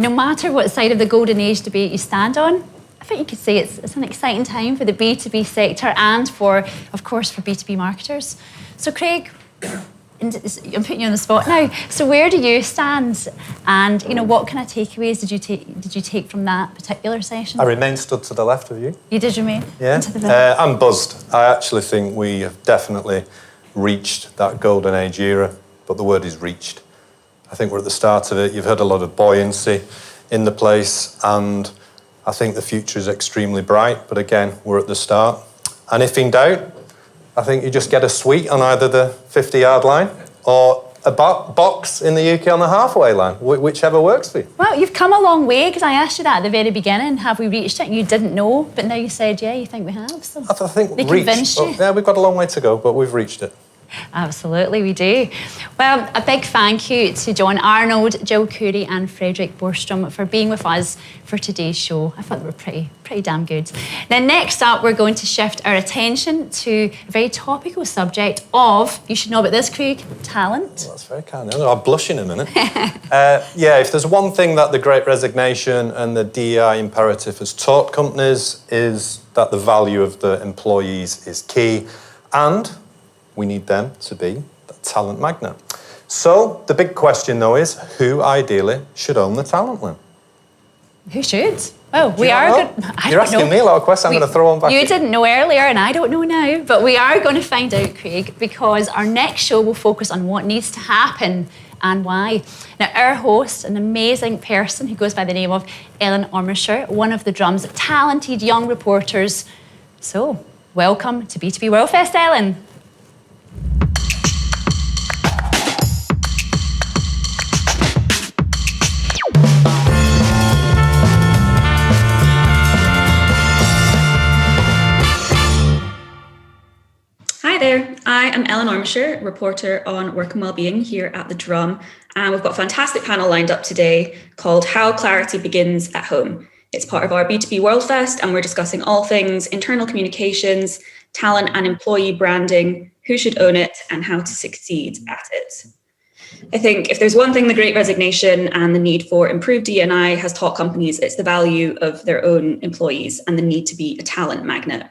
no matter what side of the golden age debate you stand on, I think you could say it's an exciting time for the B2B sector and for, of course, for B2B marketers. So Craig, I'm putting you on the spot now. So where do you stand? And what kind of takeaways did you take from that particular session? I remain stood to the left of you. You did remain? Yeah. To the left. I'm buzzed. I actually think we have definitely reached that golden age era, but the word is reached. I think we're at the start of it. You've heard a lot of buoyancy in the place, and I think the future is extremely bright, but again, we're at the start. And if in doubt, I think you just get a suite on either the 50-yard line or a box in the UK on the halfway line, whichever works for you. Well, you've come a long way, because I asked you that at the very beginning. Have we reached it? You didn't know, but now you said, yeah, you think we have. So I think they convinced you. Yeah, we've got a long way to go, but we've reached it. Absolutely, we do. Well, a big thank you to John Arnold, Jill Curry and Frederick Borstrom for being with us for today's show. I thought they were pretty damn good. Now, next up, we're going to shift our attention to a very topical subject of, you should know about this, Craig, talent. Well, that's very kind. I'll blush in a minute. If there's one thing that the Great Resignation and the DEI imperative has taught companies is that the value of the employees is key, and we need them to be the talent magnet. So the big question, though, is who ideally should own the talent then? Who should? Well, we are good. You're asking me a lot of questions. I'm going to throw one back. You didn't know earlier, and I don't know now, but we are going to find out, Craig, because our next show will focus on what needs to happen and why. Now, our host, an amazing person who goes by the name of Ellen Ormisher, one of the Drum's talented young reporters. So, welcome to B2B World Fest, Ellen. Hi there, I am Ellen Ormisher, reporter on work and wellbeing here at The Drum, and we've got a fantastic panel lined up today called How Clarity Begins at Home. It's part of our B2B World Fest, and we're discussing all things internal communications, talent and employee branding, who should own it, and how to succeed at it. I think if there's one thing the Great Resignation and the need for improved D&I has taught companies, it's the value of their own employees and the need to be a talent magnet.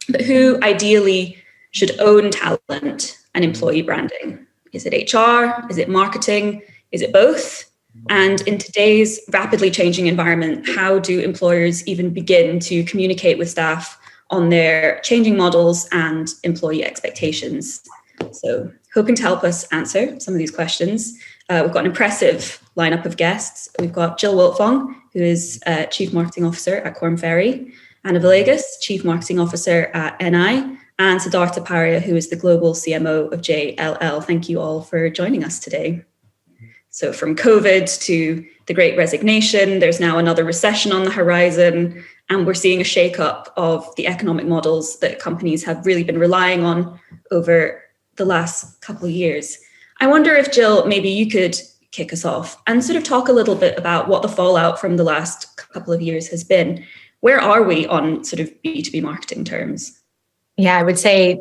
But who ideally should own talent and employee branding? Is it HR? Is it marketing? Is it both? And in today's rapidly changing environment, how do employers even begin to communicate with staff on their changing models and employee expectations? So, hoping to help us answer some of these questions, we've got an impressive lineup of guests. We've got Jill Wiltfong, who is Chief Marketing Officer at Korn Ferry, Anna Villegas, Chief Marketing Officer at NI, and Siddhartha Paria, who is the Global CMO of JLL. Thank you all for joining us today. So from COVID to the Great Resignation, there's now another recession on the horizon, and we're seeing a shake-up of the economic models that companies have really been relying on over the last couple of years. I wonder if, Jill, maybe you could kick us off and sort of talk a little bit about what the fallout from the last couple of years has been. Where are we on sort of B2B marketing terms? Yeah, I would say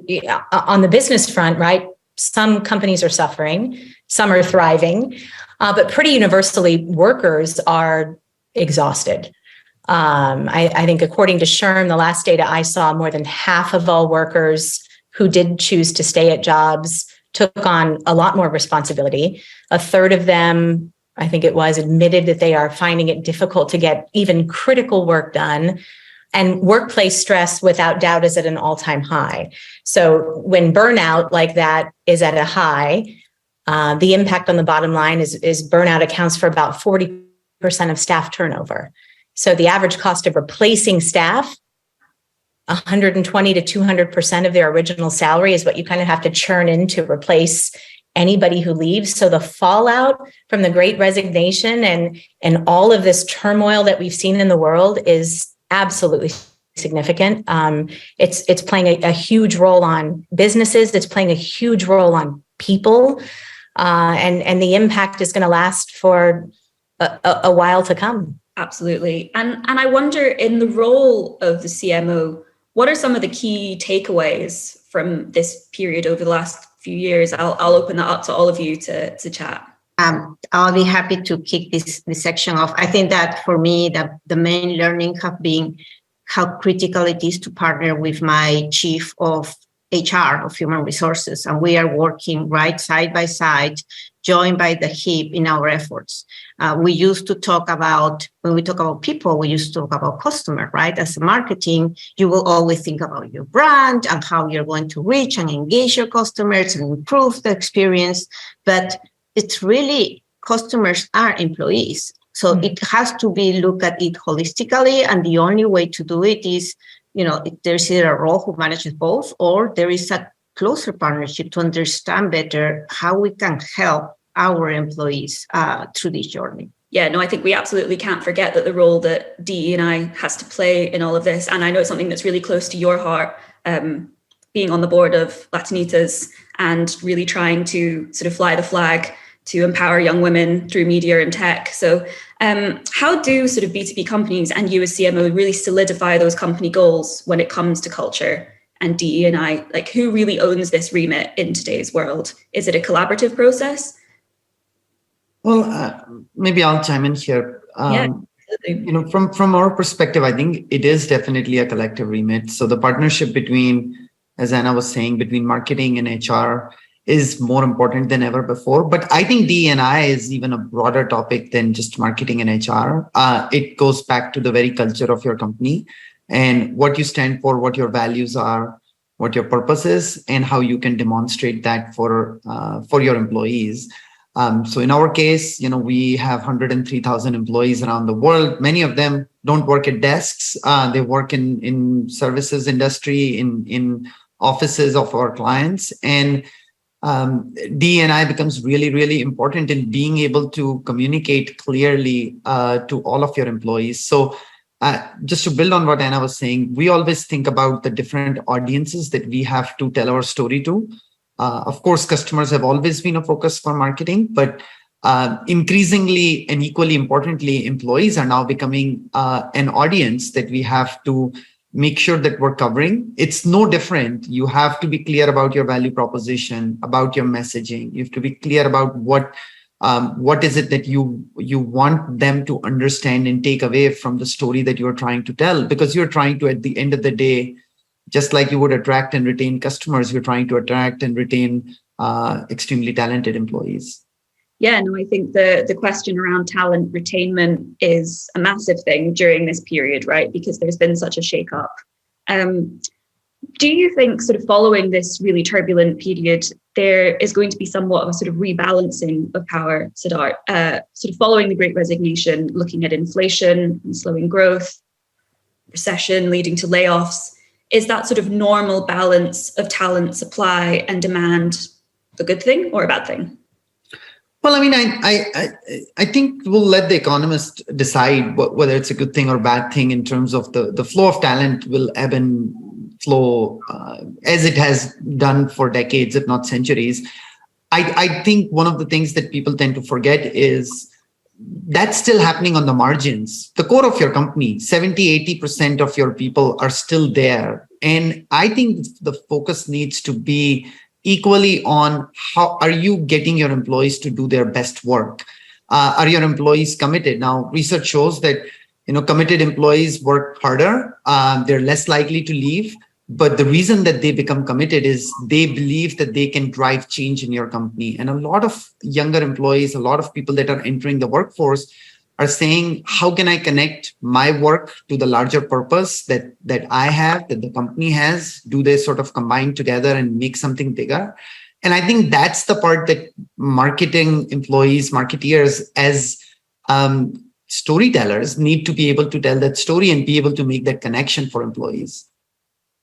on the business front, right? Some companies are suffering, some are thriving, but pretty universally, workers are exhausted. I think according to SHRM, the last data I saw, more than half of all workers who did choose to stay at jobs took on a lot more responsibility. A third of them, I think it was, admitted that they are finding it difficult to get even critical work done. And workplace stress, without doubt, is at an all-time high. So when burnout like that is at a high, the impact on the bottom line is burnout accounts for about 40% of staff turnover. So the average cost of replacing staff, 120 to 200% of their original salary is what you kind of have to churn in to replace anybody who leaves. So the fallout from the Great Resignation and all of this turmoil that we've seen in the world is absolutely significant. It's playing a huge role on businesses. It's playing a huge role on people. And the impact is going to last for a while to come. Absolutely. And I wonder, in the role of the CMO, what are some of the key takeaways from this period over the last few years? I'll open that up to all of you to chat. I'll be happy to kick this section off. I think that for me, the main learning have been how critical it is to partner with my chief of HR, of human resources. And we are working right side by side, joined by the hip in our efforts. We used to talk about, when we talk about people, we used to talk about customer, right? As a marketing, you will always think about your brand and how you're going to reach and engage your customers and improve the experience. But it's really, customers are employees. So it has to be looked at it holistically. And the only way to do it is, there's either a role who manages both, or there is a closer partnership to understand better how we can help our employees through this journey. Yeah, no, I think we absolutely can't forget that the role that DE&I has to play in all of this. And I know it's something that's really close to your heart, being on the board of Latinitas and really trying to sort of fly the flag to empower young women through media and tech. So how do sort of B2B companies and you as CMO really solidify those company goals when it comes to culture and DE&I? Like, who really owns this remit in today's world? Is it a collaborative process? Well, maybe I'll chime in here. From our perspective, I think it is definitely a collective remit. So the partnership between, as Anna was saying, between marketing and HR is more important than ever before. But I think D&I is even a broader topic than just marketing and HR. It goes back to the very culture of your company and what you stand for, what your values are, what your purpose is, and how you can demonstrate that for your employees. So in our case, we have 103,000 employees around the world. Many of them don't work at desks. They work in services industry, in offices of our clients. And D&I becomes really, really important in being able to communicate clearly to all of your employees. So just to build on what Anna was saying, we always think about the different audiences that we have to tell our story to. Of course, customers have always been a focus for marketing, but increasingly and equally importantly, employees are now becoming an audience that we have to make sure that we're covering. It's no different. You have to be clear about your value proposition, about your messaging. You have to be clear about what is it that you want them to understand and take away from the story that you're trying to tell, because you're trying to, at the end of the day, just like you would attract and retain customers, you're trying to attract and retain extremely talented employees. Yeah, no, I think the question around talent retainment is a massive thing during this period, right? Because there's been such a shakeup. Do you think sort of following this really turbulent period, there is going to be somewhat of a sort of rebalancing of power, Siddharth, sort of following the Great Resignation, looking at inflation and slowing growth, recession leading to layoffs? Is that sort of normal balance of talent supply and demand a good thing or a bad thing? Well, I mean, I think we'll let the economists decide whether it's a good thing or bad thing in terms of the flow of talent will ebb and flow as it has done for decades, if not centuries. I think one of the things that people tend to forget is that's still happening on the margins. The core of your company, 70-80% of your people are still there. And I think the focus needs to be equally on how are you getting your employees to do their best work? Are your employees committed? Now, research shows that committed employees work harder. They're less likely to leave. But the reason that they become committed is they believe that they can drive change in your company. And a lot of younger employees, a lot of people that are entering the workforce are saying, how can I connect my work to the larger purpose that I have, that the company has? Do they sort of combine together and make something bigger? And I think that's the part that marketing employees, marketeers as storytellers need to be able to tell that story and be able to make that connection for employees.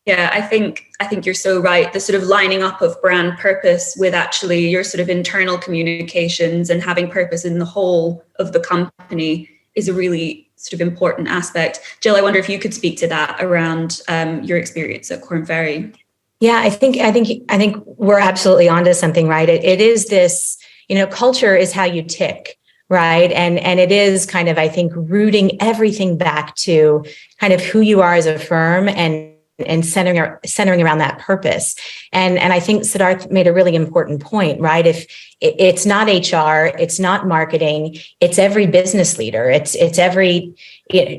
Yeah, I think you're so right. The sort of lining up of brand purpose with actually your sort of internal communications and having purpose in the whole of the company is a really sort of important aspect. Jill, I wonder if you could speak to that around your experience at Korn Ferry. Yeah, I think we're absolutely onto something, right? It is this, culture is how you tick. Right. And it is kind of, I think, rooting everything back to kind of who you are as a firm and and centering around that purpose. And I think Siddharth made a really important point, right? If it's not HR, it's not marketing, it's every business leader. It's every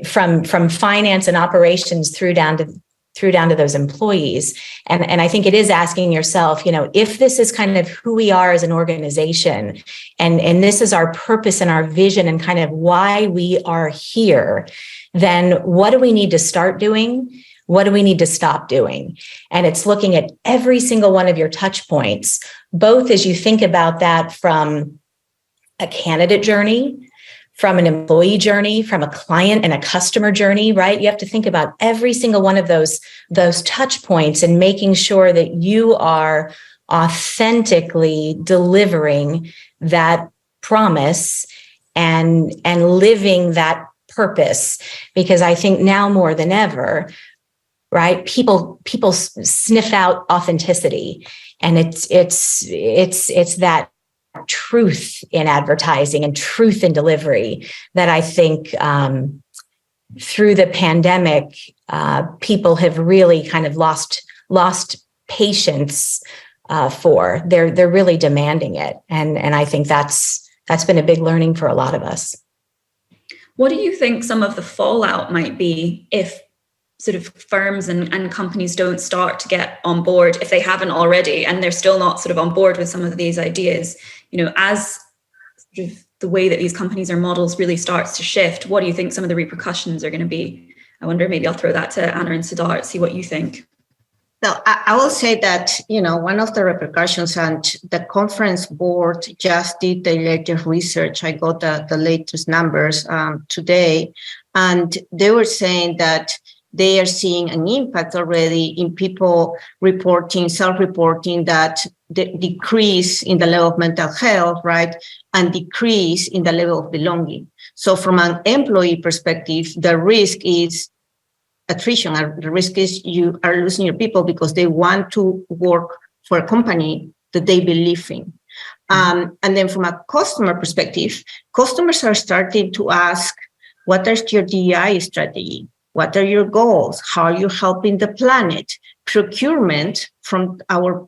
from finance and operations through down to those employees. And I think it is asking yourself, if this is kind of who we are as an organization, and this is our purpose and our vision and kind of why we are here, then what do we need to start doing? What do we need to stop doing? And it's looking at every single one of your touch points, both as you think about that from a candidate journey, from an employee journey, from a client and a customer journey, right? You have to think about every single one of those touch points and making sure that you are authentically delivering that promise and living that purpose. Because I think now more than ever, right, people sniff out authenticity, and it's that truth in advertising and truth in delivery that I think through the pandemic, people have really kind of lost patience for. They're really demanding it, and I think that's been a big learning for a lot of us. What do you think some of the fallout might be if sort of firms and companies don't start to get on board, if they haven't already, and they're still not sort of on board with some of these ideas, as sort of the way that these companies or models really starts to shift, what do you think some of the repercussions are going to be? I wonder, maybe I'll throw that to Anna and Siddharth, see what you think. Well, I will say that, one of the repercussions, and the conference board just did the latest research. I got the latest numbers today, and they were saying that they are seeing an impact already in people reporting, self-reporting, that the decrease in the level of mental health, right, and decrease in the level of belonging. So from an employee perspective, the risk is attrition. The risk is you are losing your people because they want to work for a company that they believe in. And then from a customer perspective, customers are starting to ask, what is your DEI strategy? What are your goals? How are you helping the planet? Procurement from our,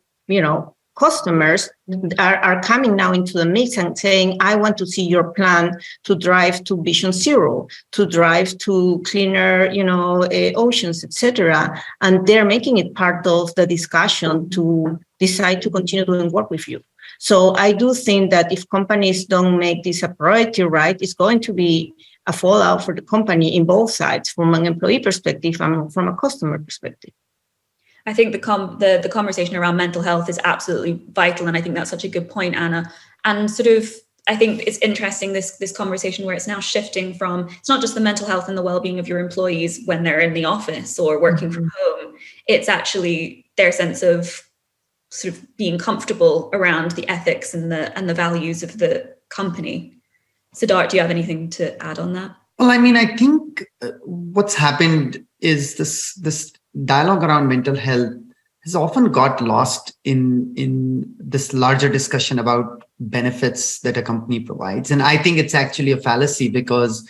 customers are coming now into the mix and saying, I want to see your plan to drive to Vision Zero, to drive to cleaner, oceans, etc. And they're making it part of the discussion to decide to continue doing work with you. So I do think that if companies don't make this a priority, right, it's going to be a fallout for the company in both sides, from an employee perspective and from a customer perspective. I think the conversation around mental health is absolutely vital, and I think that's such a good point, Anna. And sort of, I think it's interesting, this conversation where it's now shifting from, it's not just the mental health and the well-being of your employees when they're in the office or working from home. It's actually their sense of sort of being comfortable around the ethics and the values of the company. Siddharth, do you have anything to add on that? Well, I think what's happened is this dialogue around mental health has often got lost in this larger discussion about benefits that a company provides. And I think it's actually a fallacy, because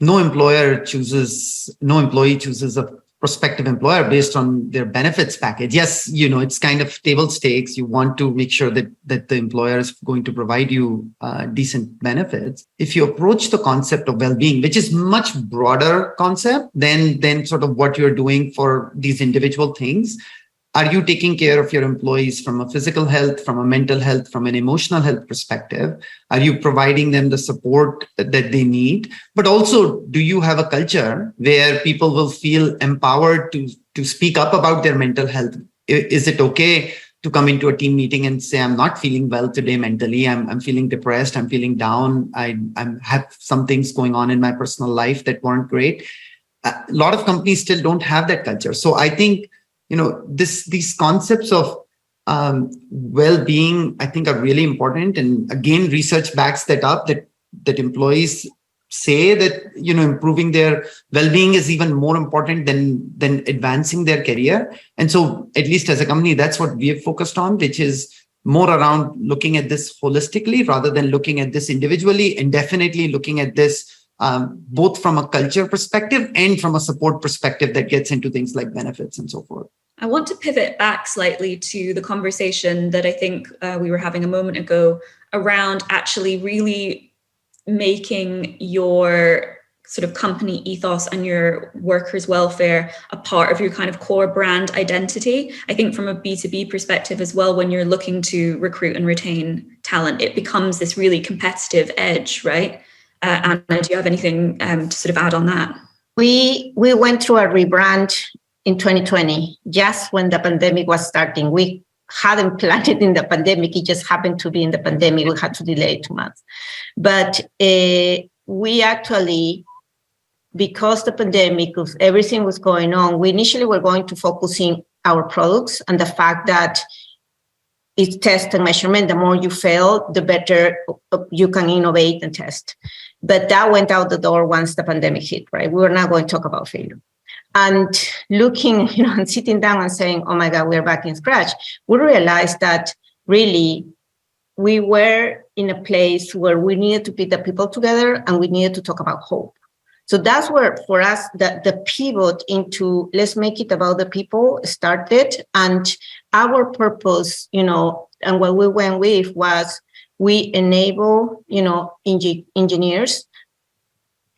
no employee chooses a prospective employer based on their benefits package. Yes, it's kind of table stakes. You want to make sure that the employer is going to provide you decent benefits. If you approach the concept of well-being, which is much broader concept than sort of what you're doing for these individual things, are you taking care of your employees from a physical health, from a mental health, from an emotional health perspective? Are you providing them the support that they need? But also, do you have a culture where people will feel empowered to speak up about their mental health? Is it okay to come into a team meeting and say, I'm not feeling well today mentally, I'm feeling depressed, I'm feeling down, I have some things going on in my personal life that weren't great? A lot of companies still don't have that culture. So I think these concepts of well-being, I think, are really important. And again, research backs that up, that employees say that, improving their well-being is even more important than advancing their career. And so at least as a company, that's what we have focused on, which is more around looking at this holistically rather than looking at this individually, and definitely looking at this both from a culture perspective and from a support perspective that gets into things like benefits and so forth. I want to pivot back slightly to the conversation that I think we were having a moment ago around actually really making your sort of company ethos and your workers' welfare a part of your kind of core brand identity. I think from a B2B perspective as well, when you're looking to recruit and retain talent, it becomes this really competitive edge, right? Anna, do you have anything to sort of add on that? We went through a rebrand in 2020, just when the pandemic was starting. We hadn't planned it in the pandemic. It just happened to be in the pandemic. We had to delay it 2 months. But we actually, because the pandemic, because everything was going on, we initially were going to focus in our products and the fact that it's test and measurement. The more you fail, the better you can innovate and test. But that went out the door once the pandemic hit, right? We were not going to talk about failure. And looking, and sitting down and saying, oh my God, we're back in scratch, we realized that really we were in a place where we needed to put the people together and we needed to talk about hope. So that's where, for us, the pivot into let's make it about the people started. And our purpose, and what we went with was we enable, engineers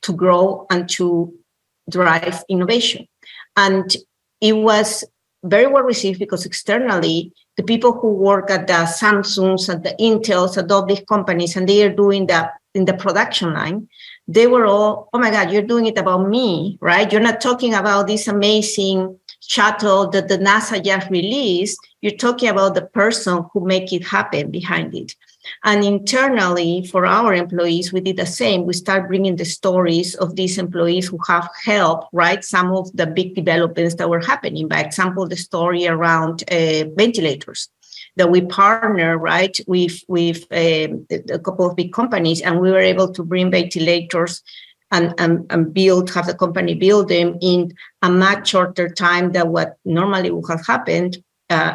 to grow and to drive innovation. And it was very well received because externally, the people who work at the Samsungs, at the Intels, at all these companies, and they are doing that in the production line, they were all, oh my God, you're doing it about me, right? You're not talking about this amazing shuttle that the NASA just released. You're talking about the person who make it happen behind it. And internally, for our employees, we did the same. We start bringing the stories of these employees who have helped, right? Some of the big developments that were happening. By example, the story around ventilators that we partner, right, with a couple of big companies, and we were able to bring ventilators and have the company build them in a much shorter time than what normally would have happened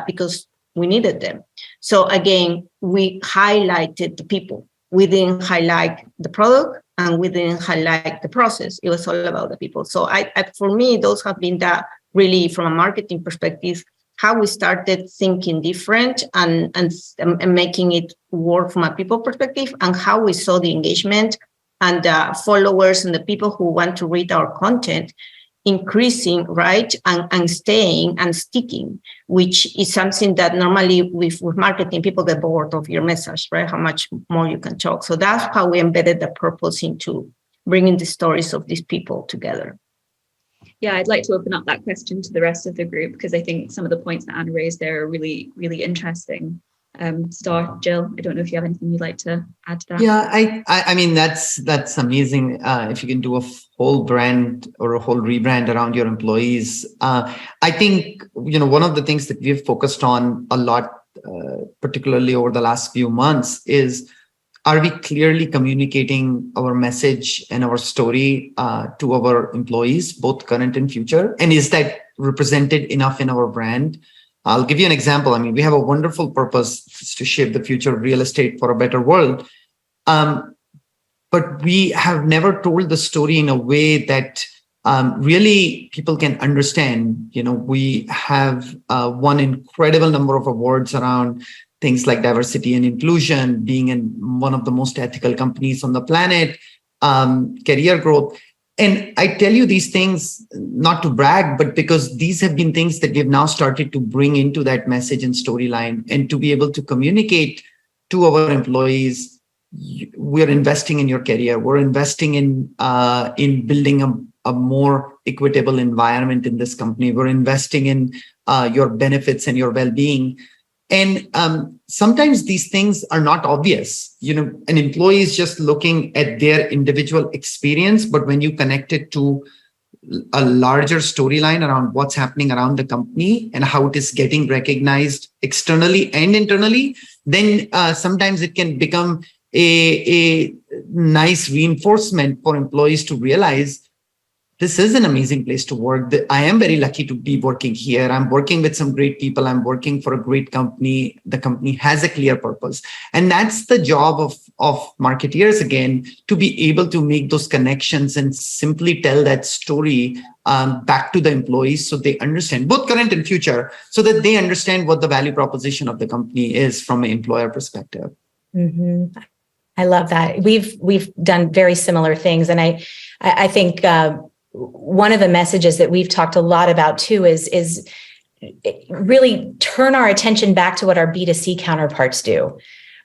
because we needed them. So again, we highlighted the people. We didn't highlight the product and we didn't highlight the process. It was all about the people. So for me, those have been that really from a marketing perspective, how we started thinking different and making it work from a people perspective, and how we saw the engagement and the followers and the people who want to read our content increasing, right, and staying and sticking, which is something that normally with marketing, people get bored of your message, right, how much more you can talk. So that's how we embedded the purpose into bringing the stories of these people together. Yeah, I'd like to open up that question to the rest of the group because I think some of the points that Anna raised there are really, really interesting. Star, Jill, I don't know if you have anything you'd like to add to that. Yeah, I mean, that's amazing. If you can do a whole brand or a whole rebrand around your employees. I think, one of the things that we've focused on a lot, particularly over the last few months, is are we clearly communicating our message and our story to our employees, both current and future? And is that represented enough in our brand? I'll give you an example. I mean, we have a wonderful purpose to shape the future of real estate for a better world. But we have never told the story in a way that really people can understand. We have won incredible number of awards around things like diversity and inclusion, being in one of the most ethical companies on the planet, career growth. And I tell you these things not to brag, but because these have been things that we've now started to bring into that message and storyline, and to be able to communicate to our employees, we're investing in your career. We're investing in building a more equitable environment in this company. We're investing in your benefits and your well-being. And sometimes these things are not obvious. An employee is just looking at their individual experience, but when you connect it to a larger storyline around what's happening around the company and how it is getting recognized externally and internally, then sometimes it can become a nice reinforcement for employees to realize this is an amazing place to work. I am very lucky to be working here. I'm working with some great people. I'm working for a great company. The company has a clear purpose. And that's the job of marketeers, again, to be able to make those connections and simply tell that story back to the employees so they understand, both current and future, so that they understand what the value proposition of the company is from an employer perspective. Mm-hmm. I love that. We've done very similar things. And I think one of the messages that we've talked a lot about too is really turn our attention back to what our B2C counterparts do,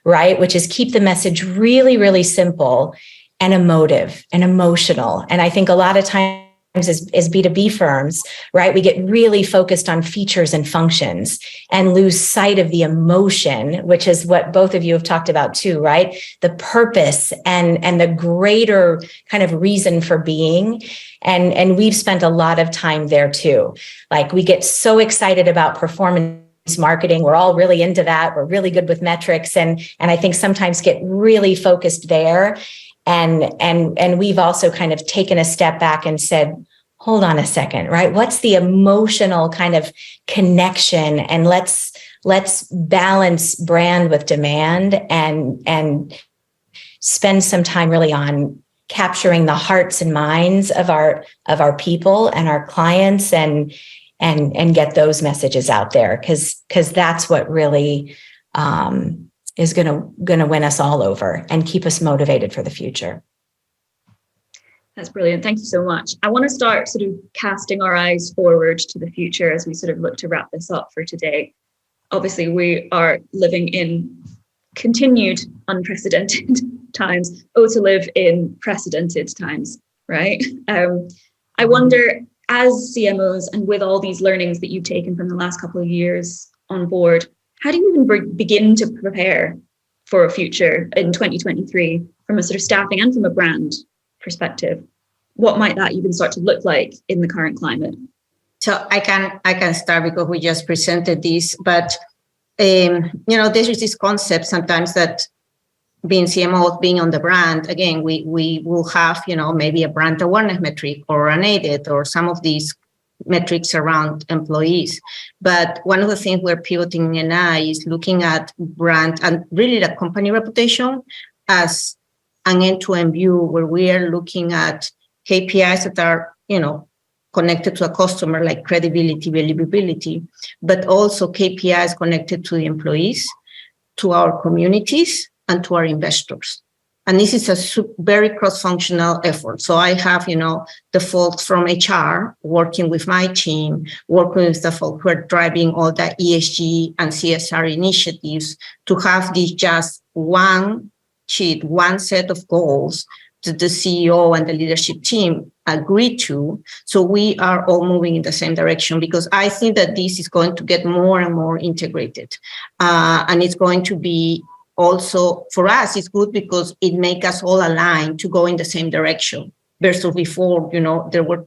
right? Which is keep the message really, really simple and emotive and emotional. And I think a lot of times as B2B firms, right, we get really focused on features and functions and lose sight of the emotion, which is what both of you have talked about too, right? The purpose and the greater kind of reason for being. And we've spent a lot of time there too. Like we get so excited about performance marketing. We're all really into that. We're really good with metrics. And I think sometimes get really focused there. And we've also kind of taken a step back and said, hold on a second, right? What's the emotional kind of connection? And let's balance brand with demand and spend some time really on capturing the hearts and minds of our people and our clients and get those messages out there because that's what really is going to win us all over and keep us motivated for the future. That's brilliant. Thank you so much. I want to start sort of casting our eyes forward to the future as we sort of look to wrap this up for today. Obviously, we are living in continued unprecedented times. To live in precedented times, right? I wonder, as CMOs and with all these learnings that you've taken from the last couple of years on board, how do you even begin to prepare for a future in 2023 from a sort of staffing and from a brand perspective? What might that even start to look like in the current climate? So I can start because we just presented this, but there is this concept sometimes that being CMO, being on the brand, again, we will have, maybe a brand awareness metric or an aided or some of these metrics around employees. But one of the things we're pivoting in now is looking at brand and really the company reputation as an end-to-end view where we are looking at KPIs that are, connected to a customer like credibility, believability, but also KPIs connected to the employees, to our communities, and to our investors. And this is a very cross-functional effort. So I have, the folks from HR working with my team, working with the folks who are driving all the ESG and CSR initiatives to have this just one sheet, one set of goals that the CEO and the leadership team agree to. So we are all moving in the same direction because I think that this is going to get more and more integrated. And it's going to be also, for us, it's good because it makes us all align to go in the same direction versus before, there were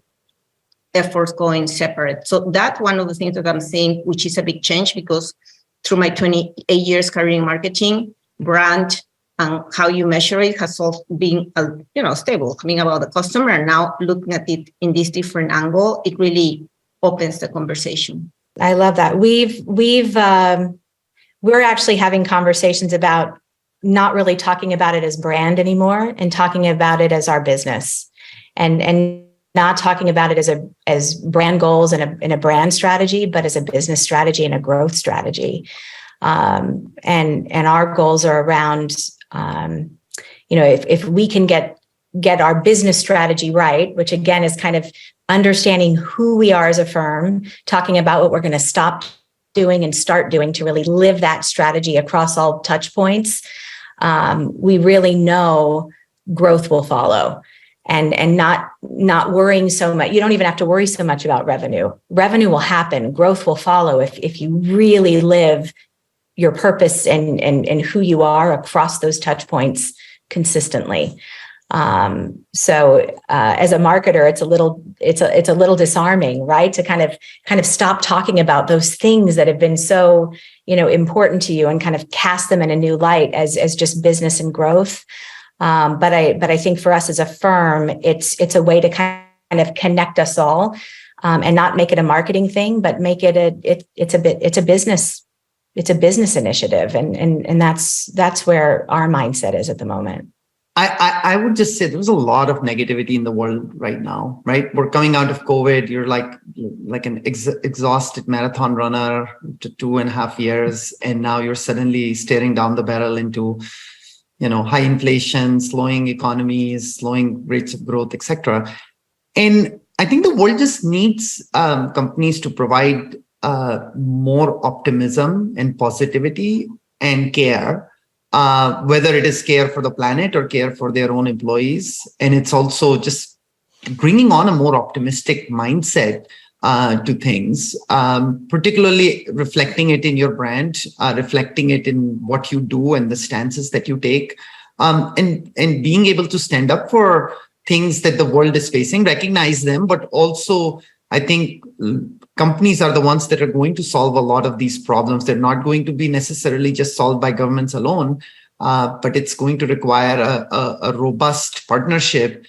efforts going separate. So that's one of the things that I'm seeing, which is a big change because through my 28 years career in marketing, brand and how you measure it has also been, stable, coming about the customer. And now looking at it in this different angle, it really opens the conversation. I love that. We're actually having conversations about not really talking about it as brand anymore and talking about it as our business and not talking about it as brand goals and a brand strategy, but as a business strategy and a growth strategy. And our goals are around, if we can get our business strategy right, which again is kind of understanding who we are as a firm, talking about what we're going to stop doing and start doing to really live that strategy across all touch points, we really know growth will follow and not worrying so much. You don't even have to worry so much about revenue. Revenue will happen. Growth will follow if you really live your purpose and who you are across those touch points consistently. So as a marketer, it's a little disarming, right? To kind of stop talking about those things that have been so, important to you and kind of cast them in a new light as just business and growth. But I think for us as a firm, it's a way to kind of connect us all, and not make it a marketing thing, but make it it's a business initiative, and that's where our mindset is at the moment. I would just say there's a lot of negativity in the world right now, right? We're coming out of COVID. You're like an exhausted marathon runner to 2.5 years. And now you're suddenly staring down the barrel into, high inflation, slowing economies, slowing rates of growth, etc. And I think the world just needs companies to provide more optimism and positivity and care. Whether it is care for the planet or care for their own employees. And it's also just bringing on a more optimistic mindset to things, particularly reflecting it in your brand, reflecting it in what you do and the stances that you take, and being able to stand up for things that the world is facing, recognize them, but also I think companies are the ones that are going to solve a lot of these problems. They're not going to be necessarily just solved by governments alone, but it's going to require a robust partnership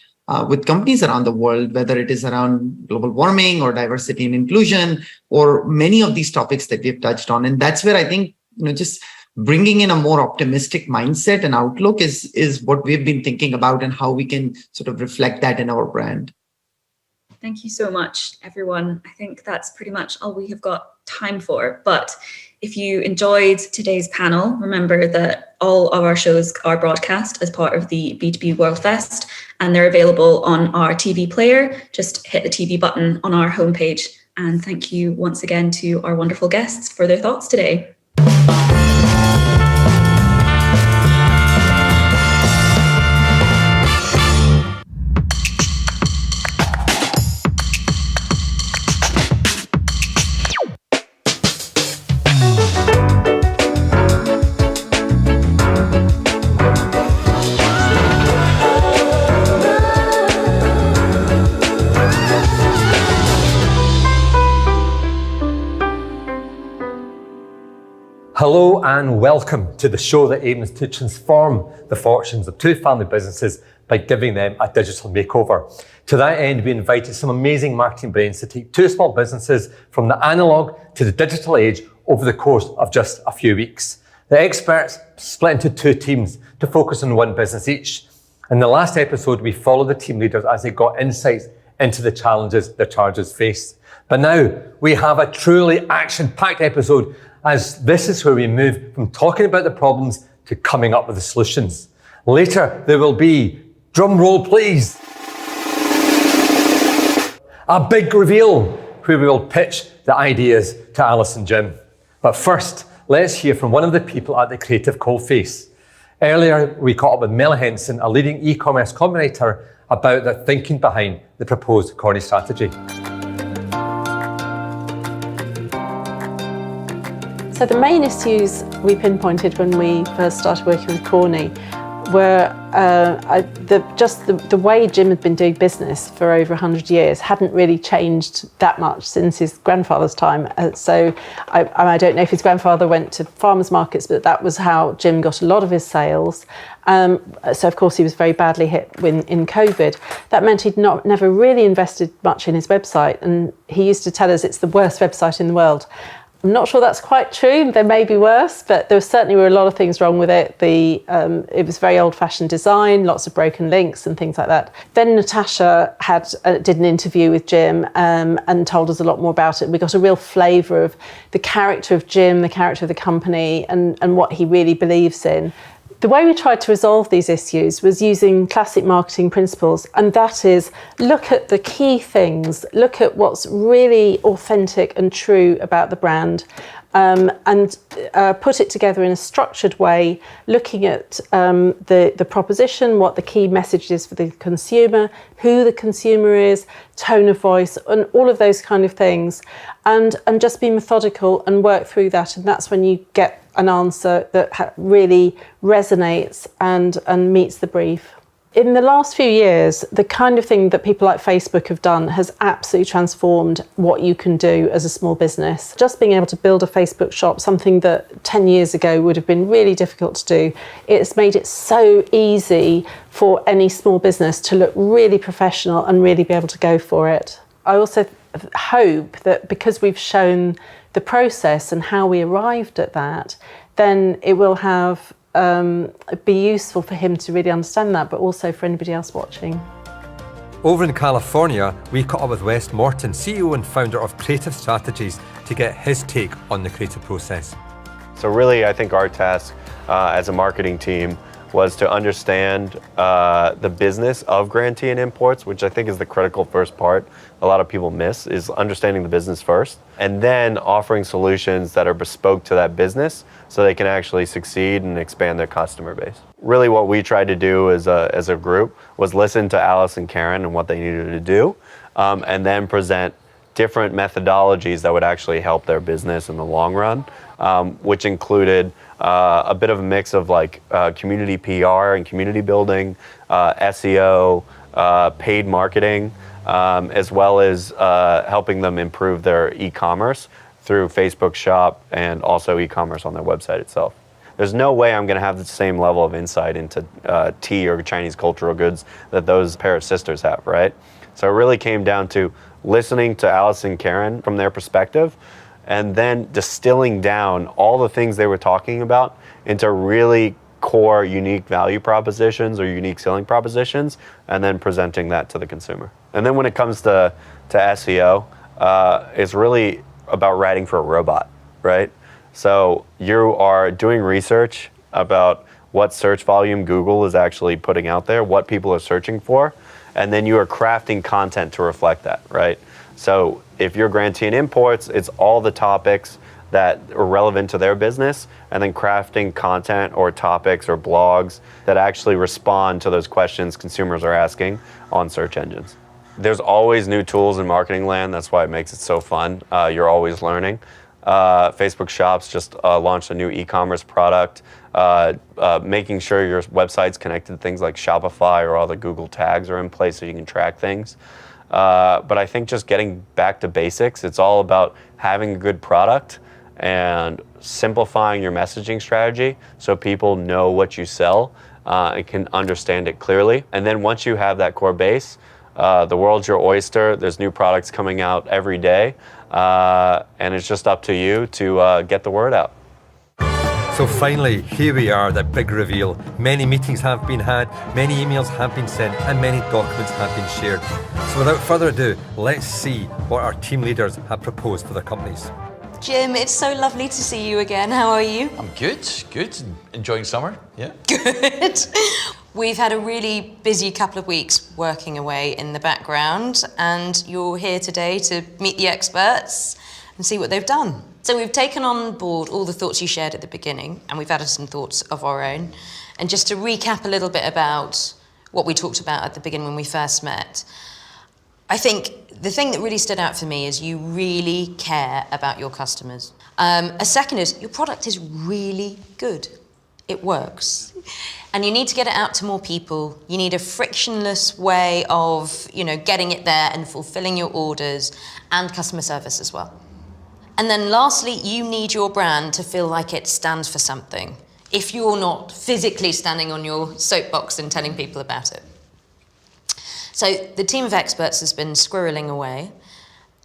with companies around the world, whether it is around global warming or diversity and inclusion, or many of these topics that we've touched on. And that's where I think, just bringing in a more optimistic mindset and outlook is what we've been thinking about, and how we can sort of reflect that in our brand. Thank you so much, everyone. I think that's pretty much all we have got time for. But if you enjoyed today's panel, remember that all of our shows are broadcast as part of the B2B World Fest, and they're available on our TV player. Just hit the TV button on our homepage. And thank you once again to our wonderful guests for their thoughts today. Hello and welcome to the show that aims to transform the fortunes of two family businesses by giving them a digital makeover. To that end, we invited some amazing marketing brains to take two small businesses from the analog to the digital age over the course of just a few weeks. The experts split into two teams to focus on one business each. In the last episode, we followed the team leaders as they got insights into the challenges their charges faced. But now we have a truly action-packed episode, as this is where we move from talking about the problems to coming up with the solutions. Later, there will be, drum roll please, a big reveal where we will pitch the ideas to Alice and Jim. But first, let's hear from one of the people at the creative coalface. Earlier, we caught up with Mel Henson, a leading e-commerce combinator, about the thinking behind the proposed Corny strategy. So the main issues we pinpointed when we first started working with Corny were the way Jim had been doing business for over 100 years hadn't really changed that much since his grandfather's time. So I don't know if his grandfather went to farmers markets, but that was how Jim got a lot of his sales. So of course he was very badly hit in COVID. That meant he'd never really invested much in his website, and he used to tell us it's the worst website in the world. I'm not sure that's quite true. There may be worse, but there certainly were a lot of things wrong with it. It was very old-fashioned design, lots of broken links and things like that. Then Natasha did an interview with Jim and told us a lot more about it. We got a real flavour of the character of Jim, the character of the company, and what he really believes in. The way we tried to resolve these issues was using classic marketing principles, and that is look at the key things, look at what's really authentic and true about the brand, and put it together in a structured way, looking at the proposition, what the key message is for the consumer, who the consumer is, tone of voice, and all of those kind of things, and just be methodical and work through that. And that's when you get an answer that really resonates and meets the brief. In the last few years, the kind of thing that people like Facebook have done has absolutely transformed what you can do as a small business. Just being able to build a Facebook shop, something that 10 years ago would have been really difficult to do, it's made it so easy for any small business to look really professional and really be able to go for it. I also hope that because we've shown the process and how we arrived at that, then it will have be useful for him to really understand that, but also for anybody else watching. Over in California, we caught up with Wes Morton, CEO and founder of Creative Strategies, to get his take on the creative process. So really, I think our task as a marketing team was to understand the business of grantee and imports, which I think is the critical first part a lot of people miss, is understanding the business first, and then offering solutions that are bespoke to that business so they can actually succeed and expand their customer base. Really what we tried to do as a group was listen to Alice and Karen and what they needed to do, and then present different methodologies that would actually help their business in the long run, which included a bit of a mix of like community PR and community building, SEO, paid marketing, as well as helping them improve their e-commerce through Facebook Shop and also e-commerce on their website itself. There's no way I'm going to have the same level of insight into tea or Chinese cultural goods that those pair of sisters have, right? So it really came down to listening to Alice and Karen from their perspective, and then distilling down all the things they were talking about into really core unique value propositions or unique selling propositions, and then presenting that to the consumer. And then when it comes to SEO, it's really about writing for a robot, right? So you are doing research about what search volume Google is actually putting out there, what people are searching for, and then you are crafting content to reflect that, right? So if you're grantee and imports, it's all the topics that are relevant to their business, and then crafting content or topics or blogs that actually respond to those questions consumers are asking on search engines. There's always new tools in marketing land. That's why it makes it so fun. You're always learning. Facebook Shops just launched a new e-commerce product, making sure your website's connected to things like Shopify or all the Google tags are in place so you can track things. But I think just getting back to basics, it's all about having a good product and simplifying your messaging strategy so people know what you sell and can understand it clearly. And then once you have that core base, the world's your oyster. There's new products coming out every day, and it's just up to you to get the word out. So finally, here we are, the big reveal. Many meetings have been had, many emails have been sent, and many documents have been shared. So without further ado, let's see what our team leaders have proposed for their companies. Jim, it's so lovely to see you again. How are you? I'm good. Enjoying summer, yeah. Good. We've had a really busy couple of weeks working away in the background, and you're here today to meet the experts and see what they've done. So we've taken on board all the thoughts you shared at the beginning, and we've added some thoughts of our own. And just to recap a little bit about what we talked about at the beginning when we first met, I think the thing that really stood out for me is you really care about your customers. A second is your product is really good. It works. And you need to get it out to more people. You need a frictionless way of, getting it there and fulfilling your orders, and customer service as well. And then lastly, you need your brand to feel like it stands for something, if you're not physically standing on your soapbox and telling people about it. So the team of experts has been squirreling away,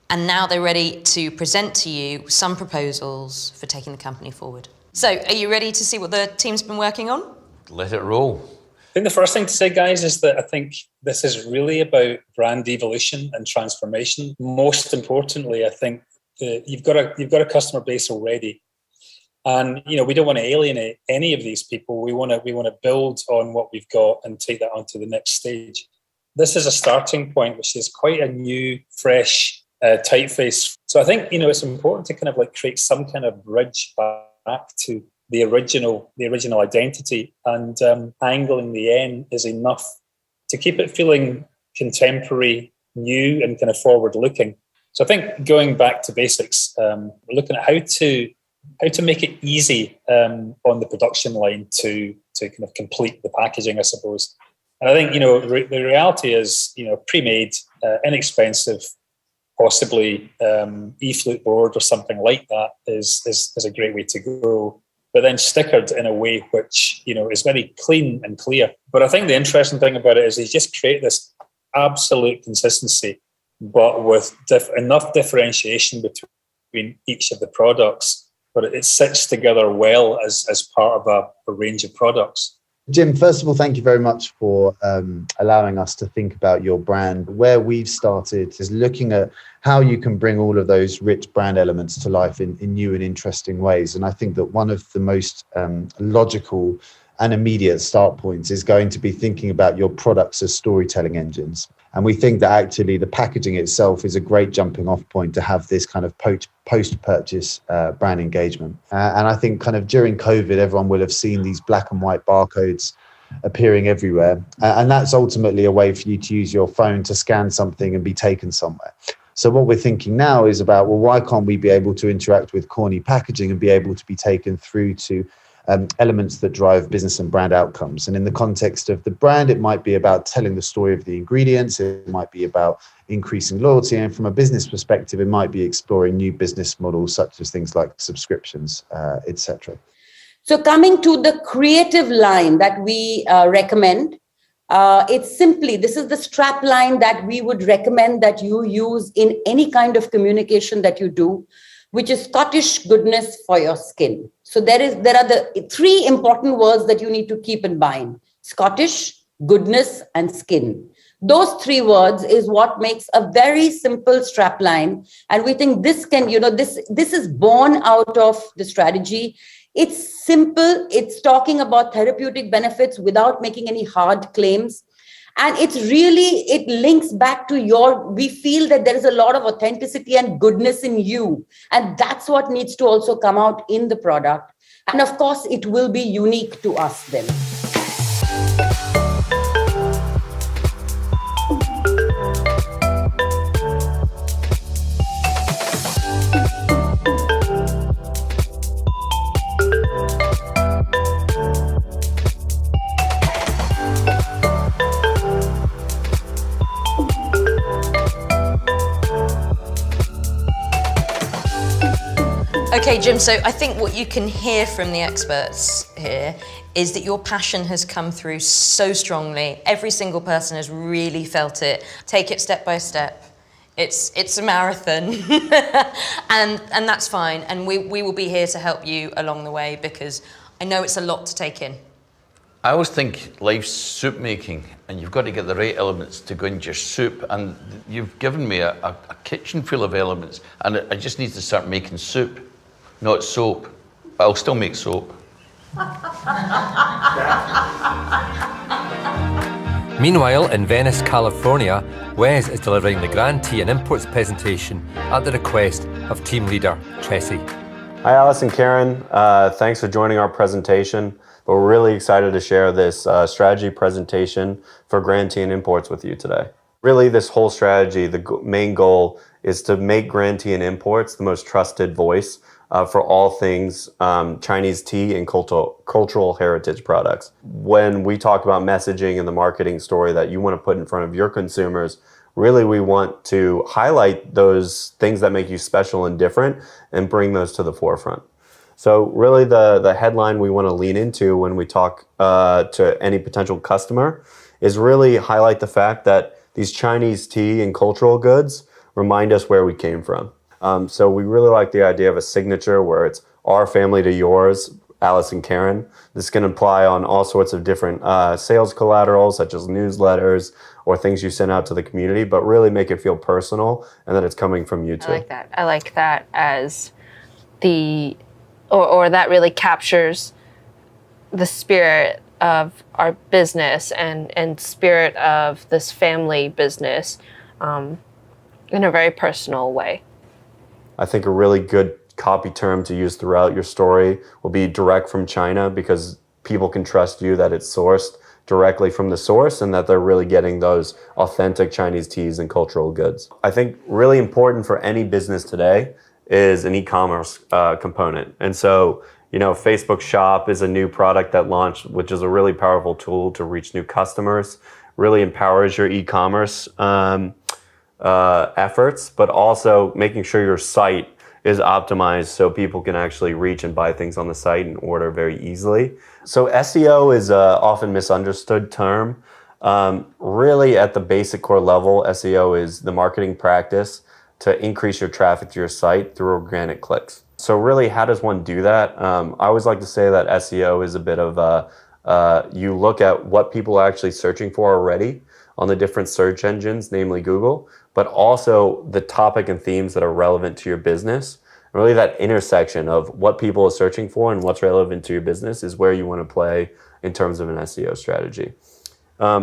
and now they're ready to present to you some proposals for taking the company forward. So are you ready to see what the team's been working on? Let it roll. I think the first thing to say, guys, is that I think this is really about brand evolution and transformation. Most importantly, I think you've got a customer base already, and we don't want to alienate any of these people. We want to build on what we've got and take that onto the next stage. This is a starting point, which is quite a new, fresh typeface. So I think it's important to kind of like create some kind of bridge back to the original identity, and angling the N is enough to keep it feeling contemporary, new, and kind of forward-looking. So I think going back to basics, we're looking at how to make it easy on the production line to kind of complete the packaging, I suppose. And I think, the reality is, pre-made, inexpensive, possibly e-flute board or something like that is a great way to go. But then stickered in a way which, is very clean and clear. But I think the interesting thing about it is they just create this absolute consistency, but with enough differentiation between each of the products, but it sits together well as part of a range of products. Jim, first of all, thank you very much for allowing us to think about your brand. Where we've started is looking at how you can bring all of those rich brand elements to life in new and interesting ways. And I think that one of the most logical and immediate start points is going to be thinking about your products as storytelling engines. And we think that actually the packaging itself is a great jumping off point to have this kind of post-purchase brand engagement. And I think kind of during COVID, everyone will have seen these black and white barcodes appearing everywhere. And that's ultimately a way for you to use your phone to scan something and be taken somewhere. So what we're thinking now is about, well, why can't we be able to interact with corny packaging and be able to be taken through to elements that drive business and brand outcomes? And in the context of the brand, it might be about telling the story of the ingredients. It might be about increasing loyalty. And from a business perspective, it might be exploring new business models, such as things like subscriptions, etc. So coming to the creative line that we recommend, it's simply, this is the strap line that we would recommend that you use in any kind of communication that you do, which is Scottish goodness for your skin. So there are the three important words that you need to keep in mind: Scottish, goodness, and skin. Those three words is what makes a very simple strap line. And we think this can, this is born out of the strategy. It's simple. It's talking about therapeutic benefits without making any hard claims. And it links back to we feel that there is a lot of authenticity and goodness in you. And that's what needs to also come out in the product. And of course, it will be unique to us then. Okay, Jim, so I think what you can hear from the experts here is that your passion has come through so strongly. Every single person has really felt it. Take it step by step. It's a marathon, and that's fine. And we will be here to help you along the way, because I know it's a lot to take in. I always think life's soup making, and you've got to get the right elements to go into your soup. And you've given me a kitchen full of elements, and I just need to start making soup. Not soap, but I'll still make soap. Meanwhile, in Venice, California, Wes is delivering the Grand Tea and Imports presentation at the request of team leader Tressie. Hi, Alice and Karen. Thanks for joining our presentation. But we're really excited to share this strategy presentation for Grand Tea and Imports with you today. Really, this whole strategy, the main goal is to make Grand Tea and Imports the most trusted voice for all things Chinese tea and cultural heritage products. When we talk about messaging and the marketing story that you want to put in front of your consumers, really we want to highlight those things that make you special and different and bring those to the forefront. So really the headline we want to lean into when we talk to any potential customer is really highlight the fact that these Chinese tea and cultural goods remind us where we came from. So we really like the idea of a signature where it's our family to yours, Alice and Karen. This can apply on all sorts of different sales collaterals, such as newsletters or things you send out to the community, but really make it feel personal and that it's coming from you too. I like that as or that really captures the spirit of our business and spirit of this family business in a very personal way. I think a really good copy term to use throughout your story will be direct from China, because people can trust you that it's sourced directly from the source and that they're really getting those authentic Chinese teas and cultural goods. I think really important for any business today is an e-commerce component. And so Facebook Shop is a new product that launched, which is a really powerful tool to reach new customers, really empowers your e-commerce efforts, but also making sure your site is optimized so people can actually reach and buy things on the site and order very easily. So SEO is an often misunderstood term. Really at the basic core level, SEO is the marketing practice to increase your traffic to your site through organic clicks. So really, how does one do that? I always like to say that SEO is a bit of you look at what people are actually searching for already on the different search engines, namely Google, but also the topic and themes that are relevant to your business. Really that intersection of what people are searching for and what's relevant to your business is where you want to play in terms of an SEO strategy.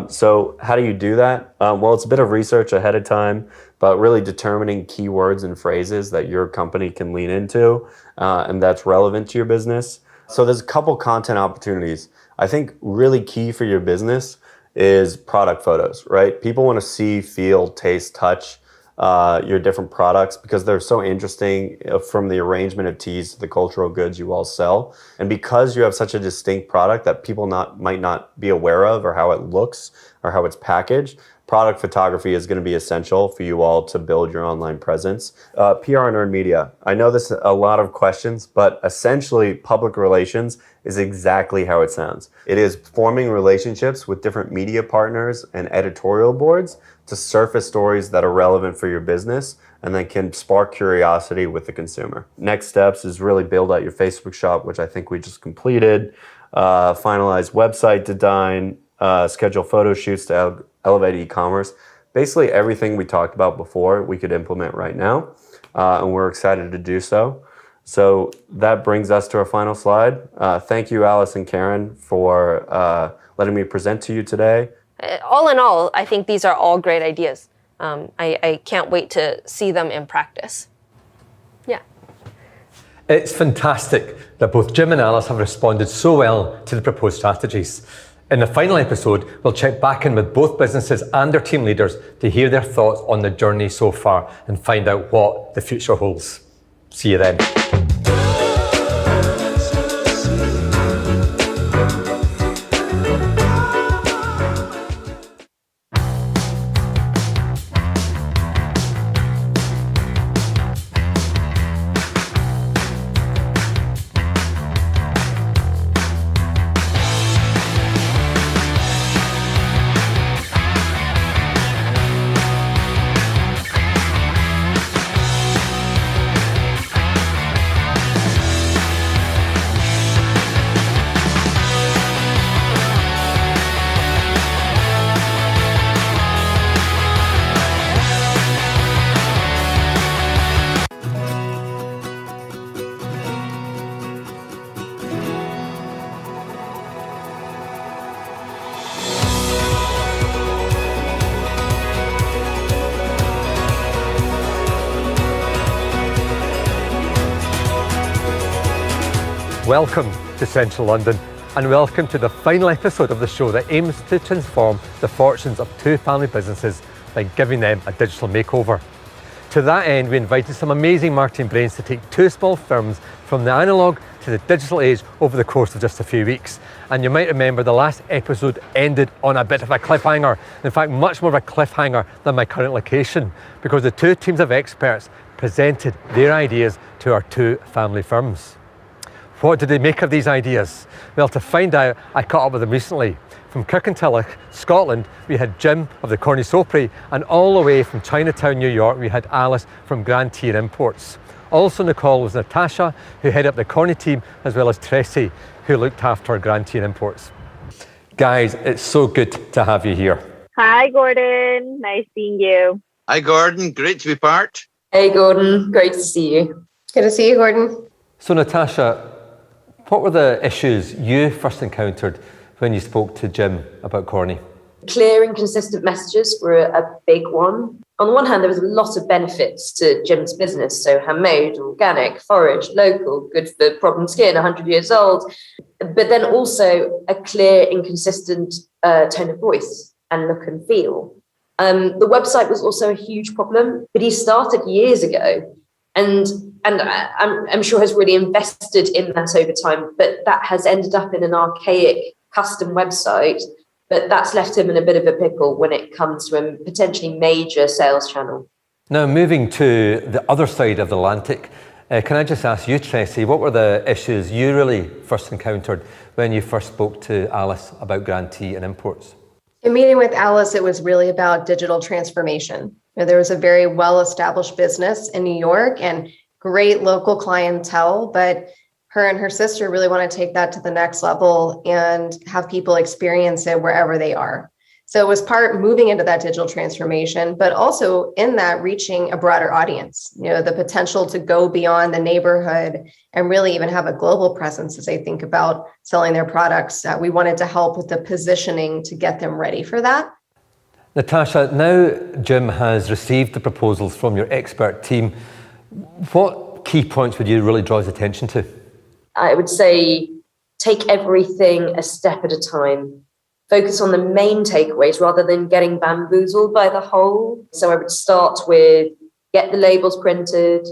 So how do you do that? Well, it's a bit of research ahead of time, but really determining keywords and phrases that your company can lean into and that's relevant to your business. So there's a couple content opportunities. I think really key for your business is product photos, right? People want to see, feel, taste, touch your different products because they're so interesting, from the arrangement of teas to the cultural goods you all sell. And because you have such a distinct product that people might not be aware of, or how it looks or how it's packaged, product photography is going to be essential for you all to build your online presence. PR and earned media. I know this is a lot of questions, but essentially public relations is exactly how it sounds. It is forming relationships with different media partners and editorial boards to surface stories that are relevant for your business and that can spark curiosity with the consumer. Next steps is really build out your Facebook shop, which I think we just completed, finalize website design, schedule photo shoots to elevate e-commerce. Basically everything we talked about before we could implement right now, and we're excited to do so. So that brings us to our final slide. Thank you, Alice and Karen, for letting me present to you today. All in all, I think these are all great ideas. I can't wait to see them in practice. Yeah. It's fantastic that both Jim and Alice have responded so well to the proposed strategies. In the final episode, we'll check back in with both businesses and their team leaders to hear their thoughts on the journey so far and find out what the future holds. See you then. Welcome to Central London, and welcome to the final episode of the show that aims to transform the fortunes of two family businesses by giving them a digital makeover. To that end, we invited some amazing marketing brains to take two small firms from the analogue to the digital age over the course of just a few weeks. And you might remember the last episode ended on a bit of a cliffhanger. In fact, much more of a cliffhanger than my current location, because the two teams of experts presented their ideas to our two family firms. What did they make of these ideas? Well, to find out, I caught up with them recently. From Kirkintilloch, Scotland, we had Jim of the Cornucopia, and all the way from Chinatown, New York, we had Alice from Grand Tea and Imports. Also on the call was Natasha, who headed up the Corny team, as well as Tracy, who looked after Grand Tea and Imports. Guys, it's so good to have you here. Hi, Gordon. Nice seeing you. Hi, Gordon. Great to be part. Hey, Gordon. Great to see you. Good to see you, Gordon. So, Natasha, what were the issues you first encountered when you spoke to Jim about Corny? Clear and consistent messages were a big one. On the one hand, there was a lot of benefits to Jim's business. So handmade, organic, forage, local, good for problem skin, 100 years old. But then also a clear and consistent tone of voice and look and feel. The website was also a huge problem, but he started years ago. And and I'm sure has really invested in that over time, but that has ended up in an archaic custom website, but that's left him in a bit of a pickle when it comes to a potentially major sales channel. Now, moving to the other side of the Atlantic, can I just ask you, Tracy, what were the issues you really first encountered when you first spoke to Alice about Grantee and imports? In meeting with Alice, it was really about digital transformation. There was a very well-established business in New York and great local clientele, but her and her sister really want to take that to the next level and have people experience it wherever they are. So it was part moving into that digital transformation, but also in that reaching a broader audience, the potential to go beyond the neighborhood and really even have a global presence as they think about selling their products. We wanted to help with the positioning to get them ready for that. Natasha, now Jim has received the proposals from your expert team. What key points would you really draw his attention to? I would say take everything a step at a time. Focus on the main takeaways rather than getting bamboozled by the whole. So I would start with get the labels printed,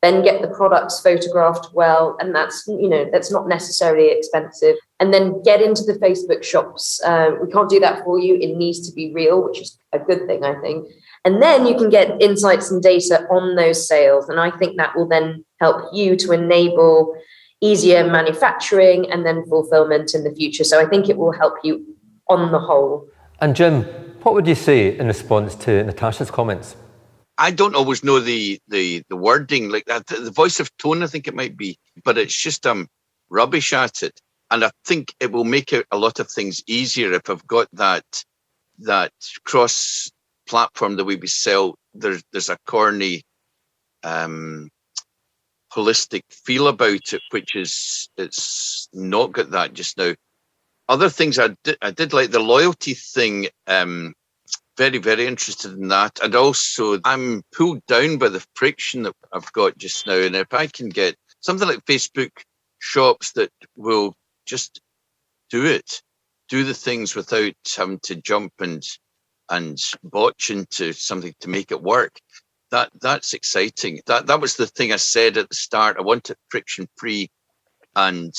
then get the products photographed well, and that's not necessarily expensive. And then get into the Facebook shops. We can't do that for you. It needs to be real, which is a good thing, I think. And then you can get insights and data on those sales. And I think that will then help you to enable easier manufacturing and then fulfillment in the future. So I think it will help you on the whole. And Jim, what would you say in response to Natasha's comments? I don't always know the wording like that. The voice of tone, I think it might be, but it's just rubbish at it. And I think it will make a lot of things easier if I've got that cross platform the way we sell. There's a corny holistic feel about it, which is it's not got that just now. Other things I did like the loyalty thing. Very, very interested in that. And also I'm pulled down by the friction that I've got just now. And if I can get something like Facebook shops that will just do the things without having to jump and botch into something to make it work, that's exciting. That was the thing I said at the start. I want it friction free, and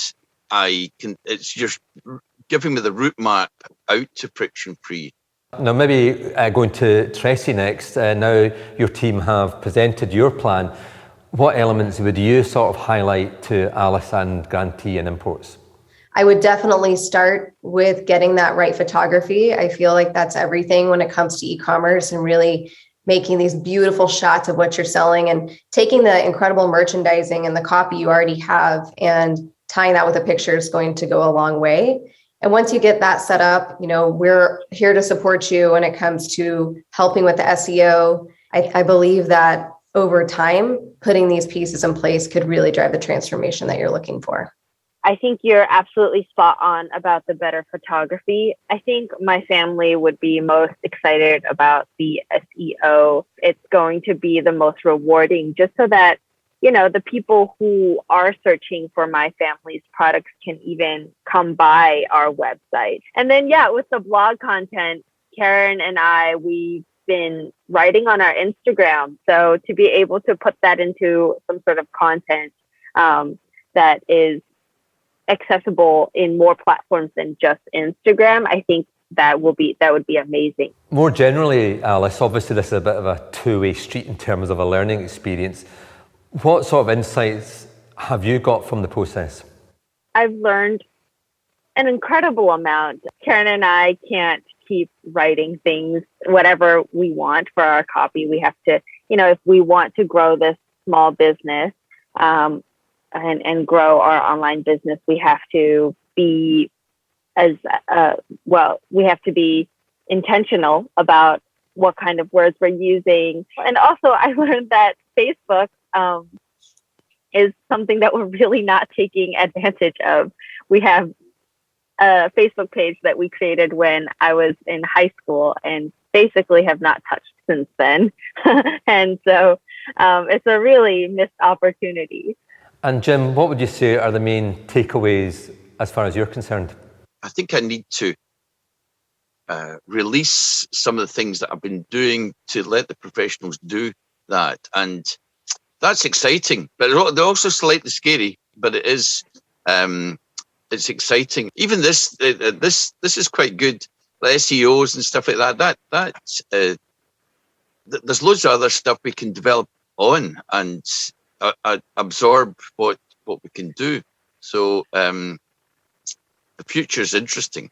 it's just giving me the route map out to friction free. Now, maybe going to Tracy next. Now your team have presented your plan. What elements would you sort of highlight to Alice and Grantee and imports? I would definitely start with getting that right photography. I feel like that's everything when it comes to e-commerce and really making these beautiful shots of what you're selling and taking the incredible merchandising and the copy you already have and tying that with a picture is going to go a long way. And once you get that set up, we're here to support you when it comes to helping with the SEO. I believe that over time, putting these pieces in place could really drive the transformation that you're looking for. I think you're absolutely spot on about the better photography. I think my family would be most excited about the SEO. It's going to be the most rewarding just so that, the people who are searching for my family's products can even come by our website. And then, with the blog content, Karen and we've been writing on our Instagram. So to be able to put that into some sort of content that is accessible in more platforms than just Instagram, I think that would be amazing. More generally, Alice, obviously this is a bit of a two-way street in terms of a learning experience. What sort of insights have you got from the process? I've learned an incredible amount. Karen and I can't keep writing things, whatever we want for our copy. We have to, if we want to grow this small business and grow our online business, we have to be we have to be intentional about what kind of words we're using. And also I learned that Facebook is something that we're really not taking advantage of. We have a Facebook page that we created when I was in high school and basically have not touched since then. And so it's a really missed opportunity. And Jim, what would you say are the main takeaways as far as you're concerned? I think I need to release some of the things that I've been doing to let the professionals do that. And that's exciting, but they're also slightly scary. But it is, it's exciting. Even this is quite good. The SEOs and stuff like that. There's loads of other stuff we can develop on and absorb what we can do. So the future is interesting.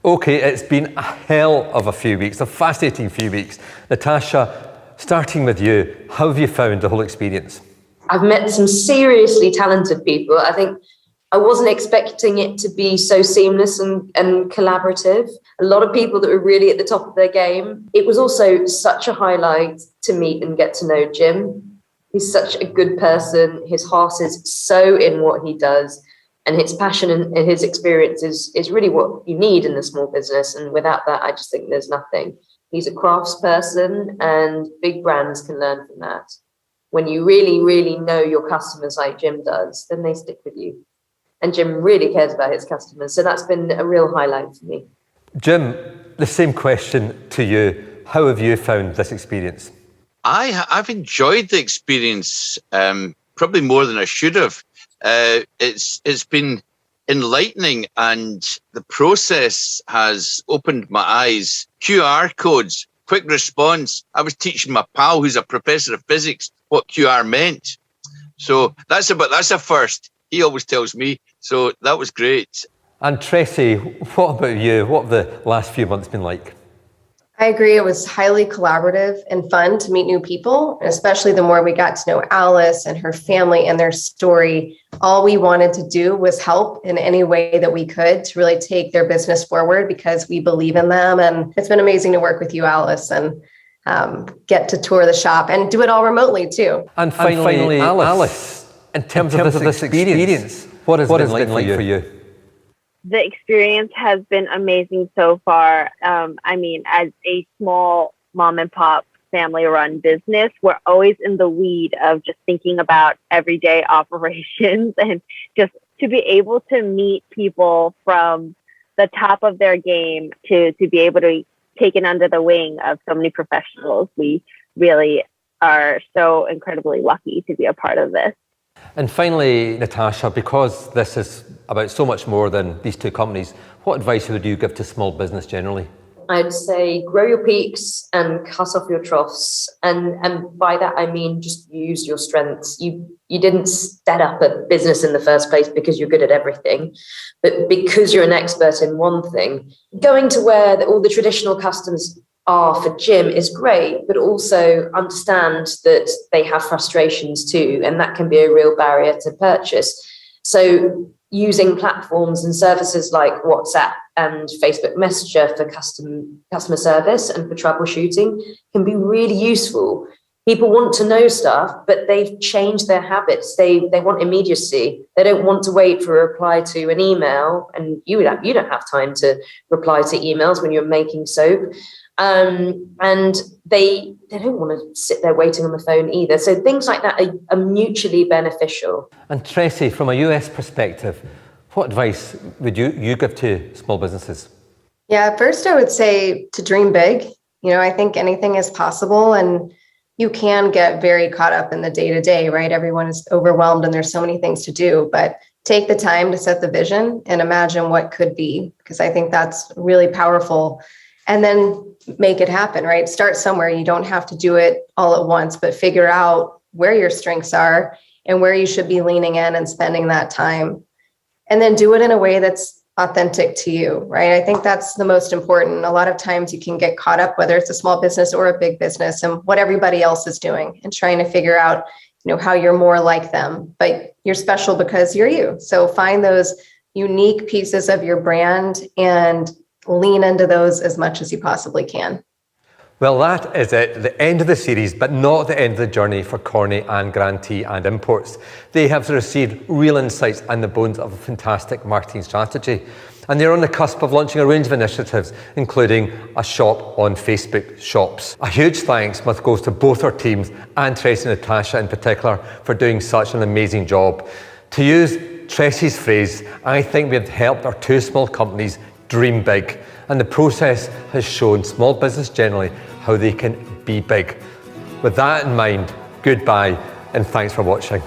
Okay, it's been a hell of a few weeks, a fascinating few weeks. Natasha, starting with you, how have you found the whole experience? I've met some seriously talented people. I think I wasn't expecting it to be so seamless and collaborative. A lot of people that were really at the top of their game. It was also such a highlight to meet and get to know Jim. He's such a good person. His heart is so in what he does, and his passion and his experience is really what you need in the small business. And without that, I just think there's nothing. He's a craftsperson, and big brands can learn from that. When you really, really know your customers like Jim does, then they stick with you. And Jim really cares about his customers. So that's been a real highlight for me. Jim, the same question to you. How have you found this experience? I've enjoyed the experience probably more than I should have. It's been enlightening, and the process has opened my eyes. QR codes, quick response. I was teaching my pal, who's a professor of physics, what QR meant. So that's a first. He always tells me. So that was great. And Tracy, what about you? What have the last few months been like? I agree. It was highly collaborative and fun to meet new people, and especially the more we got to know Alice and her family and their story. All we wanted to do was help in any way that we could to really take their business forward, because we believe in them. And it's been amazing to work with you, Alice, and get to tour the shop and do it all remotely too. And finally Alice, in terms of this experience, what has it been like for you? The experience has been amazing so far. I mean, as a small mom and pop family run business, we're always in the weed of just thinking about everyday operations, and just to be able to meet people from the top of their game to be able to take it under the wing of so many professionals. We really are so incredibly lucky to be a part of this. And finally, Natasha, because this is about so much more than these two companies, what advice would you give to small business generally? I'd say grow your peaks and cut off your troughs. And by that, I mean, just use your strengths. You didn't set up a business in the first place because you're good at everything, but because you're an expert in one thing. Going to where all the traditional customs are for Jim is great, but also understand that they have frustrations too, and that can be a real barrier to purchase. So using platforms and services like WhatsApp and Facebook Messenger for customer service and for troubleshooting can be really useful. People want to know stuff, but they've changed their habits. They want immediacy. They don't want to wait for a reply to an email, and you don't have time to reply to emails when you're making soap. And they don't want to sit there waiting on the phone either. So things like that are mutually beneficial. And Tracy, from a US perspective, what advice would you give to small businesses? Yeah, first I would say to dream big. You know, I think anything is possible, and you can get very caught up in the day-to-day, right? Everyone is overwhelmed and there's so many things to do, but take the time to set the vision and imagine what could be, because I think that's really powerful. And then make it happen, right? Start somewhere. You don't have to do it all at once, but figure out where your strengths are and where you should be leaning in and spending that time. And then do it in a way that's authentic to you, right? I think that's the most important. A lot of times you can get caught up, whether it's a small business or a big business, and what everybody else is doing and trying to figure out, how you're more like them, but you're special because you're you. So find those unique pieces of your brand and lean into those as much as you possibly can. Well, that is it, the end of the series, but not the end of the journey for Corny and Grantee and Imports. They have received real insights and the bones of a fantastic marketing strategy. And they're on the cusp of launching a range of initiatives, including a shop on Facebook Shops. A huge thanks goes to both our teams, and Tracy and Natasha in particular, for doing such an amazing job. To use Tracy's phrase, I think we've helped our two small companies dream big, and the process has shown small business generally how they can be big. With that in mind, goodbye. and thanks for watching.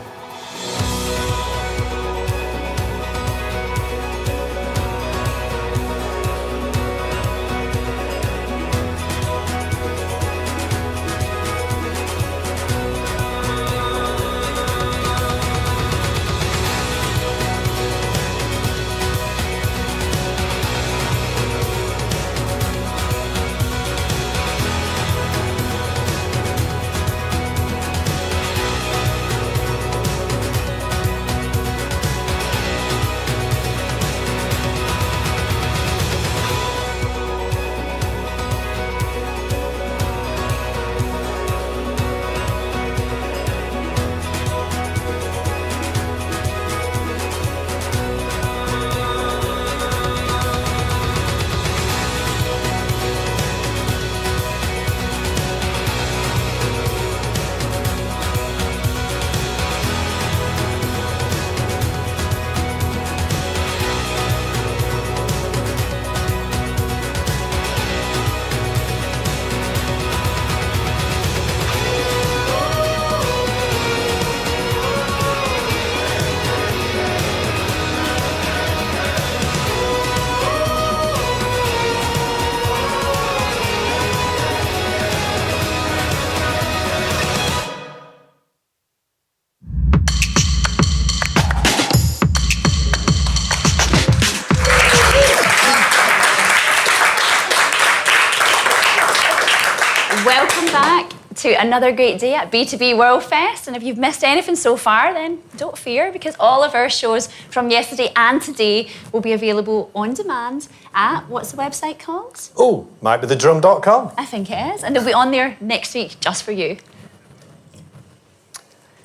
Welcome back to another great day at B2B World Fest. And if you've missed anything so far, then don't fear, because all of our shows from yesterday and today will be available on demand at, what's the website called? Oh, might be thedrum.com. I think it is. And they'll be on there next week just for you.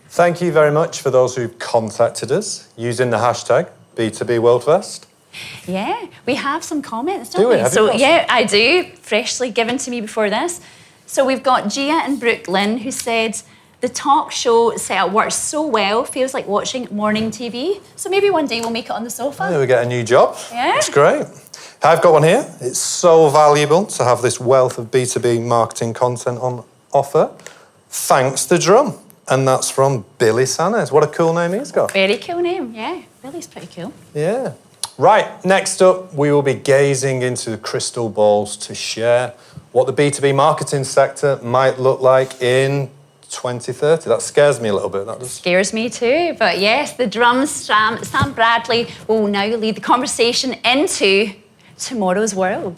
Thank you very much for those who contacted us using the hashtag B2B World Fest. Yeah, we have some comments, don't Do we? we? Have you So got yeah, I do. Freshly given to me before this. So we've got Gia in Brooklyn who said, the talk show setup works so well, feels like watching morning TV. So maybe one day we'll make it on the sofa. Yeah, we get a new job. Yeah. That's great. I've got one here. It's so valuable to have this wealth of B2B marketing content on offer. Thanks the drum. And that's from Billy Sanes. What a cool name he's got. Very cool name, yeah. Billy's pretty cool. Yeah. Right, next up, we will be gazing into the crystal balls to share what the B2B marketing sector might look like in 2030. That scares me a little bit. That does. Scares me too, but yes, the drums, Sam Bradley will now lead the conversation into tomorrow's world.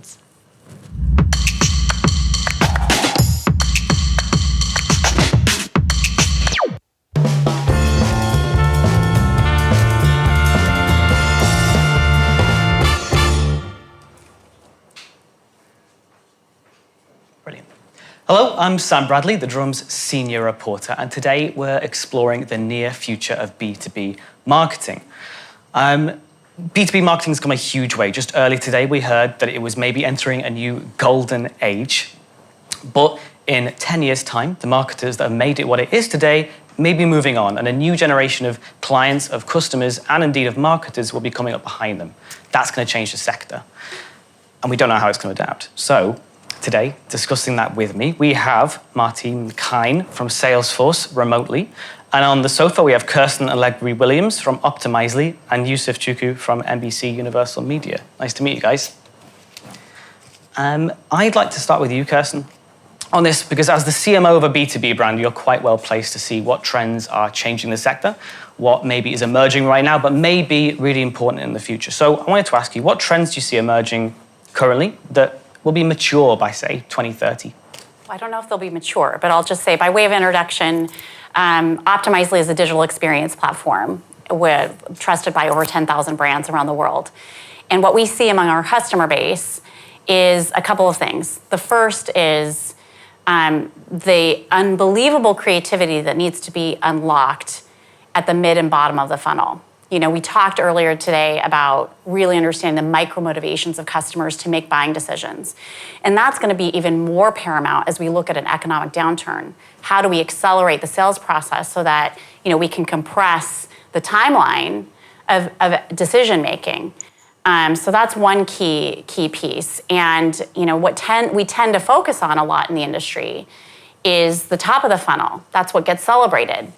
Hello, I'm Sam Bradley, the Drum's senior reporter, and today we're exploring the near future of B2B marketing. B2B marketing has come a huge way. Just early today, we heard that it was maybe entering a new golden age. But in 10 years' time, the marketers that have made it what it is today may be moving on, and a new generation of clients, of customers, and indeed of marketers will be coming up behind them. That's going to change the sector. And we don't know how it's going to adapt. So today, discussing that with me, we have Martine Kine from Salesforce remotely. And on the sofa, we have Kirsten Allegri-Williams from Optimizely and Yusuf Chuku from NBC Universal Media. Nice to meet you guys. I'd like to start with you, Kirsten, on this, because as the CMO of a B2B brand, you're quite well placed to see what trends are changing the sector, what maybe is emerging right now, but may be really important in the future. So I wanted to ask you, what trends do you see emerging currently that will be mature by, say, 2030? I don't know if they'll be mature, but I'll just say, by way of introduction, Optimizely is a digital experience platform trusted by over 10,000 brands around the world. And what we see among our customer base is a couple of things. The first is the unbelievable creativity that needs to be unlocked at the mid and bottom of the funnel. You know, we talked earlier today about really understanding the micro motivations of customers to make buying decisions. And that's going to be even more paramount as we look at an economic downturn. How do we accelerate the sales process so that, you know, we can compress the timeline of decision making? So that's one key piece. And, you know, what we tend to focus on a lot in the industry is the top of the funnel. That's what gets celebrated.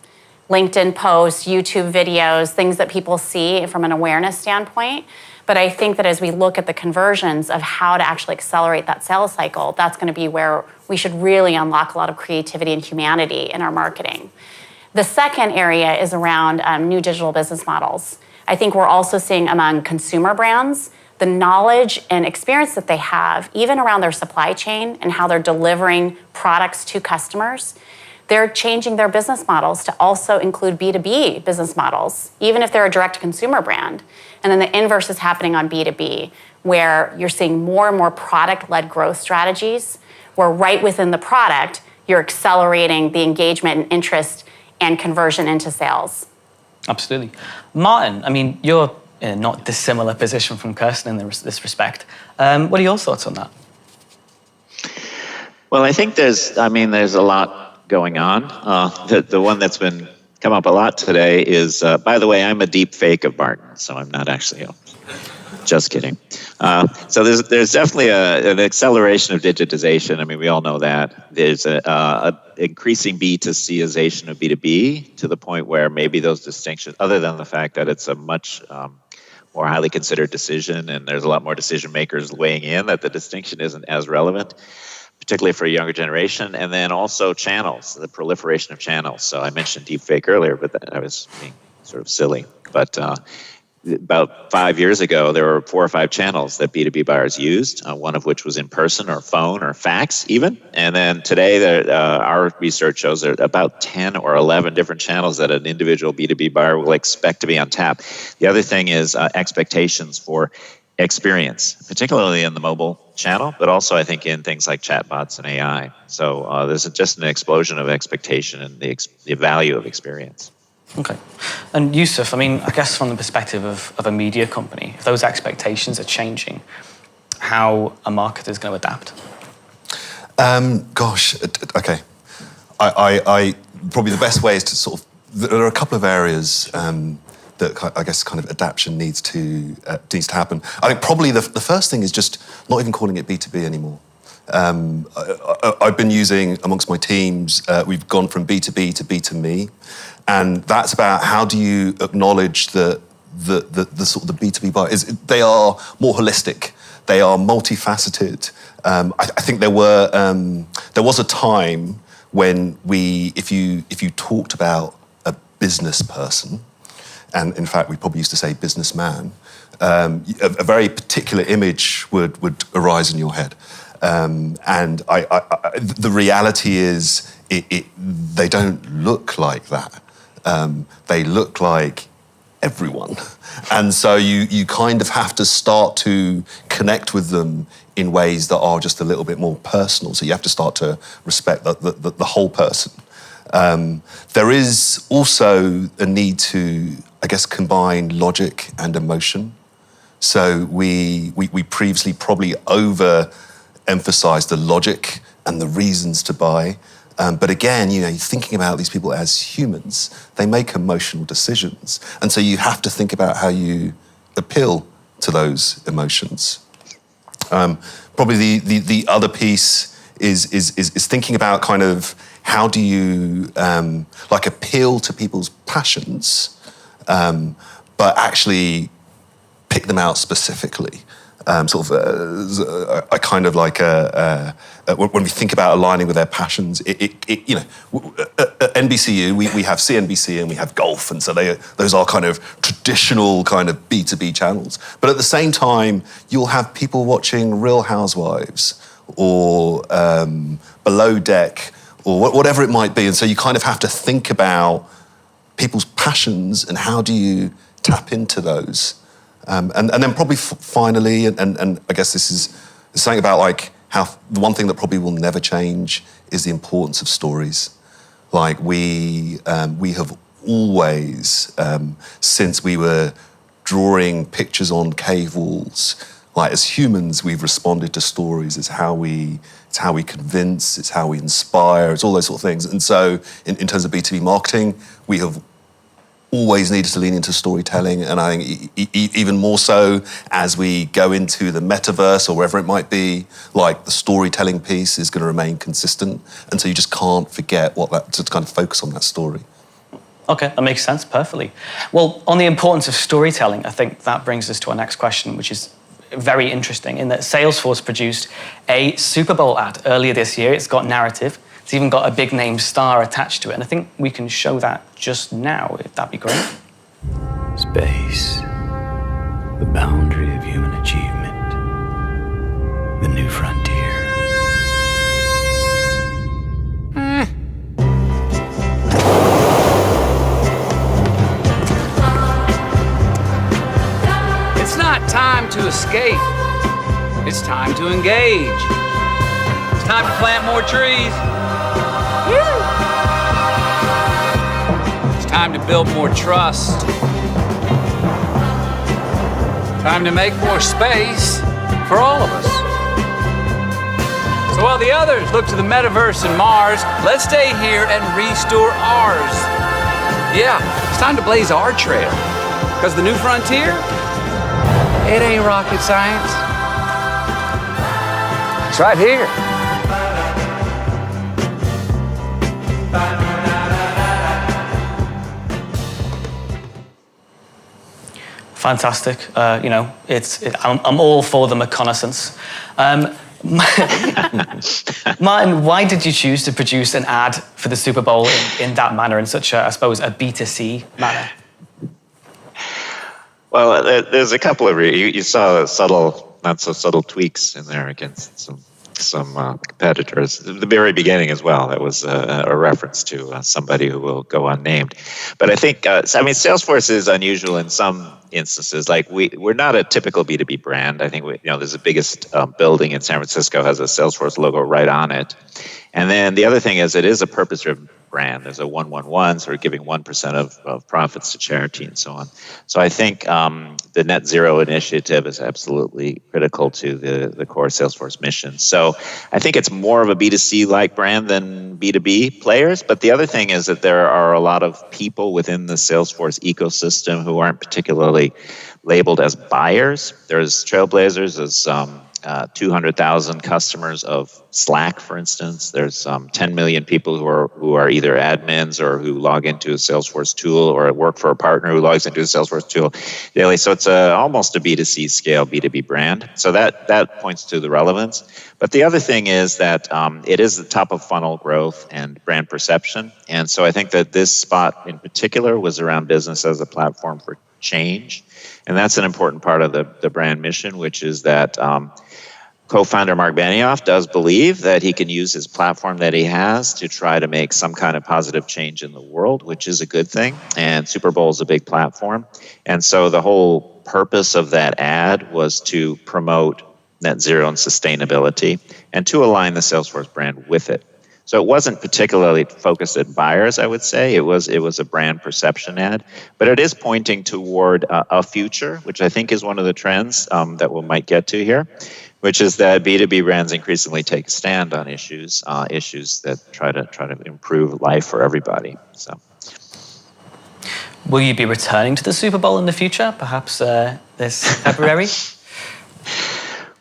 LinkedIn posts, YouTube videos, things that people see from an awareness standpoint. But I think that as we look at the conversions of how to actually accelerate that sales cycle, that's going to be where we should really unlock a lot of creativity and humanity in our marketing. The second area is around new digital business models. I think we're also seeing among consumer brands the knowledge and experience that they have, even around their supply chain and how they're delivering products to customers. They're changing their business models to also include B2B business models, even if they're a direct-to-consumer brand. And then the inverse is happening on B2B, where you're seeing more and more product-led growth strategies, where right within the product, you're accelerating the engagement and interest and conversion into sales. Absolutely. Martin, I mean, you're in a not dissimilar position from Kirsten in this respect. What are your thoughts on that? Well, I think there's a lot going on. The one that's been come up a lot today is, by the way, I'm a deep fake of Martin, so I'm not actually, just kidding. So there's definitely an acceleration of digitization. I mean, we all know that. There's a increasing B2Cization of B2B to the point where maybe those distinctions, other than the fact that it's a much more highly considered decision and there's a lot more decision makers weighing in, that the distinction isn't as relevant, particularly for a younger generation. And then also channels, the proliferation of channels. So I mentioned deepfake earlier, but I was being sort of silly. But about 5 years ago, there were 4 or 5 channels that B2B buyers used, one of which was in person or phone or fax even. And then today, our research shows there are about 10 or 11 different channels that an individual B2B buyer will expect to be on tap. The other thing is expectations for experience, particularly in the mobile channel, but also I think in things like chatbots and AI. So there's just an explosion of expectation and the value of experience. Okay. And Yusuf, I mean, I guess from the perspective of a media company, if those expectations are changing, how a marketer is going to adapt? Okay. I probably the best way is to sort of, there are a couple of areas that I guess kind of adaptation needs to happen. I think probably the first thing is just not even calling it B2B anymore. I've been using, amongst my teams, we've gone from B2B to B2Me, and that's about how do you acknowledge the sort of the B2B buyer. They are more holistic, they are multifaceted. I think there was a time when if you talked about a business person, and in fact we probably used to say businessman, a very particular image would arise in your head. And the reality is, they don't look like that. They look like everyone. And so you kind of have to start to connect with them in ways that are just a little bit more personal. So you have to start to respect the whole person. There is also a need to, I guess, combine logic and emotion. So we previously probably overemphasized the logic and the reasons to buy. But again, you're thinking about these people as humans. They make emotional decisions. And so you have to think about how you appeal to those emotions. Probably the other piece is thinking about kind of how do you appeal to people's passions, but actually pick them out specifically. A kind of like when we think about aligning with their passions, at NBCU we have CNBC and we have golf, and so those are kind of traditional kind of B2B channels. But at the same time, you'll have people watching Real Housewives or Below Deck or whatever it might be, and so you kind of have to think about people's passions and how do you tap into those. And then probably finally, and I guess this is something about like how the one thing that probably will never change is the importance of stories. Like we have always, since we were drawing pictures on cave walls, like as humans, we've responded to stories. It's how we convince, it's how we inspire, it's all those sort of things. And so in terms of B2B marketing, we have always needed to lean into storytelling, and I think even more so as we go into the metaverse or wherever it might be, like the storytelling piece is going to remain consistent, and so you just can't forget to kind of focus on that story. Okay, that makes sense perfectly. Well, on the importance of storytelling, I think that brings us to our next question, which is very interesting, in that Salesforce produced a Super Bowl ad earlier this year. It's got narrative. It's even got a big name star attached to it. And I think we can show that just now, if that'd be great. Space, the boundary of human achievement, the new frontier. It's not time to escape. It's time to engage. It's time to plant more trees. It's time to build more trust. Time to make more space for all of us. So while the others look to the metaverse and Mars, let's stay here and restore ours. Yeah, it's time to blaze our trail. Because the new frontier, it ain't rocket science. It's right here. Fantastic. I'm all for the reconnaissance. Martin, why did you choose to produce an ad for the Super Bowl in that manner, in such a, I suppose, a B2C manner? Well, there's a couple of you saw subtle, not so subtle tweaks in there against some competitors. At the very beginning as well, that was a reference to somebody who will go unnamed. But I think, Salesforce is unusual in some instances. Like we're not a typical B2B brand. I think there's the biggest building in San Francisco has a Salesforce logo right on it. And then the other thing is it is a purpose-driven brand. There's a 111, so we're giving 1% of profits to charity and so on. So I think the net zero initiative is absolutely critical to the core Salesforce mission. So I think it's more of a B2C-like brand than B2B players. But the other thing is that there are a lot of people within the Salesforce ecosystem who aren't particularly labeled as buyers. There's trailblazers, there's 200,000 customers of Slack, for instance. There's 10 million people who are either admins or who log into a Salesforce tool, or work for a partner who logs into a Salesforce tool daily. So it's almost a B2C scale B2B brand. So that points to the relevance. But the other thing is that it is the top of funnel growth and brand perception. And so I think that this spot in particular was around business as a platform for change. And that's an important part of the brand mission, which is that co-founder Mark Benioff does believe that he can use his platform that he has to try to make some kind of positive change in the world, which is a good thing. And Super Bowl is a big platform. And so the whole purpose of that ad was to promote net zero and sustainability and to align the Salesforce brand with it. So it wasn't particularly focused at buyers, I would say. It was a brand perception ad, but it is pointing toward a future, which I think is one of the trends that we might get to here, which is that B2B brands increasingly take a stand on issues that try to improve life for everybody. So, will you be returning to the Super Bowl in the future, perhaps this February?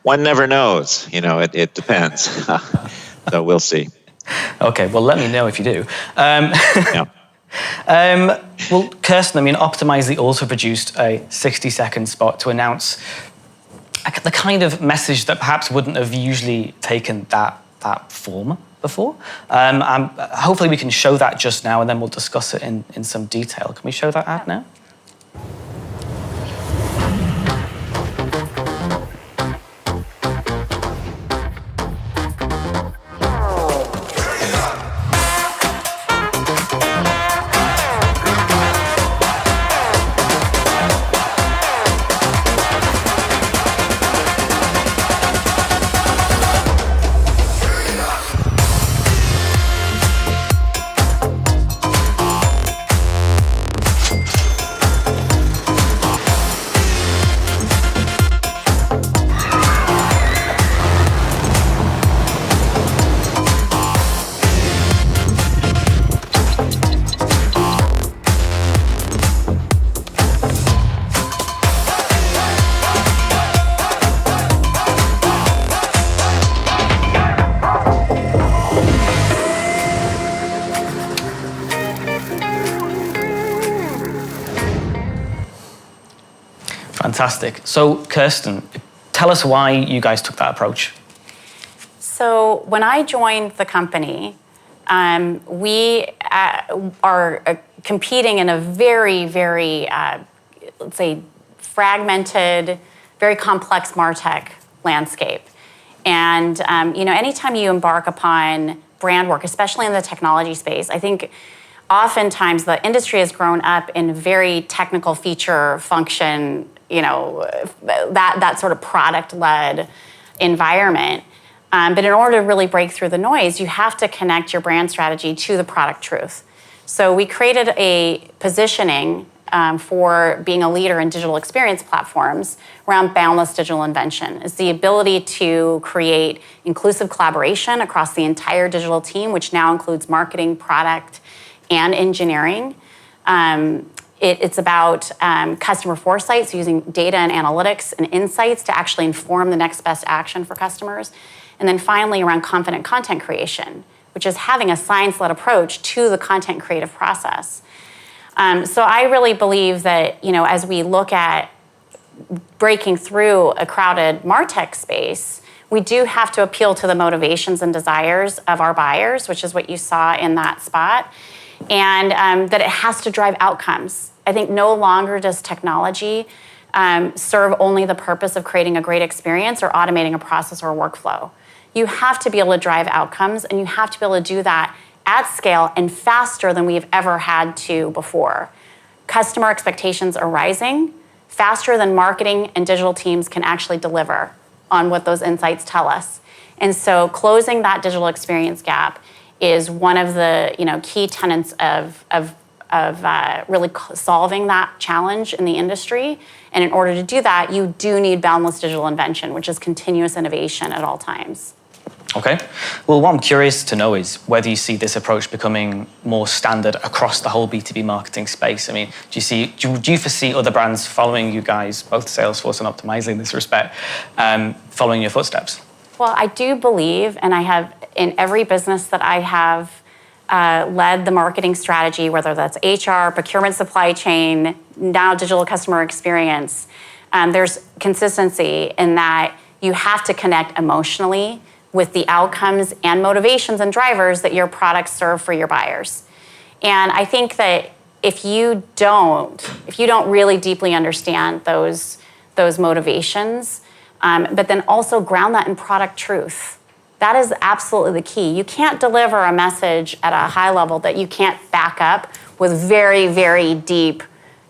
One never knows. It depends. So we'll see. Okay, well, let me know if you do. Yeah. Well, Kirsten, Optimizely also produced a 60-second spot to announce the kind of message that perhaps wouldn't have usually taken that form before. Hopefully we can show that just now, and then we'll discuss it in some detail. Can we show that ad now? Fantastic. So, Kirsten, tell us why you guys took that approach. So when I joined the company, we are competing in a very, very, let's say, fragmented, very complex MarTech landscape. And anytime you embark upon brand work, especially in the technology space, I think oftentimes the industry has grown up in very technical feature function, that sort of product-led environment. But in order to really break through the noise, you have to connect your brand strategy to the product truth. So we created a positioning for being a leader in digital experience platforms around boundless digital invention. It's the ability to create inclusive collaboration across the entire digital team, which now includes marketing, product, and engineering. It's about customer foresight, so using data and analytics and insights to actually inform the next best action for customers. And then finally, around confident content creation, which is having a science-led approach to the content creative process. So I really believe that, as we look at breaking through a crowded MarTech space, we do have to appeal to the motivations and desires of our buyers, which is what you saw in that spot, and that it has to drive outcomes. I think no longer does technology serve only the purpose of creating a great experience or automating a process or a workflow. You have to be able to drive outcomes, and you have to be able to do that at scale and faster than we've ever had to before. Customer expectations are rising faster than marketing and digital teams can actually deliver on what those insights tell us. And so closing that digital experience gap is one of the key tenets of really solving that challenge in the industry. And in order to do that, you do need boundless digital invention, which is continuous innovation at all times. Okay. Well, what I'm curious to know is whether you see this approach becoming more standard across the whole B2B marketing space. I mean, do you foresee other brands following you guys, both Salesforce and Optimizely in this respect, following your footsteps? Well, I do believe, and I have in every business that I have led the marketing strategy, whether that's HR, procurement, supply chain, now digital customer experience, there's consistency in that you have to connect emotionally with the outcomes and motivations and drivers that your products serve for your buyers. And I think that if you don't really deeply understand those motivations, but then also ground that in product truth, that is absolutely the key. You can't deliver a message at a high level that you can't back up with very, very deep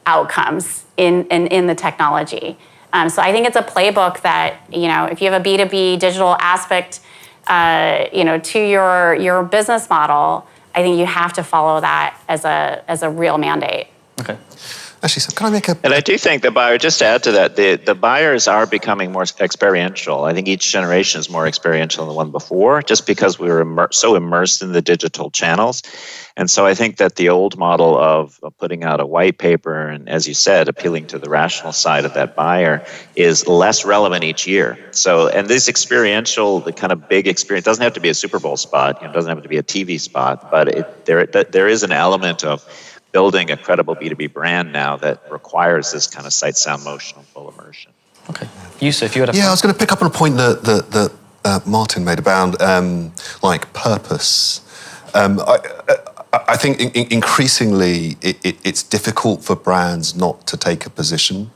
outcomes in the technology. So I think it's a playbook that, if you have a B2B digital aspect, to your business model, I think you have to follow that as a real mandate. Okay. Actually, so can I make a... And I do think the buyer, just to add to that, the buyers are becoming more experiential. I think each generation is more experiential than the one before, just because we were so immersed in the digital channels. And so I think that the old model of putting out a white paper and, as you said, appealing to the rational side of that buyer is less relevant each year. So, and this experiential, the kind of big experience, doesn't have to be a Super Bowl spot, it doesn't have to be a TV spot, but there is an element of building a credible B2B brand now that requires this kind of sight, sound, motion, and full immersion. Okay. Yusuf, you had a... Yeah, I was going to pick up on a point that Martin made about purpose. I think increasingly it's difficult for brands not to take a position.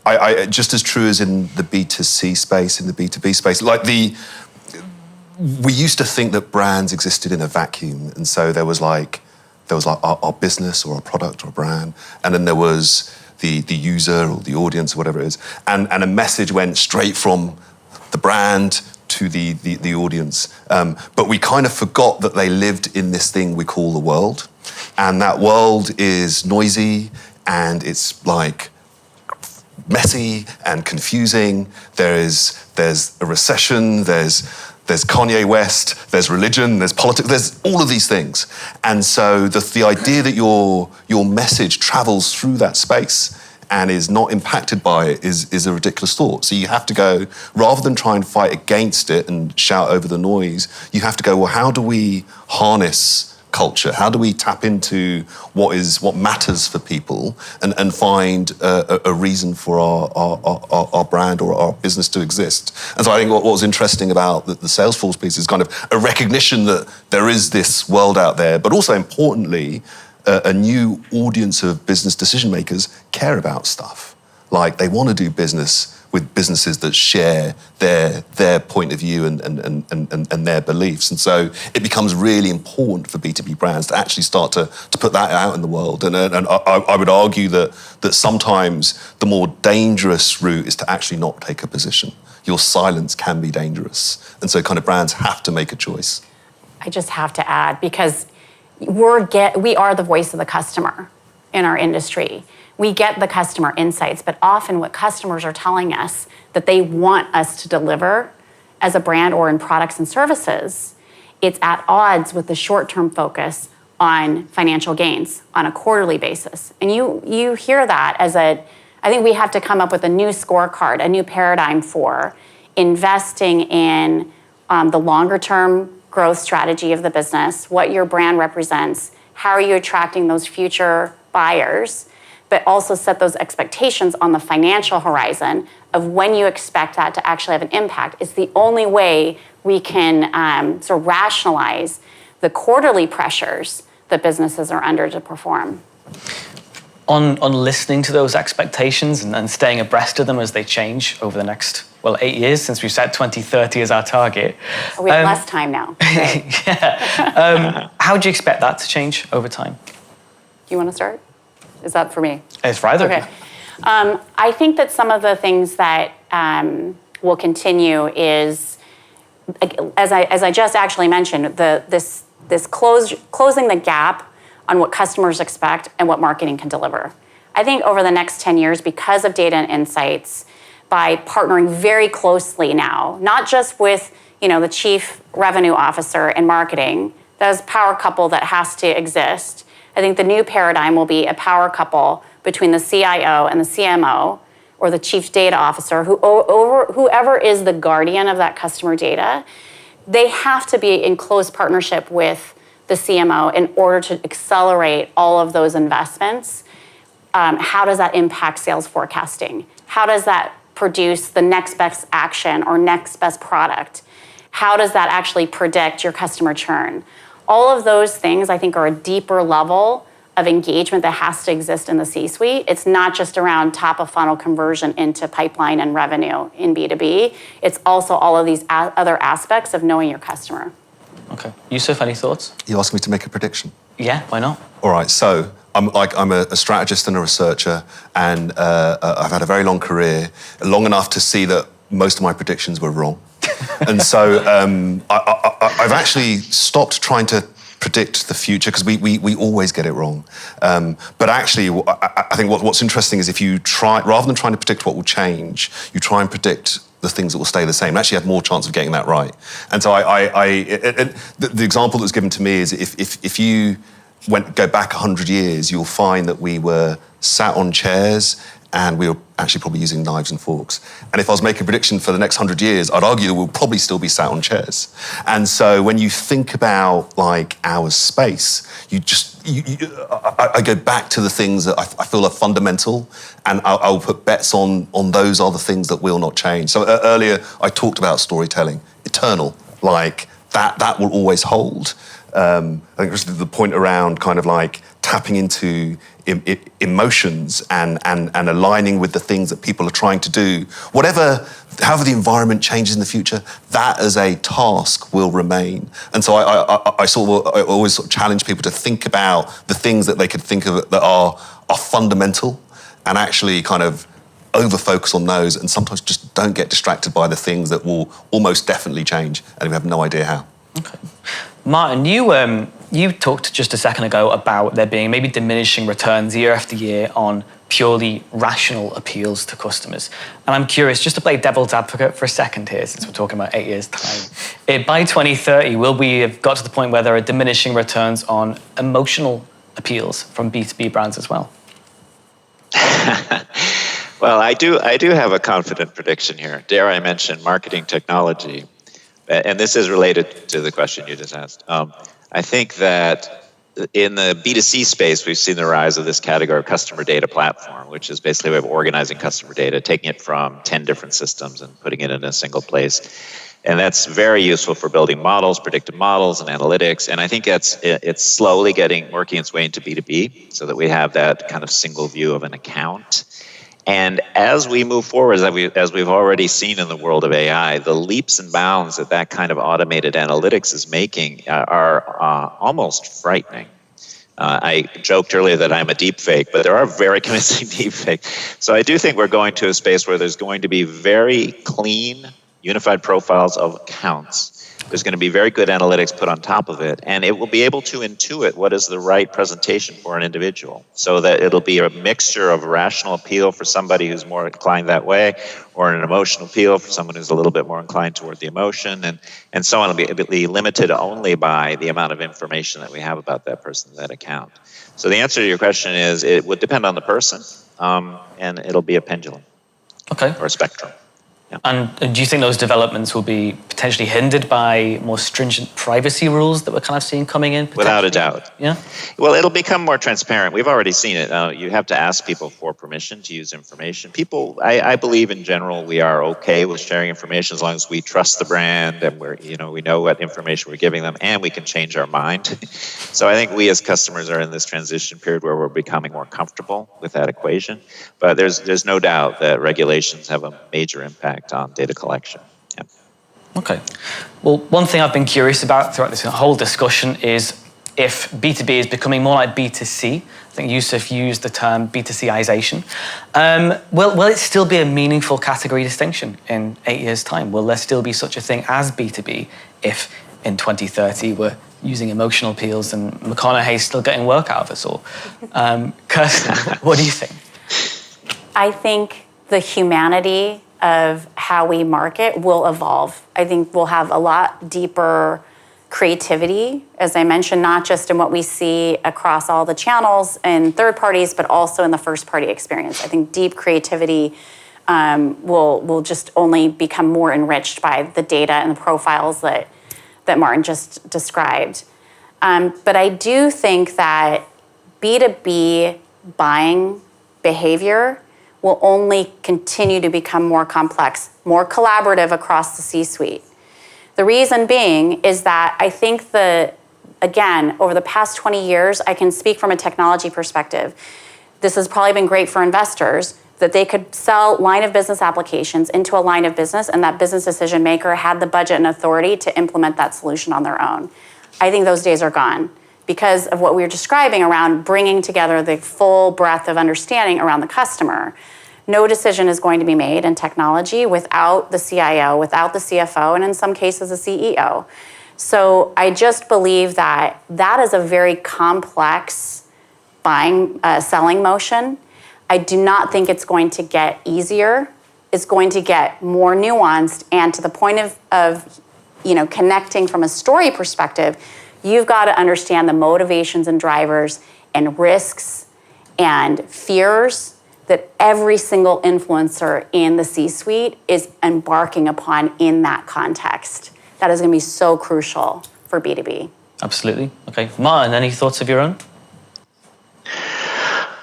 I just as true as in the B2C space, in the B2B space, we used to think that brands existed in a vacuum, and so there was our business or our product or a brand, and then there was the user or the audience or whatever it is, and a message went straight from the brand to the audience. But we kind of forgot that they lived in this thing we call the world, and that world is noisy and it's messy and confusing. There's a recession, there's Kanye West, there's religion, there's politics, there's all of these things. And so the idea that your message travels through that space and is not impacted by it is a ridiculous thought. So you have to go, rather than try and fight against it and shout over the noise, you have to go, well, how do we harness culture? How do we tap into what matters for people and find a reason for our brand or our business to exist? And so I think what was interesting about the Salesforce piece is kind of a recognition that there is this world out there, but also importantly, a new audience of business decision makers care about stuff. Like they want to do business with businesses that share their point of view and their beliefs. And so it becomes really important for B2B brands to actually start to put that out in the world. And I would argue that sometimes the more dangerous route is to actually not take a position. Your silence can be dangerous. And so kind of brands have to make a choice. I just have to add, because we are the voice of the customer in our industry. We get the customer insights, but often what customers are telling us that they want us to deliver as a brand or in products and services, it's at odds with the short-term focus on financial gains on a quarterly basis. And you hear that I think we have to come up with a new scorecard, a new paradigm for investing in the longer-term growth strategy of the business, what your brand represents, how are you attracting those future buyers, but also set those expectations on the financial horizon of when you expect that to actually have an impact. It's the only way we can sort of rationalize the quarterly pressures that businesses are under to perform. On listening to those expectations and staying abreast of them as they change over the next, 8 years since we set 2030 as our target. We have less time now. Yeah. How do you expect that to change over time? Do you want to start? Is that for me? It's for either. Okay. I think that some of the things that will continue is, as I just actually mentioned, this closing the gap on what customers expect and what marketing can deliver. I think over the next 10 years, because of data and insights, by partnering very closely now, not just with the chief revenue officer and marketing, that's a power couple that has to exist. I think the new paradigm will be a power couple between the CIO and the CMO, or the chief data officer, whoever is the guardian of that customer data. They have to be in close partnership with the CMO in order to accelerate all of those investments. How does that impact sales forecasting? How does that produce the next best action or next best product? How does that actually predict your customer churn? All of those things, I think, are a deeper level of engagement that has to exist in the C-suite. It's not just around top of funnel conversion into pipeline and revenue in B2B. It's also all of these other aspects of knowing your customer. Okay. Yusuf, any thoughts? You asking me to make a prediction? Yeah, why not? All right, so I'm a strategist and a researcher, and I've had a very long career, long enough to see that most of my predictions were wrong. And so I've actually stopped trying to predict the future, because we always get it wrong. But actually, I think what's interesting is if you try, rather than trying to predict what will change, you try and predict the things that will stay the same. Actually, you have more chance of getting that right. And so the example that was given to me is if you go back 100 years, you'll find that we were sat on chairs and we were actually probably using knives and forks. And if I was making a prediction for the next 100 years, I'd argue that we'll probably still be sat on chairs. And so when you think about our space, I go back to the things that I feel are fundamental, and I'll put bets on those are the things that will not change. So earlier I talked about storytelling, eternal, that will always hold. I think it was the point around kind of tapping into emotions and aligning with the things that people are trying to do. However the environment changes in the future, that as a task will remain. And so I always sort of challenge people to think about the things that they could think of that are fundamental, and actually kind of over-focus on those, and sometimes just don't get distracted by the things that will almost definitely change, and we have no idea how. Okay. Martin, you talked just a second ago about there being maybe diminishing returns year after year on purely rational appeals to customers. And I'm curious, just to play devil's advocate for a second here, since we're talking about 8 years' time. By 2030, will we have got to the point where there are diminishing returns on emotional appeals from B2B brands as well? Well, I do have a confident prediction here. Dare I mention marketing technology? And this is related to the question you just asked. I think that in the B2C space, we've seen the rise of this category of customer data platform, which is basically a way of organizing customer data, taking it from 10 different systems and putting it in a single place. And that's very useful for building models, predictive models, and analytics. And I think it's slowly working its way into B2B, so that we have that kind of single view of an account. And as we move forward, as we've already seen in the world of AI, the leaps and bounds that kind of automated analytics is making are almost frightening. I joked earlier that I'm a deep fake, but there are very convincing deep fakes. So I do think we're going to a space where there's going to be very clean, unified profiles of accounts. There's going to be very good analytics put on top of it, and it will be able to intuit what is the right presentation for an individual, so that it'll be a mixture of rational appeal for somebody who's more inclined that way, or an emotional appeal for someone who's a little bit more inclined toward the emotion, and so on. It'll be limited only by the amount of information that we have about that person, that account. So the answer to your question is it would depend on the person, and it'll be a pendulum, or a spectrum. Yeah. And do you think those developments will be potentially hindered by more stringent privacy rules that we're kind of seeing coming in? Without a doubt. Yeah. Well, it'll become more transparent. We've already seen it. You have to ask people for permission to use information. People, I believe in general, we are okay with sharing information as long as we trust the brand and we know what information we're giving them, and we can change our mind. So I think we as customers are in this transition period where we're becoming more comfortable with that equation. But there's no doubt that regulations have a major impact on data collection. Yeah. Okay. Well, one thing I've been curious about throughout this whole discussion is if B2B is becoming more like B2C. I think Yusuf used the term B2Cization. Will it still be a meaningful category distinction in 8 years' time? Will there still be such a thing as B2B if in 2030 we're using emotional appeals and McConaughey's still getting work out of us all? Kirsten, what do you think? I think the humanity of how we market will evolve. I think we'll have a lot deeper creativity, as I mentioned, not just in what we see across all the channels and third parties, but also in the first party experience. I think deep creativity will just only become more enriched by the data and the profiles that Martin just described. But I do think that B2B buying behavior will only continue to become more complex, more collaborative across the C-suite. The reason being is that I think again, over the past 20 years, I can speak from a technology perspective. This has probably been great for investors, that they could sell line of business applications into a line of business, and that business decision maker had the budget and authority to implement that solution on their own. I think those days are gone, because of what we were describing around bringing together the full breadth of understanding around the customer. No decision is going to be made in technology without the CIO, without the CFO, and in some cases, the CEO. So I just believe that is a very complex selling motion. I do not think it's going to get easier. It's going to get more nuanced, and to the point of connecting from a story perspective, you've got to understand the motivations and drivers and risks and fears that every single influencer in the C-suite is embarking upon in that context. That is going to be so crucial for B2B. Absolutely. Okay. Martin, any thoughts of your own?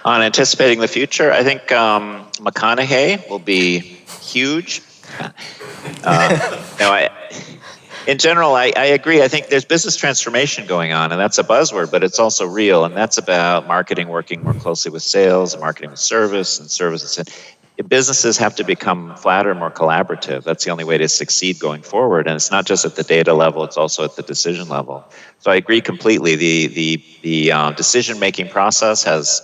On anticipating the future, I think McConaughey will be huge. In general, I agree. I think there's business transformation going on, and that's a buzzword, but it's also real, and that's about marketing working more closely with sales, and marketing with service, and services. Businesses have to become flatter, more collaborative. That's the only way to succeed going forward, and it's not just at the data level; it's also at the decision level. So I agree completely. The decision-making process has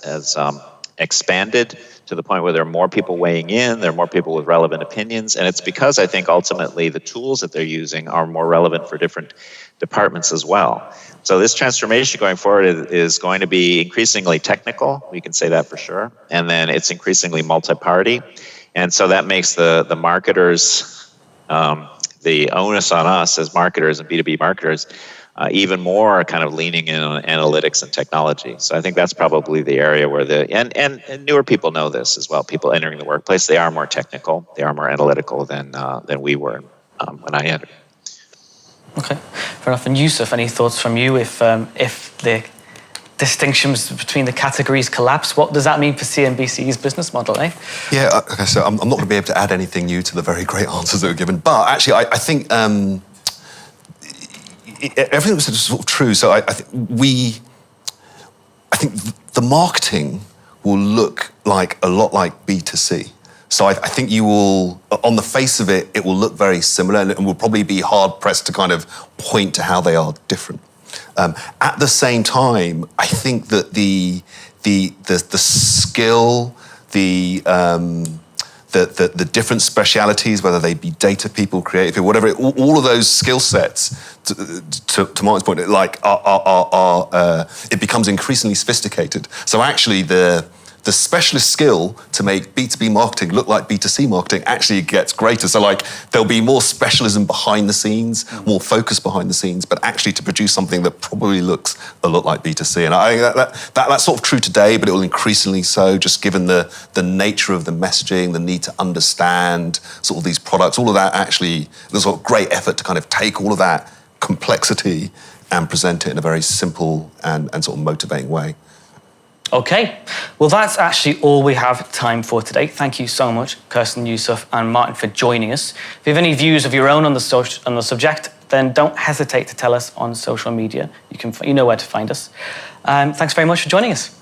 expanded to the point where there are more people weighing in, there are more people with relevant opinions, and it's because I think ultimately the tools that they're using are more relevant for different departments as well. So this transformation going forward is going to be increasingly technical, we can say that for sure, and then it's increasingly multi-party, and so that makes the marketers, the onus on us as marketers and B2B marketers, even more kind of leaning in on analytics and technology. So I think that's probably the area where and newer people know this as well. People entering the workplace, they are more technical, they are more analytical than we were when I entered. Okay, fair enough. And Yusuf, any thoughts from you if the distinctions between the categories collapse? What does that mean for CNBC's business model, eh? Yeah, okay, so I'm not going to be able to add anything new to the very great answers that were given, but actually I think everything was sort of true. So I think the marketing will look like a lot like B2C. So I think you will, on the face of it, it will look very similar and will probably be hard pressed to kind of point to how they are different. At the same time, I think that the skill, the different specialities, whether they be data people, creative people, whatever, all of those skill sets, to Martin's point, it becomes increasingly sophisticated. So actually the specialist skill to make B2B marketing look like B2C marketing actually gets greater. So like there'll be more specialism behind the scenes, more focus behind the scenes, but actually to produce something that probably looks a lot like B2C. And I think that's sort of true today, but it will increasingly so, just given the nature of the messaging, the need to understand sort of these products, all of that actually, there's a great effort to kind of take all of that complexity and present it in a very simple and sort of motivating way. Okay, well that's actually all we have time for today. Thank you so much, Kirsten, Yusuf and Martin, for joining us. If you have any views of your own on the subject, then don't hesitate to tell us on social media. You know where to find us. Thanks very much for joining us.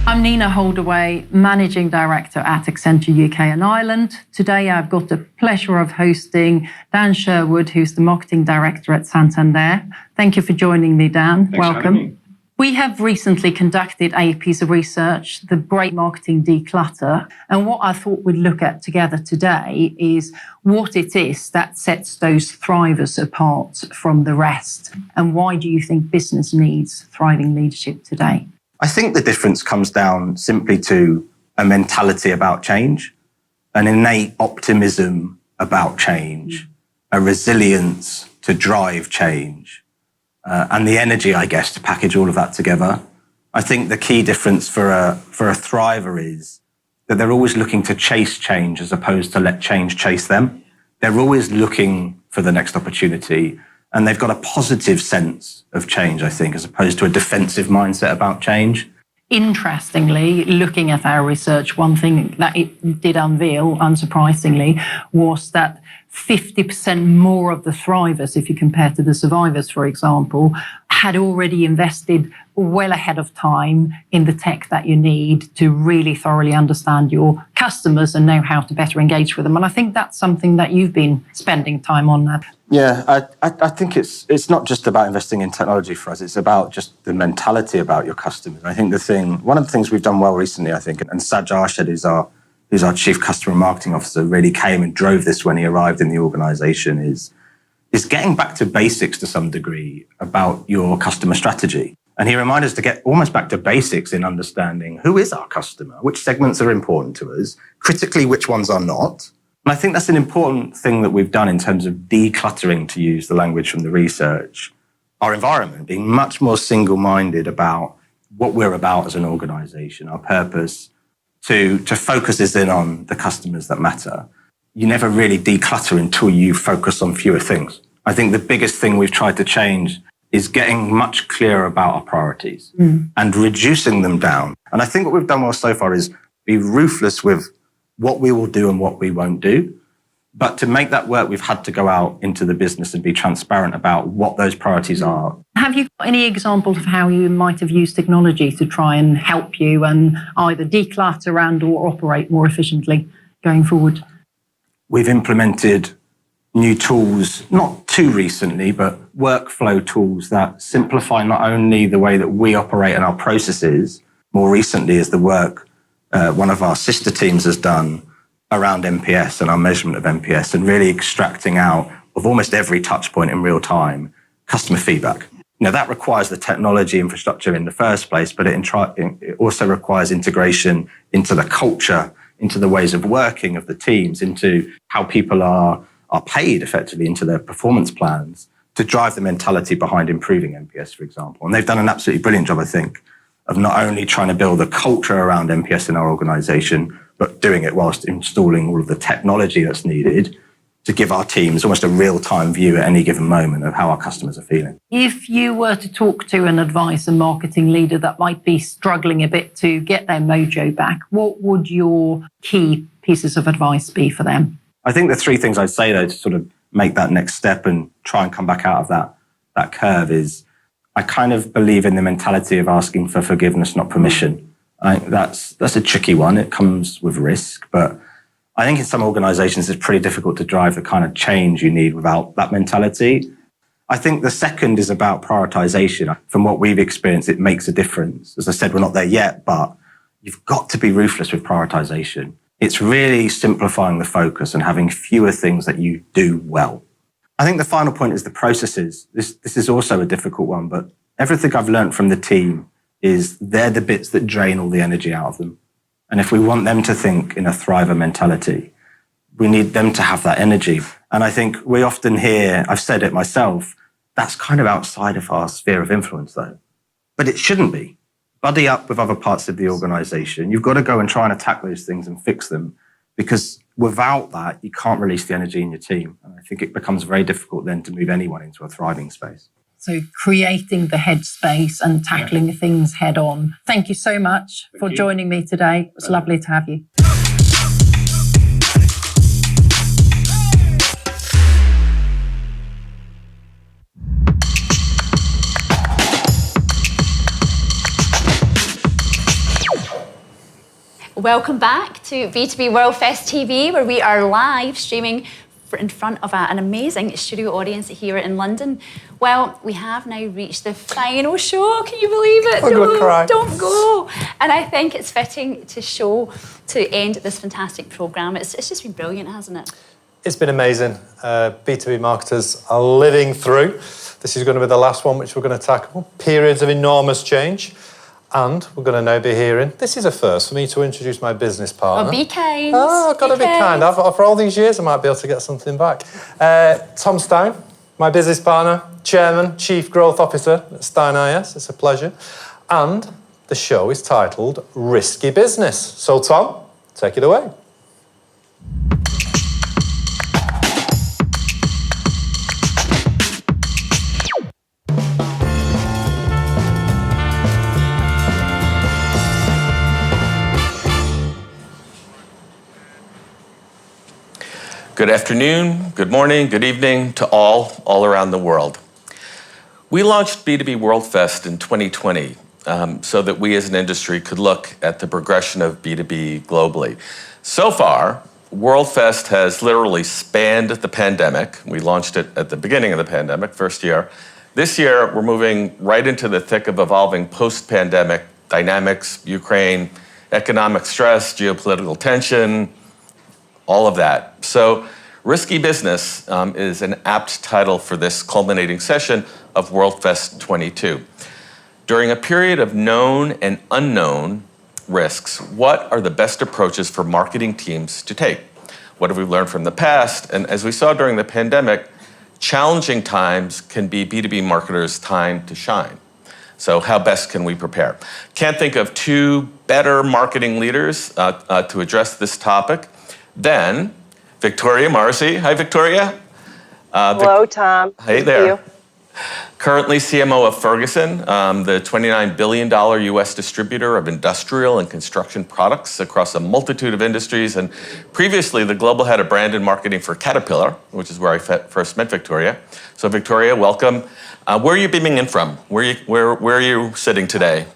I'm Nina Holdaway, Managing Director at Accenture UK and Ireland. Today I've got the pleasure of hosting Dan Sherwood, who's the Marketing Director at Santander. Thank you for joining me, Dan. Thanks Welcome. for having me. We have recently conducted a piece of research, The Great Marketing Declutter, and what I thought we'd look at together today is what it is that sets those thrivers apart from the rest, and why do you think business needs thriving leadership today? I think the difference comes down simply to a mentality about change, an innate optimism about change, a resilience to drive change, and the energy, I guess, to package all of that together. I think the key difference for a thriver is that they're always looking to chase change as opposed to let change chase them. They're always looking for the next opportunity, and they've got a positive sense of change, I think, as opposed to a defensive mindset about change. Interestingly, looking at our research, one thing that it did unveil, unsurprisingly, was that 50% more of the thrivers, if you compare to the survivors, for example, had already invested well ahead of time in the tech that you need to really thoroughly understand your customers and know how to better engage with them. And I think that's something that you've been spending time on. Yeah, I think it's not just about investing in technology for us. It's about just the mentality about your customers. I think one of the things we've done well recently, I think, and Saj Arshad, who's our Chief Customer Marketing Officer, really came and drove this when he arrived in the organization, is getting back to basics to some degree about your customer strategy. And he reminded us to get almost back to basics in understanding who is our customer, which segments are important to us, critically which ones are not. And I think that's an important thing that we've done in terms of decluttering, to use the language from the research, our environment, being much more single-minded about what we're about as an organization, our purpose, to focus is in on the customers that matter. You never really declutter until you focus on fewer things. I think the biggest thing we've tried to change is getting much clearer about our priorities and reducing them down. And I think what we've done well so far is be ruthless with what we will do and what we won't do, But to make that work, we've had to go out into the business and be transparent about what those priorities are. Have you got any examples of how you might have used technology to try and help you and either declutter and or operate more efficiently going forward? We've implemented new tools, not too recently, but workflow tools that simplify not only the way that we operate and our processes. More recently is the work one of our sister teams has done around NPS and our measurement of NPS, and really extracting out of almost every touch point in real time customer feedback. Now, that requires the technology infrastructure in the first place, but it also requires integration into the culture, into the ways of working of the teams, into how people are paid effectively, into their performance plans to drive the mentality behind improving NPS, for example. And they've done an absolutely brilliant job, I think, of not only trying to build a culture around NPS in our organization, but doing it whilst installing all of the technology that's needed to give our teams almost a real-time view at any given moment of how our customers are feeling. If you were to talk to an advice and marketing leader that might be struggling a bit to get their mojo back, what would your key pieces of advice be for them? I think the three things I'd say, though, to sort of make that next step and try and come back out of that curve is I kind of believe in the mentality of asking for forgiveness, not permission. I think that's a tricky one. It comes with risk, but I think in some organizations it's pretty difficult to drive the kind of change you need without that mentality. I think the second is about prioritization. From what we've experienced, it makes a difference. As I said, we're not there yet, but you've got to be ruthless with prioritization. It's really simplifying the focus and having fewer things that you do well. I think the final point is the processes. This is also a difficult one, but everything I've learned from the team is they're the bits that drain all the energy out of them. And if we want them to think in a thriver mentality, we need them to have that energy. And I think we often hear, I've said it myself, that's kind of outside of our sphere of influence though. But it shouldn't be. Buddy up with other parts of the organization. You've got to go and try and attack those things and fix them, because without that, you can't release the energy in your team. And I think it becomes very difficult then to move anyone into a thriving space. So creating the headspace and tackling things head on. Thank you so much for joining me today. It was lovely to have you. Welcome back to B2B World Fest TV, where we are live streaming in front of an amazing studio audience here in London. Well, we have now reached the final show. Can you believe it? I'm gonna cry. Don't go. And I think it's fitting to end this fantastic programme. It's just been brilliant, hasn't it? It's been amazing. B2B marketers are living through. This is going to be the last one which we're going to tackle. Periods of enormous change. And we're going to now be hearing, this is a first for me to introduce my business partner. Oh, be kind. Oh, I've got to be kind. After all these years, I might be able to get something back. Tom Stein, my business partner, Chairman, Chief Growth Officer at Stein IS. It's a pleasure. And the show is titled Risky Business. So, Tom, take it away. Good afternoon, good morning, good evening to all around the world. We launched B2B World Fest in 2020 so that we as an industry could look at the progression of B2B globally. So far, World Fest has literally spanned the pandemic. We launched it at the beginning of the pandemic, first year. This year, we're moving right into the thick of evolving post-pandemic dynamics, Ukraine, economic stress, geopolitical tension, all of that. So Risky Business is an apt title for this culminating session of World Fest 22. During a period of known and unknown risks, what are the best approaches for marketing teams to take? What have we learned from the past? And as we saw during the pandemic, challenging times can be B2B marketers' time to shine. So how best can we prepare? Can't think of two better marketing leaders to address this topic. Then, Victoria Marcy. Hi, Victoria. Hello, Tom. Hey Thank there. you. Currently CMO of Ferguson, the $29 billion US distributor of industrial and construction products across a multitude of industries, and previously the global head of brand and marketing for Caterpillar, which is where I first met Victoria. So Victoria, welcome. Where are you beaming in from? Where are you sitting today?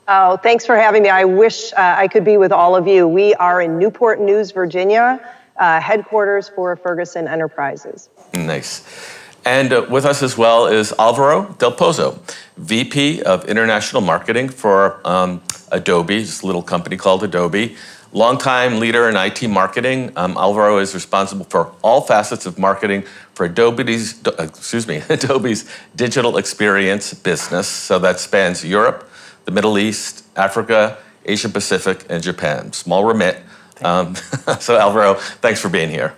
Oh, thanks for having me. I wish I could be with all of you. We are in Newport News, Virginia, headquarters for Ferguson Enterprises. Nice. And with us as well is Alvaro Del Pozo, VP of International Marketing for Adobe, this little company called Adobe. Longtime leader in IT marketing. Alvaro is responsible for all facets of marketing for Adobe's digital experience business. So that spans Europe, the Middle East, Africa, Asia Pacific, and Japan. Small remit. So Alvaro, thanks for being here.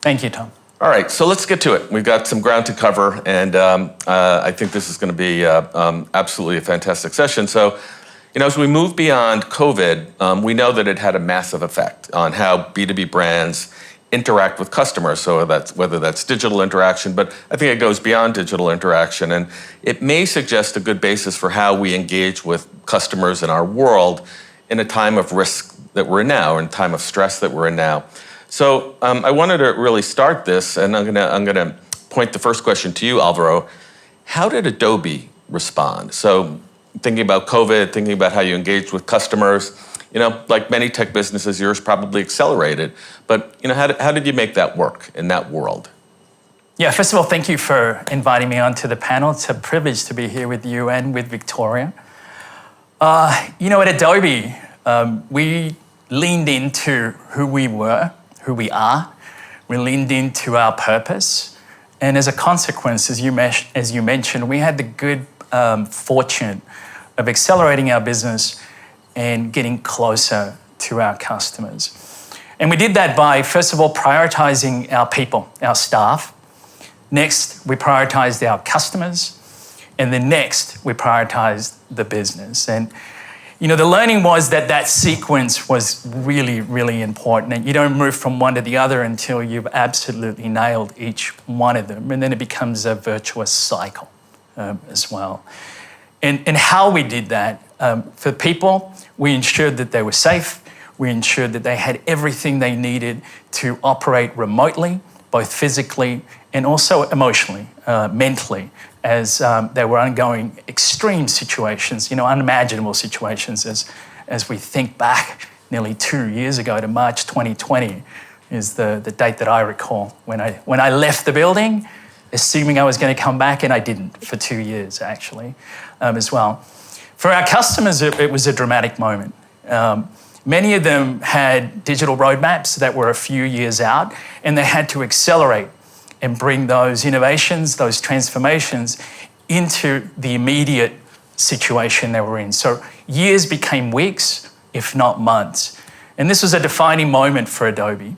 Thank you, Tom. All right, so let's get to it. We've got some ground to cover, and I think this is going to be absolutely a fantastic session. So, as we move beyond COVID, we know that it had a massive effect on how B2B brands interact with customers. So whether that's digital interaction, but I think it goes beyond digital interaction, and it may suggest a good basis for how we engage with customers in our world in a time of risk that we're in now, or in time of stress that we're in now. So I wanted to really start this, and I'm gonna point the first question to you, Alvaro. How did Adobe respond? So thinking about COVID, thinking about how you engaged with customers, like many tech businesses, yours probably accelerated. But how did you make that work in that world? Yeah, first of all, thank you for inviting me onto the panel. It's a privilege to be here with you and with Victoria. At Adobe, we leaned into who we were, who we are. We leaned into our purpose. And as a consequence, as you mentioned, we had the good fortune of accelerating our business and getting closer to our customers. And we did that by, first of all, prioritizing our people, our staff. Next, we prioritized our customers. And then next, we prioritized the business. And the learning was that sequence was really, really important. And you don't move from one to the other until you've absolutely nailed each one of them. And then it becomes a virtuous cycle as well. And how we did that, for people, we ensured that they were safe. We ensured that they had everything they needed to operate remotely, both physically and also emotionally, mentally, as they were undergoing extreme situations, unimaginable situations. As we think back nearly 2 years ago to March 2020 is the date that I recall when I left the building, assuming I was going to come back, and I didn't for 2 years actually, as well. For our customers, it was a dramatic moment. Many of them had digital roadmaps that were a few years out, and they had to accelerate and bring those innovations, those transformations into the immediate situation they were in. So years became weeks, if not months. And this was a defining moment for Adobe.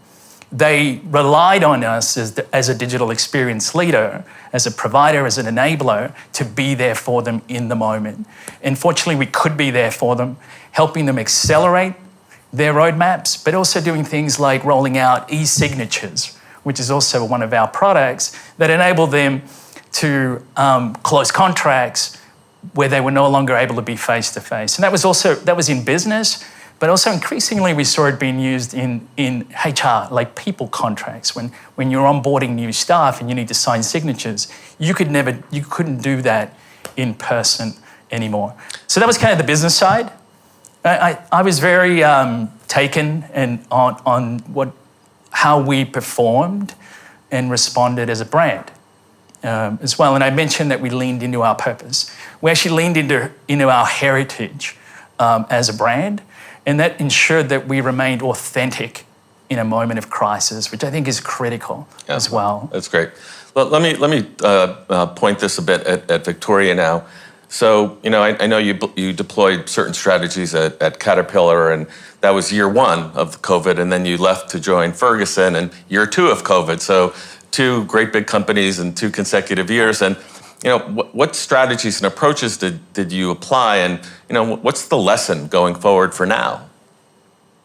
They relied on us as a digital experience leader, as a provider, as an enabler, to be there for them in the moment. And fortunately, we could be there for them, helping them accelerate their roadmaps, but also doing things like rolling out e-signatures, which is also one of our products that enable them to close contracts where they were no longer able to be face-to-face. And that was in business, but also increasingly we saw it being used in HR, like people contracts. When you're onboarding new staff and you need to sign signatures, you couldn't do that in person anymore. So that was kind of the business side. I was very taken on how we performed and responded as a brand as well. And I mentioned that we leaned into our purpose. We actually leaned into our heritage as a brand, and that ensured that we remained authentic in a moment of crisis, which I think is critical as well. That's great. Well, let me point this a bit at Victoria now. So, I know you deployed certain strategies at Caterpillar, and that was year one of COVID, and then you left to join Ferguson, and year two of COVID. So 2 great big companies in 2 consecutive years. And, what strategies and approaches did you apply, and, what's the lesson going forward for now?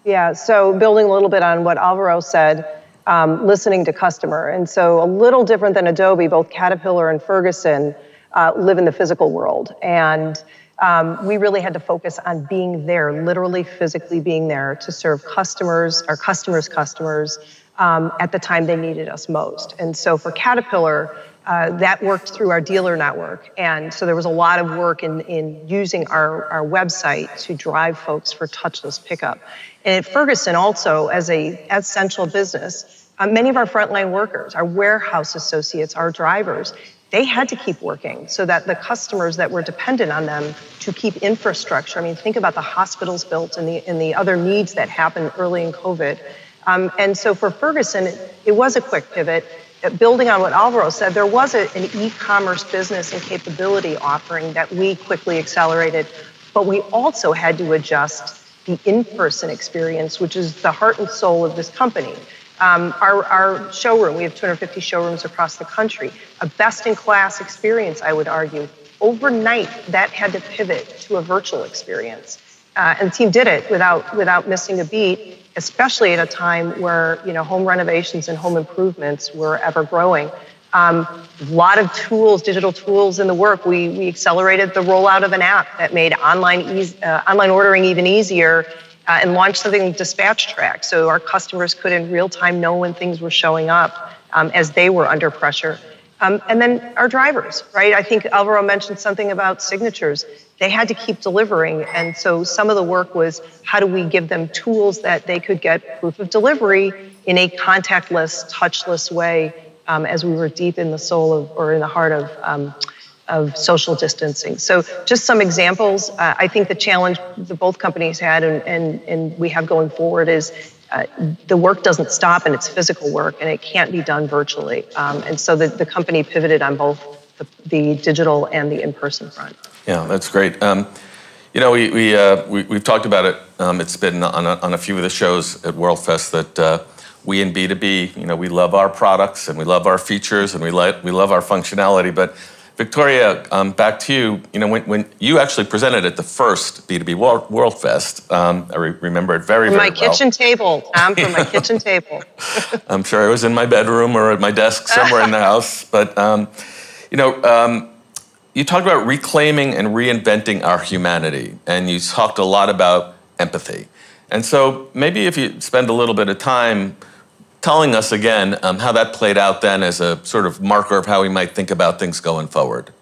Yeah, so building a little bit on what Alvaro said, listening to customer. And so a little different than Adobe, both Caterpillar and Ferguson live in the physical world. And we really had to focus on being there, literally physically being there to serve customers, our customers' customers, at the time they needed us most. And so for Caterpillar, that worked through our dealer network. And so there was a lot of work in using our website to drive folks for touchless pickup. And at Ferguson also, as essential business, many of our frontline workers, our warehouse associates, our drivers, they had to keep working so that the customers that were dependent on them to keep infrastructure. I mean, think about the hospitals built and the other needs that happened early in COVID. And so for Ferguson, it was a quick pivot. Building on what Alvaro said, there was an e-commerce business and capability offering that we quickly accelerated, but we also had to adjust the in-person experience, which is the heart and soul of this company. Our showroom, we have 250 showrooms across the country, a best-in-class experience, I would argue. Overnight, that had to pivot to a virtual experience. And the team did it without missing a beat, especially at a time where home renovations and home improvements were ever growing. A lot of tools, digital tools in the work. We accelerated the rollout of an app that made online ordering even easier and launched something Dispatch Track, so our customers could in real time know when things were showing up as they were under pressure. And then our drivers, right? I think Alvaro mentioned something about signatures. They had to keep delivering. And so some of the work was, how do we give them tools that they could get proof of delivery in a contactless, touchless way as we were deep in the soul of, or in the heart of social distancing. So just some examples. I think the challenge that both companies had and we have going forward is the work doesn't stop and it's physical work and it can't be done virtually. And so the company pivoted on both the digital and the in-person front. Yeah, that's great. We've talked about it. It's been on a few of the shows at World Fest that we in B2B, we love our products and we love our features and we love our functionality. But Victoria, back to you. When you actually presented at the first B2B World Fest, I remember it very, very well. From my kitchen table, Tom, from my kitchen table. I'm sure I was in my bedroom or at my desk somewhere in the house. But, you talked about reclaiming and reinventing our humanity, and you talked a lot about empathy. And so maybe if you spend a little bit of time telling us again how that played out then as a sort of marker of how we might think about things going forward.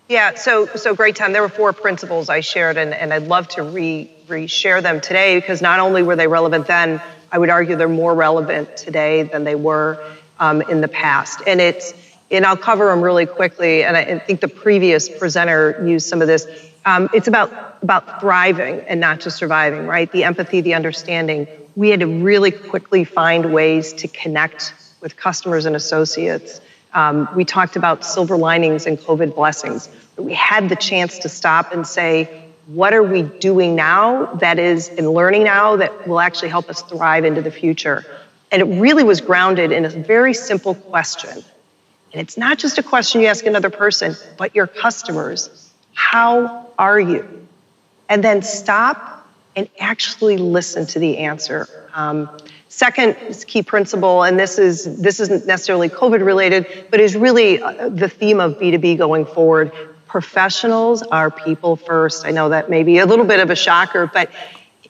Yeah, so great, Tom. There were 4 principles I shared, and I'd love to re-share them today because not only were they relevant then, I would argue they're more relevant today than they were in the past. And I'll cover them really quickly, and I think the previous presenter used some of this. It's about thriving and not just surviving, right? The empathy, the understanding. We had to really quickly find ways to connect with customers and associates. We talked about silver linings and COVID blessings. We had the chance to stop and say, what are we doing now that is, and learning now that will actually help us thrive into the future? And it really was grounded in a very simple question. And it's not just a question you ask another person, but your customers. How are you? And then stop and actually listen to the answer. Second key principle, and this isn't necessarily COVID related, but is really the theme of B2B going forward. Professionals are people first. I know that may be a little bit of a shocker, but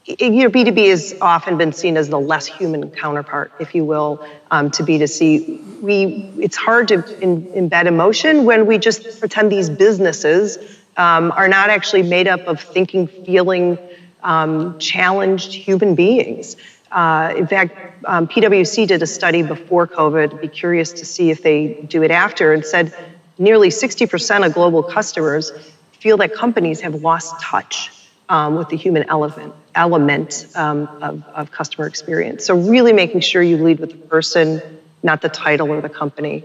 B2B has often been seen as the less human counterpart, if you will, to B2C. It's hard to embed emotion when we just pretend these businesses are not actually made up of thinking, feeling, challenged human beings. In fact, PwC did a study before COVID. I'd be curious to see if they do it after, and said nearly 60% of global customers feel that companies have lost touch with the human element of customer experience. So really making sure you lead with the person, not the title or the company.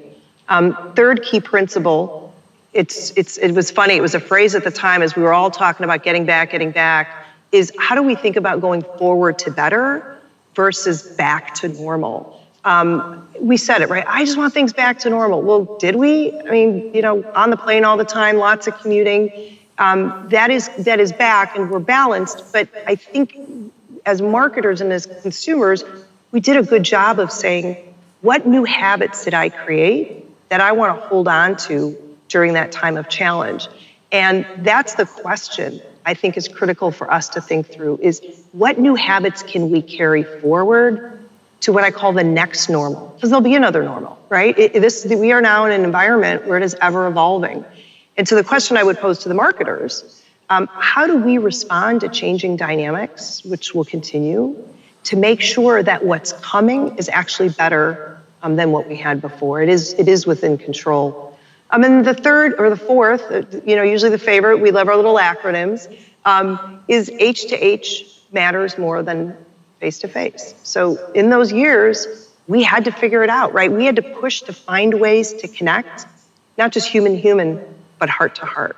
Third key principle, it was funny, it was a phrase at the time as we were all talking about getting back, is how do we think about going forward to better versus back to normal? We said it, right? I just want things back to normal. Well, did we? I mean, on the plane all the time, lots of commuting. That is back and we're balanced, but I think as marketers and as consumers, we did a good job of saying, what new habits did I create that I want to hold on to during that time of challenge? And that's the question I think is critical for us to think through, is what new habits can we carry forward to what I call the next normal? Because there'll be another normal, right? We are now in an environment where it is ever evolving. And so the question I would pose to the marketers, how do we respond to changing dynamics, which will continue, to make sure that what's coming is actually better than what we had before? It is within control. And the third or the fourth, usually the favorite, we love our little acronyms, is H to H matters more than face to face. So in those years, we had to figure it out, right? We had to push to find ways to connect, not just human to human, but heart to heart.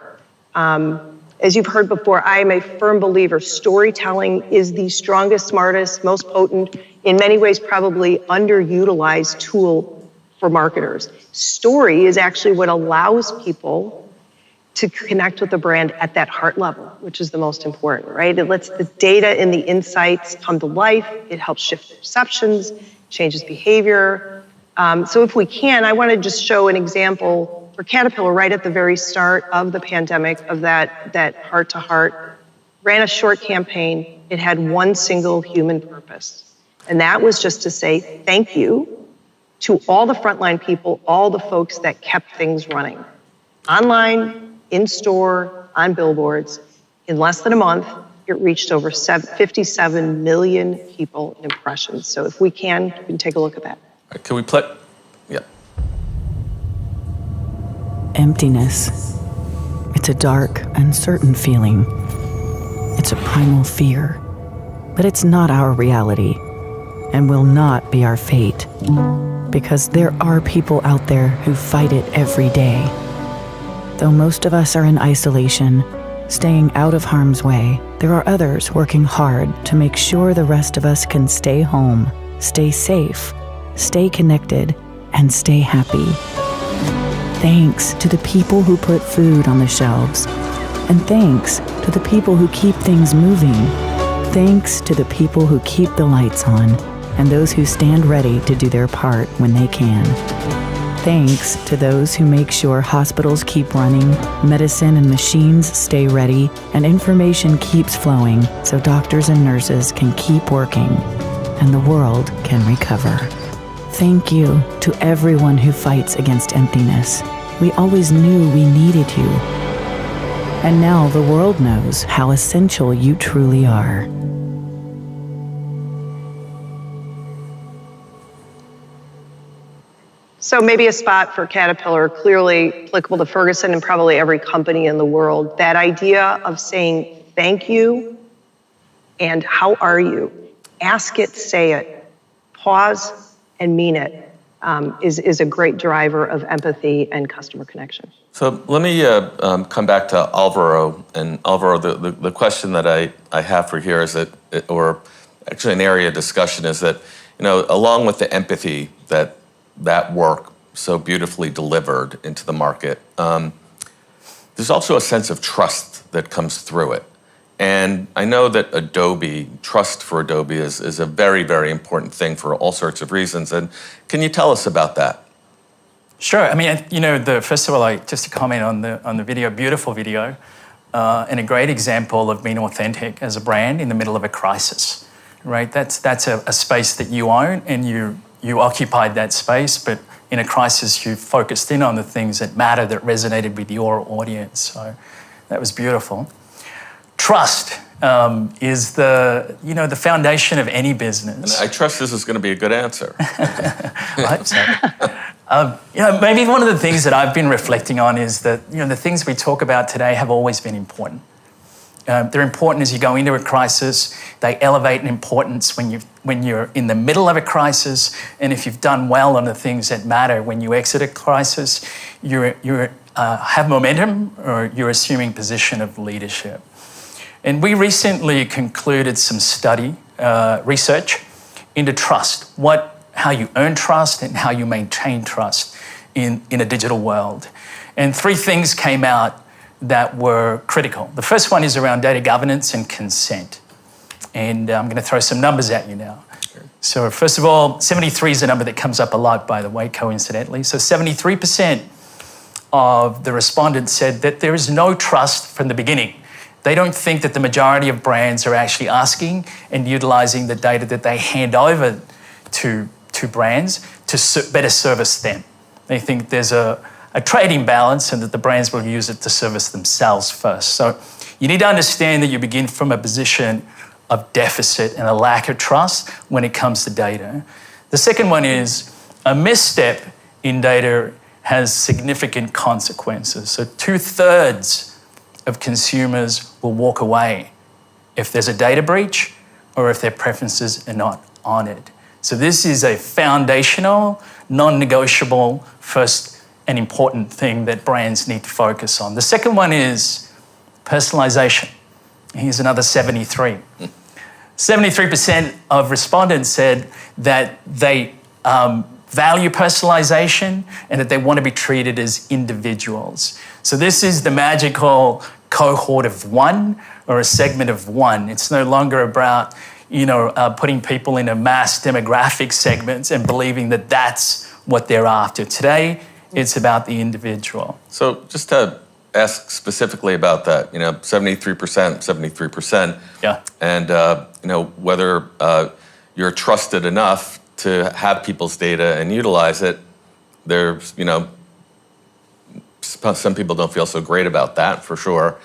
As you've heard before, I am a firm believer storytelling is the strongest, smartest, most potent, in many ways probably underutilized tool for marketers. Story is actually what allows people to connect with the brand at that heart level, which is the most important, right? It lets the data and the insights come to life. It helps shift perceptions, changes behavior. So if we can, I want to just show an example for Caterpillar right at the very start of the pandemic of that heart to heart. Ran a short campaign. It had one single human purpose. And that was just to say thank you to all the frontline people, all the folks that kept things running. Online, in store, on billboards. In less than a month, it reached over 57 million people in impressions. So if we can take a look at that. Can we play? Yeah. Emptiness. It's a dark, uncertain feeling. It's a primal fear. But it's not our reality and will not be our fate. Because there are people out there who fight it every day. Though most of us are in isolation, staying out of harm's way, there are others working hard to make sure the rest of us can stay home, stay safe, stay connected, and stay happy. Thanks to the people who put food on the shelves. And thanks to the people who keep things moving. Thanks to the people who keep the lights on and those who stand ready to do their part when they can. Thanks to those who make sure hospitals keep running, medicine and machines stay ready, and information keeps flowing so doctors and nurses can keep working and the world can recover. Thank you to everyone who fights against emptiness. We always knew we needed you. And now the world knows how essential you truly are. So maybe a spot for Caterpillar, clearly applicable to Ferguson and probably every company in the world. That idea of saying thank you and how are you? Ask it, say it, pause and mean it, is a great driver of empathy and customer connection. So let me come back to Alvaro. And Alvaro, the question that I have for here is that, or actually an area of discussion is that, along with the empathy that work so beautifully delivered into the market, there's also a sense of trust that comes through it. And I know that trust for Adobe is a very, very important thing for all sorts of reasons. And can you tell us about that? Sure. I mean, first of all, just to comment on the video, beautiful video, and a great example of being authentic as a brand in the middle of a crisis, right? That's a space that you own, and you occupied that space, but in a crisis, you focused in on the things that matter, that resonated with your audience. So that was beautiful. Trust is the foundation of any business. And I trust this is going to be a good answer. I hope so. Maybe one of the things that I've been reflecting on is that the things we talk about today have always been important. They're important as you go into a crisis. They elevate in importance when you're in the middle of a crisis, and if you've done well on the things that matter when you exit a crisis, you have momentum, or you're assuming position of leadership. And we recently concluded some research into trust, how you earn trust and how you maintain trust in a digital world. And 3 things came out that were critical. The first one is around data governance and consent. And I'm going to throw some numbers at you now. So first of all, 73 is a number that comes up a lot, by the way, coincidentally. So 73% of the respondents said that there is no trust from the beginning. They don't think that the majority of brands are actually asking and utilising the data that they hand over to brands to better service them. They think there's a trade imbalance and that the brands will use it to service themselves first. So you need to understand that you begin from a position of deficit and a lack of trust when it comes to data. The second one is a misstep in data has significant consequences. So 2/3 of consumers will walk away if there's a data breach or if their preferences are not honoured. So this is a foundational, non-negotiable, first and important thing that brands need to focus on. The second one is personalisation. Here's another 73. 73% of respondents said that they value personalisation and that they want to be treated as individuals. So this is the magical cohort of one or a segment of one. It's no longer about putting people in a mass demographic segments and believing that that's what they're after. Today, it's about the individual. So just to ask specifically about that, 73%. Yeah. And, whether you're trusted enough to have people's data and utilize it, there's, some people don't feel so great about that, for sure.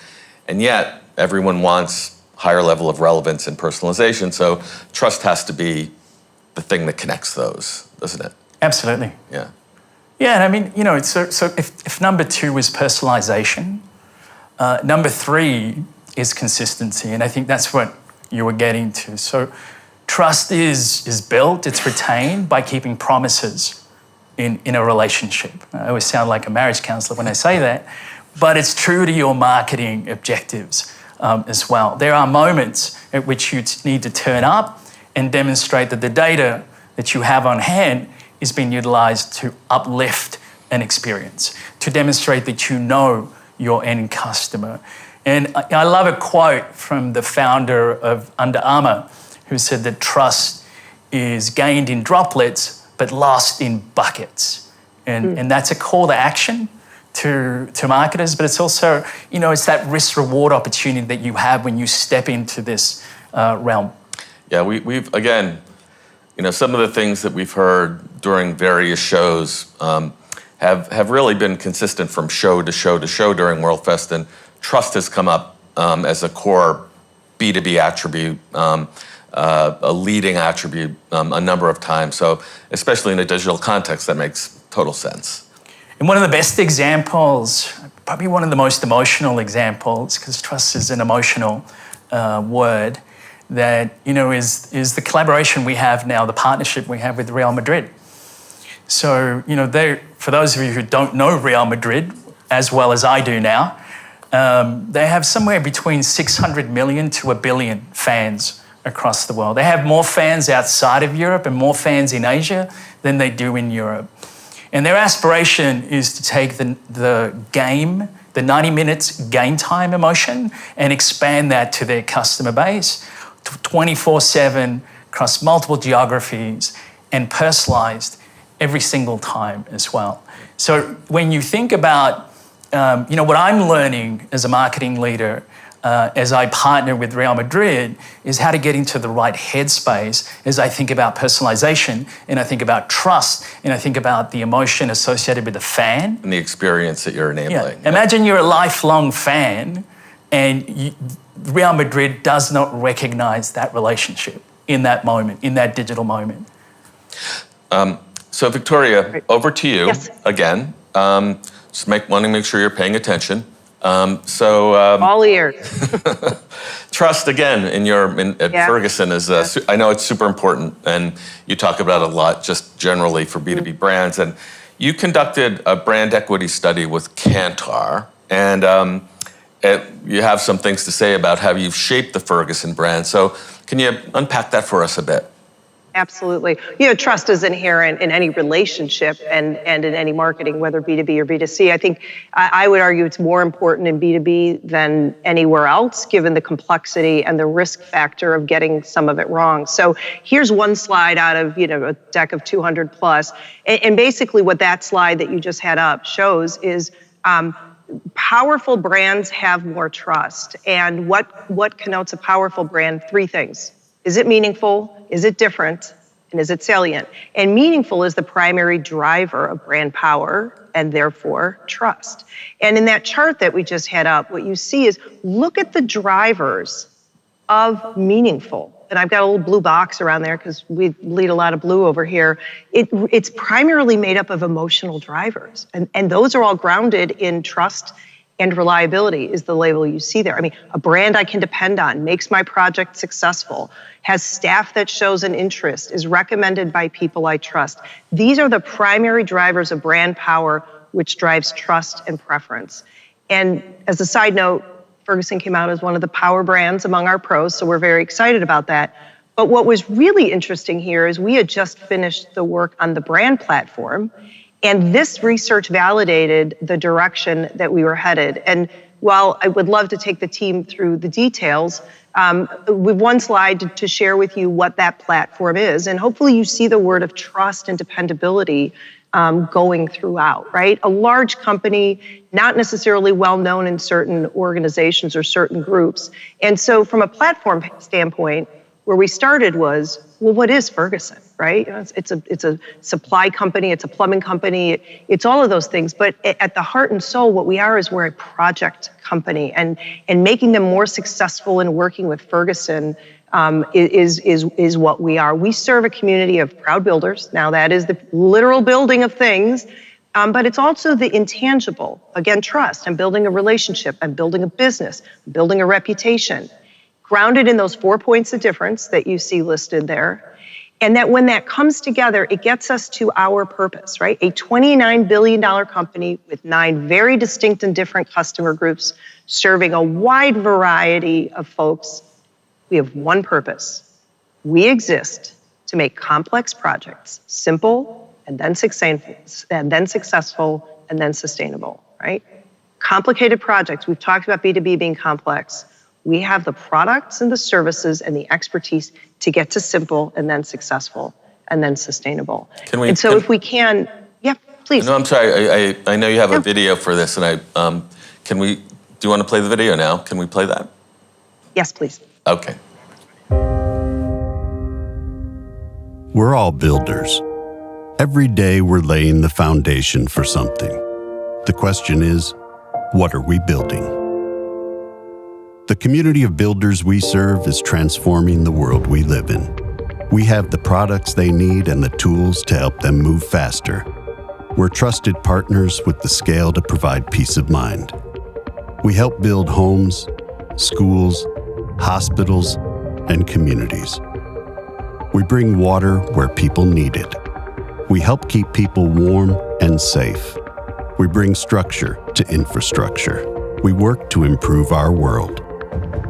And yet, everyone wants higher level of relevance and personalization, so trust has to be the thing that connects those, doesn't it? Absolutely. Yeah. Yeah, and I mean, so if number 2 is personalization, number 3 is consistency, and I think that's what you were getting to. So trust is built, it's retained by keeping promises in a relationship. I always sound like a marriage counsellor when I say that, but it's true to your marketing objectives as well. There are moments at which you need to turn up and demonstrate that the data that you have on hand is being utilised to uplift an experience, to demonstrate that you know your end customer. And I love a quote from the founder of Under Armour, who said that trust is gained in droplets but lost in buckets. And that's a call to action to marketers, but it's also, it's that risk-reward opportunity that you have when you step into this realm. Yeah, we've again, some of the things that we've heard during various shows have really been consistent from show to show to show during World Fest, and trust has come up as a core B2B attribute, a leading attribute a number of times. So especially in a digital context, that makes total sense. And one of the best examples, probably one of the most emotional examples, because trust is an emotional word, that is the collaboration we have now, the partnership we have with Real Madrid. So for those of you who don't know Real Madrid as well as I do now, they have somewhere between 600 million to 1 billion fans across the world. They have more fans outside of Europe and more fans in Asia than they do in Europe. And their aspiration is to take the game, the 90 minutes game time emotion, and expand that to their customer base 24/7 across multiple geographies and personalized every single time as well. So when you think about, what I'm learning as a marketing leader as I partner with Real Madrid is how to get into the right headspace as I think about personalization and I think about trust and I think about the emotion associated with the fan. And the experience that you're enabling. Yeah. Imagine you're a lifelong fan and Real Madrid does not recognize that relationship in that moment, in that digital moment. So Victoria, over to you again. Just wanting to make sure you're paying attention. All ears. Trust again at Ferguson is I know it's super important, and you talk about it a lot just generally for B2B brands. And you conducted a brand equity study with Kantar, and you have some things to say about how you've shaped the Ferguson brand. So can you unpack that for us a bit? Absolutely. Trust is inherent in any relationship and in any marketing, whether B2B or B2C. I think I would argue it's more important in B2B than anywhere else, given the complexity and the risk factor of getting some of it wrong. So here's one slide out of a deck of 200 plus. And basically what that slide that you just had up shows is powerful brands have more trust. And what connotes a powerful brand? Three things. Is it meaningful? Is it different? And is it salient? And meaningful is the primary driver of brand power and therefore trust. And in that chart that we just had up, what you see is look at the drivers of meaningful. And I've got a little blue box around there because we lead a lot of blue over here. It's primarily made up of emotional drivers. And those are all grounded in trust and reliability is the label you see there. I mean, a brand I can depend on, makes my project successful, has staff that shows an interest, is recommended by people I trust. These are the primary drivers of brand power, which drives trust and preference. And as a side note, Ferguson came out as one of the power brands among our pros, so we're very excited about that. But what was really interesting here is we had just finished the work on the brand platform, and this research validated the direction that we were headed. And while I would love to take the team through the details, we've one slide to share with you what that platform is. And hopefully you see the word of trust and dependability going throughout, right? A large company, not necessarily well known in certain organizations or certain groups. And so from a platform standpoint, where we started was, well, what is Ferguson, right? It's a supply company, it's a plumbing company, it's all of those things. But at the heart and soul, what we are is we're a project company, and making them more successful in working with Ferguson is what we are. We serve a community of proud builders. Now that is the literal building of things, but it's also the intangible. Again, trust. I'm building a relationship. I'm building a business. I'm building a reputation. Grounded in those 4 points of difference that you see listed there. And that when that comes together, it gets us to our purpose, right? A $29 billion company with 9 very distinct and different customer groups, serving a wide variety of folks. We have one purpose. We exist to make complex projects simple and then successful and then sustainable, right? Complicated projects. We've talked about B2B being complex. We have the products and the services and the expertise to get to simple and then successful and then sustainable. If we can, yeah, please. No, I'm sorry. I know you have a video for this, and do you want to play the video now? Can we play that? Yes, please. Okay. We're all builders. Every day we're laying the foundation for something. The question is, what are we building? The community of builders we serve is transforming the world we live in. We have the products they need and the tools to help them move faster. We're trusted partners with the scale to provide peace of mind. We help build homes, schools, hospitals, and communities. We bring water where people need it. We help keep people warm and safe. We bring structure to infrastructure. We work to improve our world.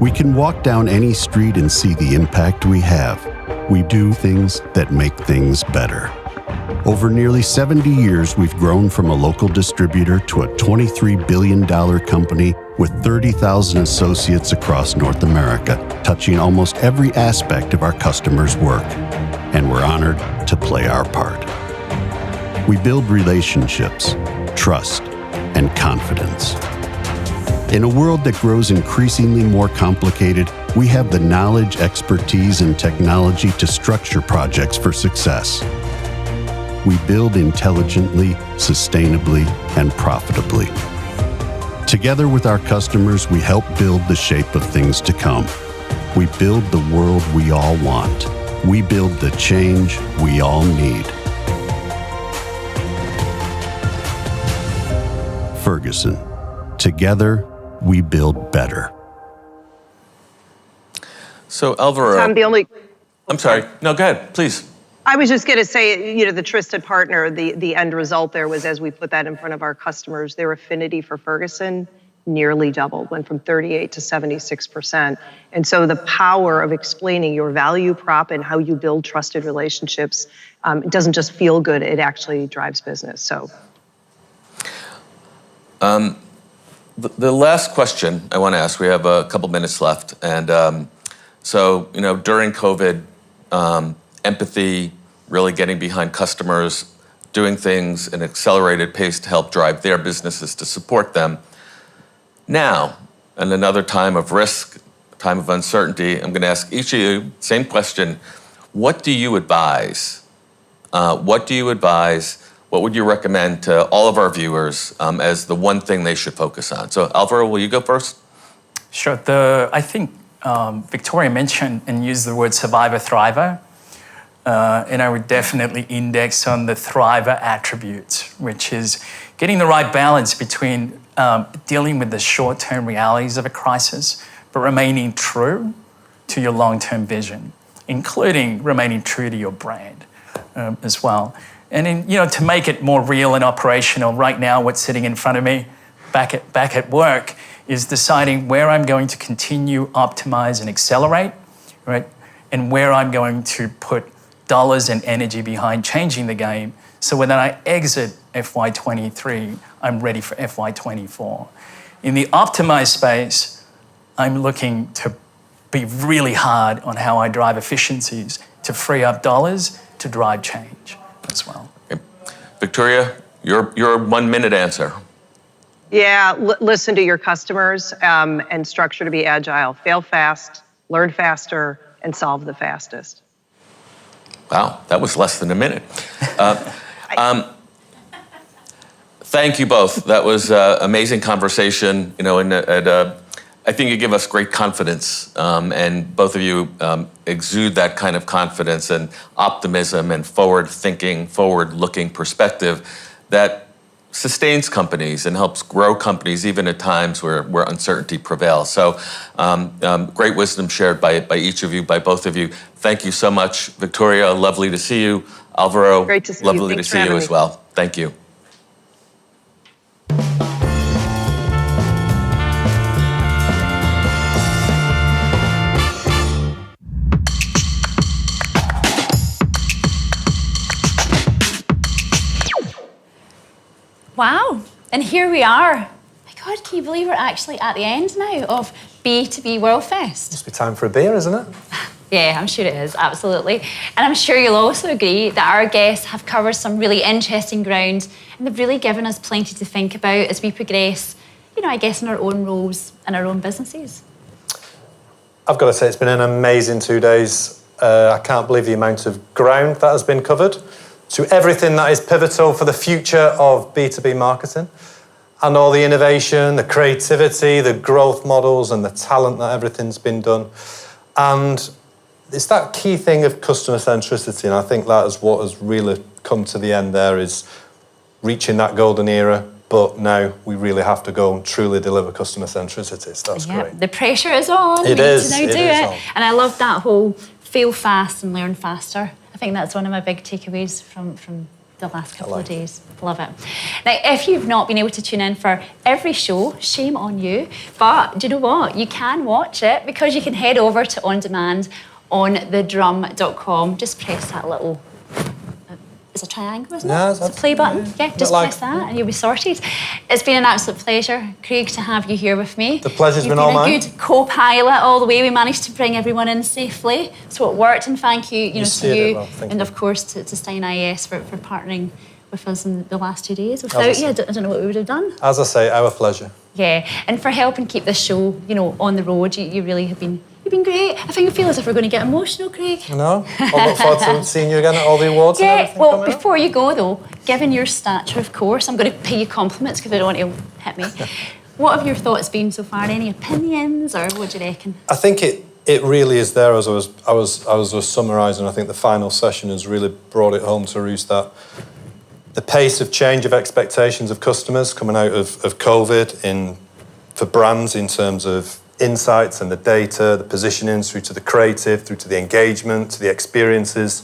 We can walk down any street and see the impact we have. We do things that make things better. Over nearly 70 years, we've grown from a local distributor to a $23 billion company with 30,000 associates across North America, touching almost every aspect of our customers' work. And we're honored to play our part. We build relationships, trust, and confidence. In a world that grows increasingly more complicated, we have the knowledge, expertise, and technology to structure projects for success. We build intelligently, sustainably, and profitably. Together with our customers, we help build the shape of things to come. We build the world we all want. We build the change we all need. Ferguson. Together, we build better. So, Alvaro. I'm sorry. No, go ahead, please. I was just going to say, the trusted partner, the end result there was, as we put that in front of our customers, their affinity for Ferguson nearly doubled, went from 38 to 76%. And so the power of explaining your value prop and how you build trusted relationships, it doesn't just feel good, it actually drives business. So. The last question I want to ask, we have a couple minutes left. And so, during COVID, empathy, really getting behind customers, doing things at an accelerated pace to help drive their businesses to support them. Now, in another time of risk, time of uncertainty, I'm going to ask each of you, same question, what do you advise? What do you advise? What would you recommend to all of our viewers as the one thing they should focus on? So Alvaro, will you go first? Sure. I think Victoria mentioned and used the word survivor, thriver. And I would definitely index on the thriver attributes, which is getting the right balance between dealing with the short-term realities of a crisis, but remaining true to your long-term vision, including remaining true to your brand as well. And to make it more real and operational, right now what's sitting in front of me back at work is deciding where I'm going to continue, optimize, and accelerate, right? And where I'm going to put dollars and energy behind changing the game, so when I exit FY23, I'm ready for FY24. In the optimized space, I'm looking to be really hard on how I drive efficiencies to free up dollars to drive change as well. Okay. Victoria, your 1 minute answer. Yeah, listen to your customers and structure to be agile. Fail fast, learn faster, and solve the fastest. Wow, that was less than a minute. Thank you both. That was an amazing conversation. I think you give us great confidence, and both of you exude that kind of confidence and optimism and forward-thinking, forward-looking perspective that sustains companies and helps grow companies even at times where uncertainty prevails. So great wisdom shared by each of you, by both of you. Thank you so much. Victoria, lovely to see you. Alvaro, great to see lovely you. to see you as well. Thank you. Wow, and here we are. My God, can you believe we're actually at the end now of B2B World Fest? Must be time for a beer, isn't it? Yeah, I'm sure it is, absolutely. And I'm sure you'll also agree that our guests have covered some really interesting ground and they've really given us plenty to think about as we progress, I guess, in our own roles and our own businesses. I've got to say, it's been an amazing 2 days. I can't believe the amount of ground that has been covered, to everything that is pivotal for the future of B2B marketing and all the innovation, the creativity, the growth models and the talent that everything's been done. And it's that key thing of customer centricity, and I think that is what has really come to the end there, is reaching that golden era, but now we really have to go and truly deliver customer centricity. So that's great. The pressure is on. It is. We need to now do it. And I love that whole fail fast and learn faster. I think that's one of my big takeaways from the last couple of days. Love it. Now, if you've not been able to tune in for every show, shame on you. But do you know what? You can watch it because you can head over to On Demand on thedrum.com. Just press that little... It's a triangle, isn't it? It's a play button. Yeah, just press that and you'll be sorted. It's been an absolute pleasure, Craig, to have you here with me. The pleasure's been all mine. You've been a good co-pilot all the way. We managed to bring everyone in safely, so it worked. And thank you, to you, and of course to Stein IS for partnering with us in the last 2 days. Without you, I don't know what we would have done. As I say, our pleasure. Yeah, and for helping keep this show, on the road, you really have been. You've been great. I think I feel as if we're going to get emotional, Craig. I know. I look forward to seeing you again at all the awards and everything. Well, before you go though, given your stature, of course, I'm going to pay you compliments because I don't want you to hit me. What have your thoughts been so far? Any opinions, or what do you reckon? I think it really is there. As I was summarising, I think the final session has really brought it home to roost that the pace of change of expectations of customers coming out of COVID for brands in terms of insights and the data, the positioning, through to the creative, through to the engagement, to the experiences,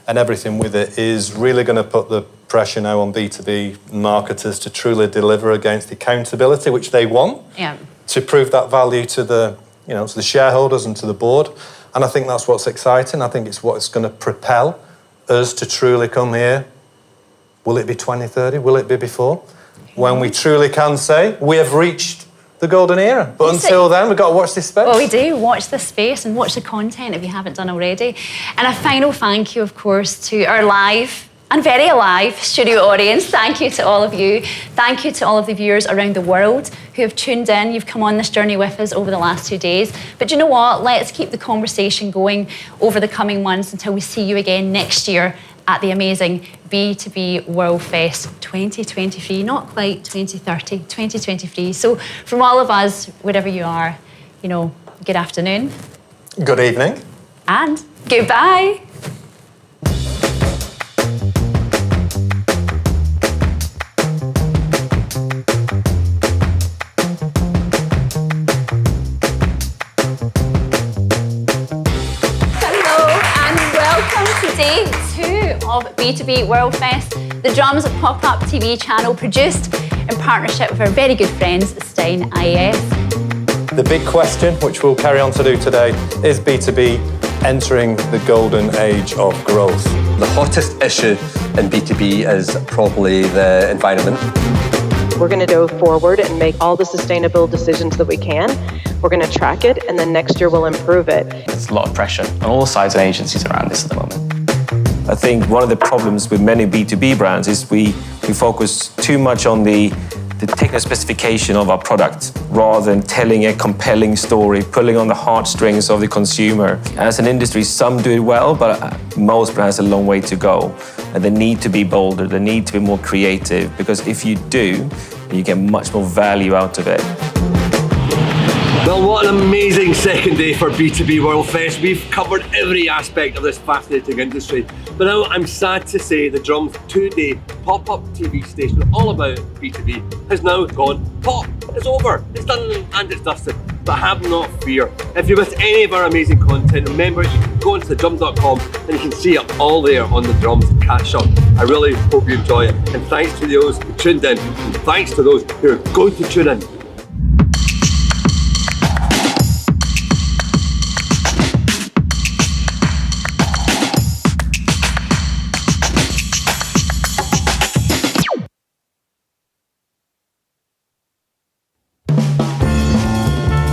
and everything with it is really going to put the pressure now on B2B marketers to truly deliver against the accountability which they want, to prove that value to the, to the shareholders and to the board. And I think that's what's exciting. I think it's what's going to propel us to truly come here. Will it be 2030? Will it be before? When we truly can say we have reached the golden era. But until then, we've got to watch this space. Well, we do. Watch this space and watch the content if you haven't done already. And a final thank you, of course, to our live and very alive studio audience. Thank you to all of you. Thank you to all of the viewers around the world who have tuned in. You've come on this journey with us over the last 2 days. But you know what? Let's keep the conversation going over the coming months until we see you again next year at the amazing B2B World Fest 2023, not quite 2030, 2023. So from all of us, wherever you are, good afternoon. Good evening. And goodbye. Day 2 of B2B World Fest, the Drums pop-up TV channel produced in partnership with our very good friends Stein IAS. The big question, which we'll carry on to do today, is B2B entering the golden age of growth. The hottest issue in B2B is probably the environment. We're going to go forward and make all the sustainable decisions that we can. We're going to track it, and then next year we'll improve it. There's a lot of pressure on all sides of agencies around this at the moment. I think one of the problems with many B2B brands is we focus too much on the technical specification of our product rather than telling a compelling story, pulling on the heartstrings of the consumer. As an industry, some do it well, but most brands have a long way to go. And they need to be bolder, they need to be more creative, because if you do, you get much more value out of it. Well, what an amazing second day for B2B World Fest. We've covered every aspect of this fascinating industry. But now I'm sad to say the Drums 2-day pop-up TV station all about B2B has now gone pop. It's over, it's done and it's dusted. But have not fear. If you miss any of our amazing content, remember you can go into thedrum.com and you can see it all there on the Drums catch up. I really hope you enjoy it. And thanks to those who tuned in, and thanks to those who are going to tune in.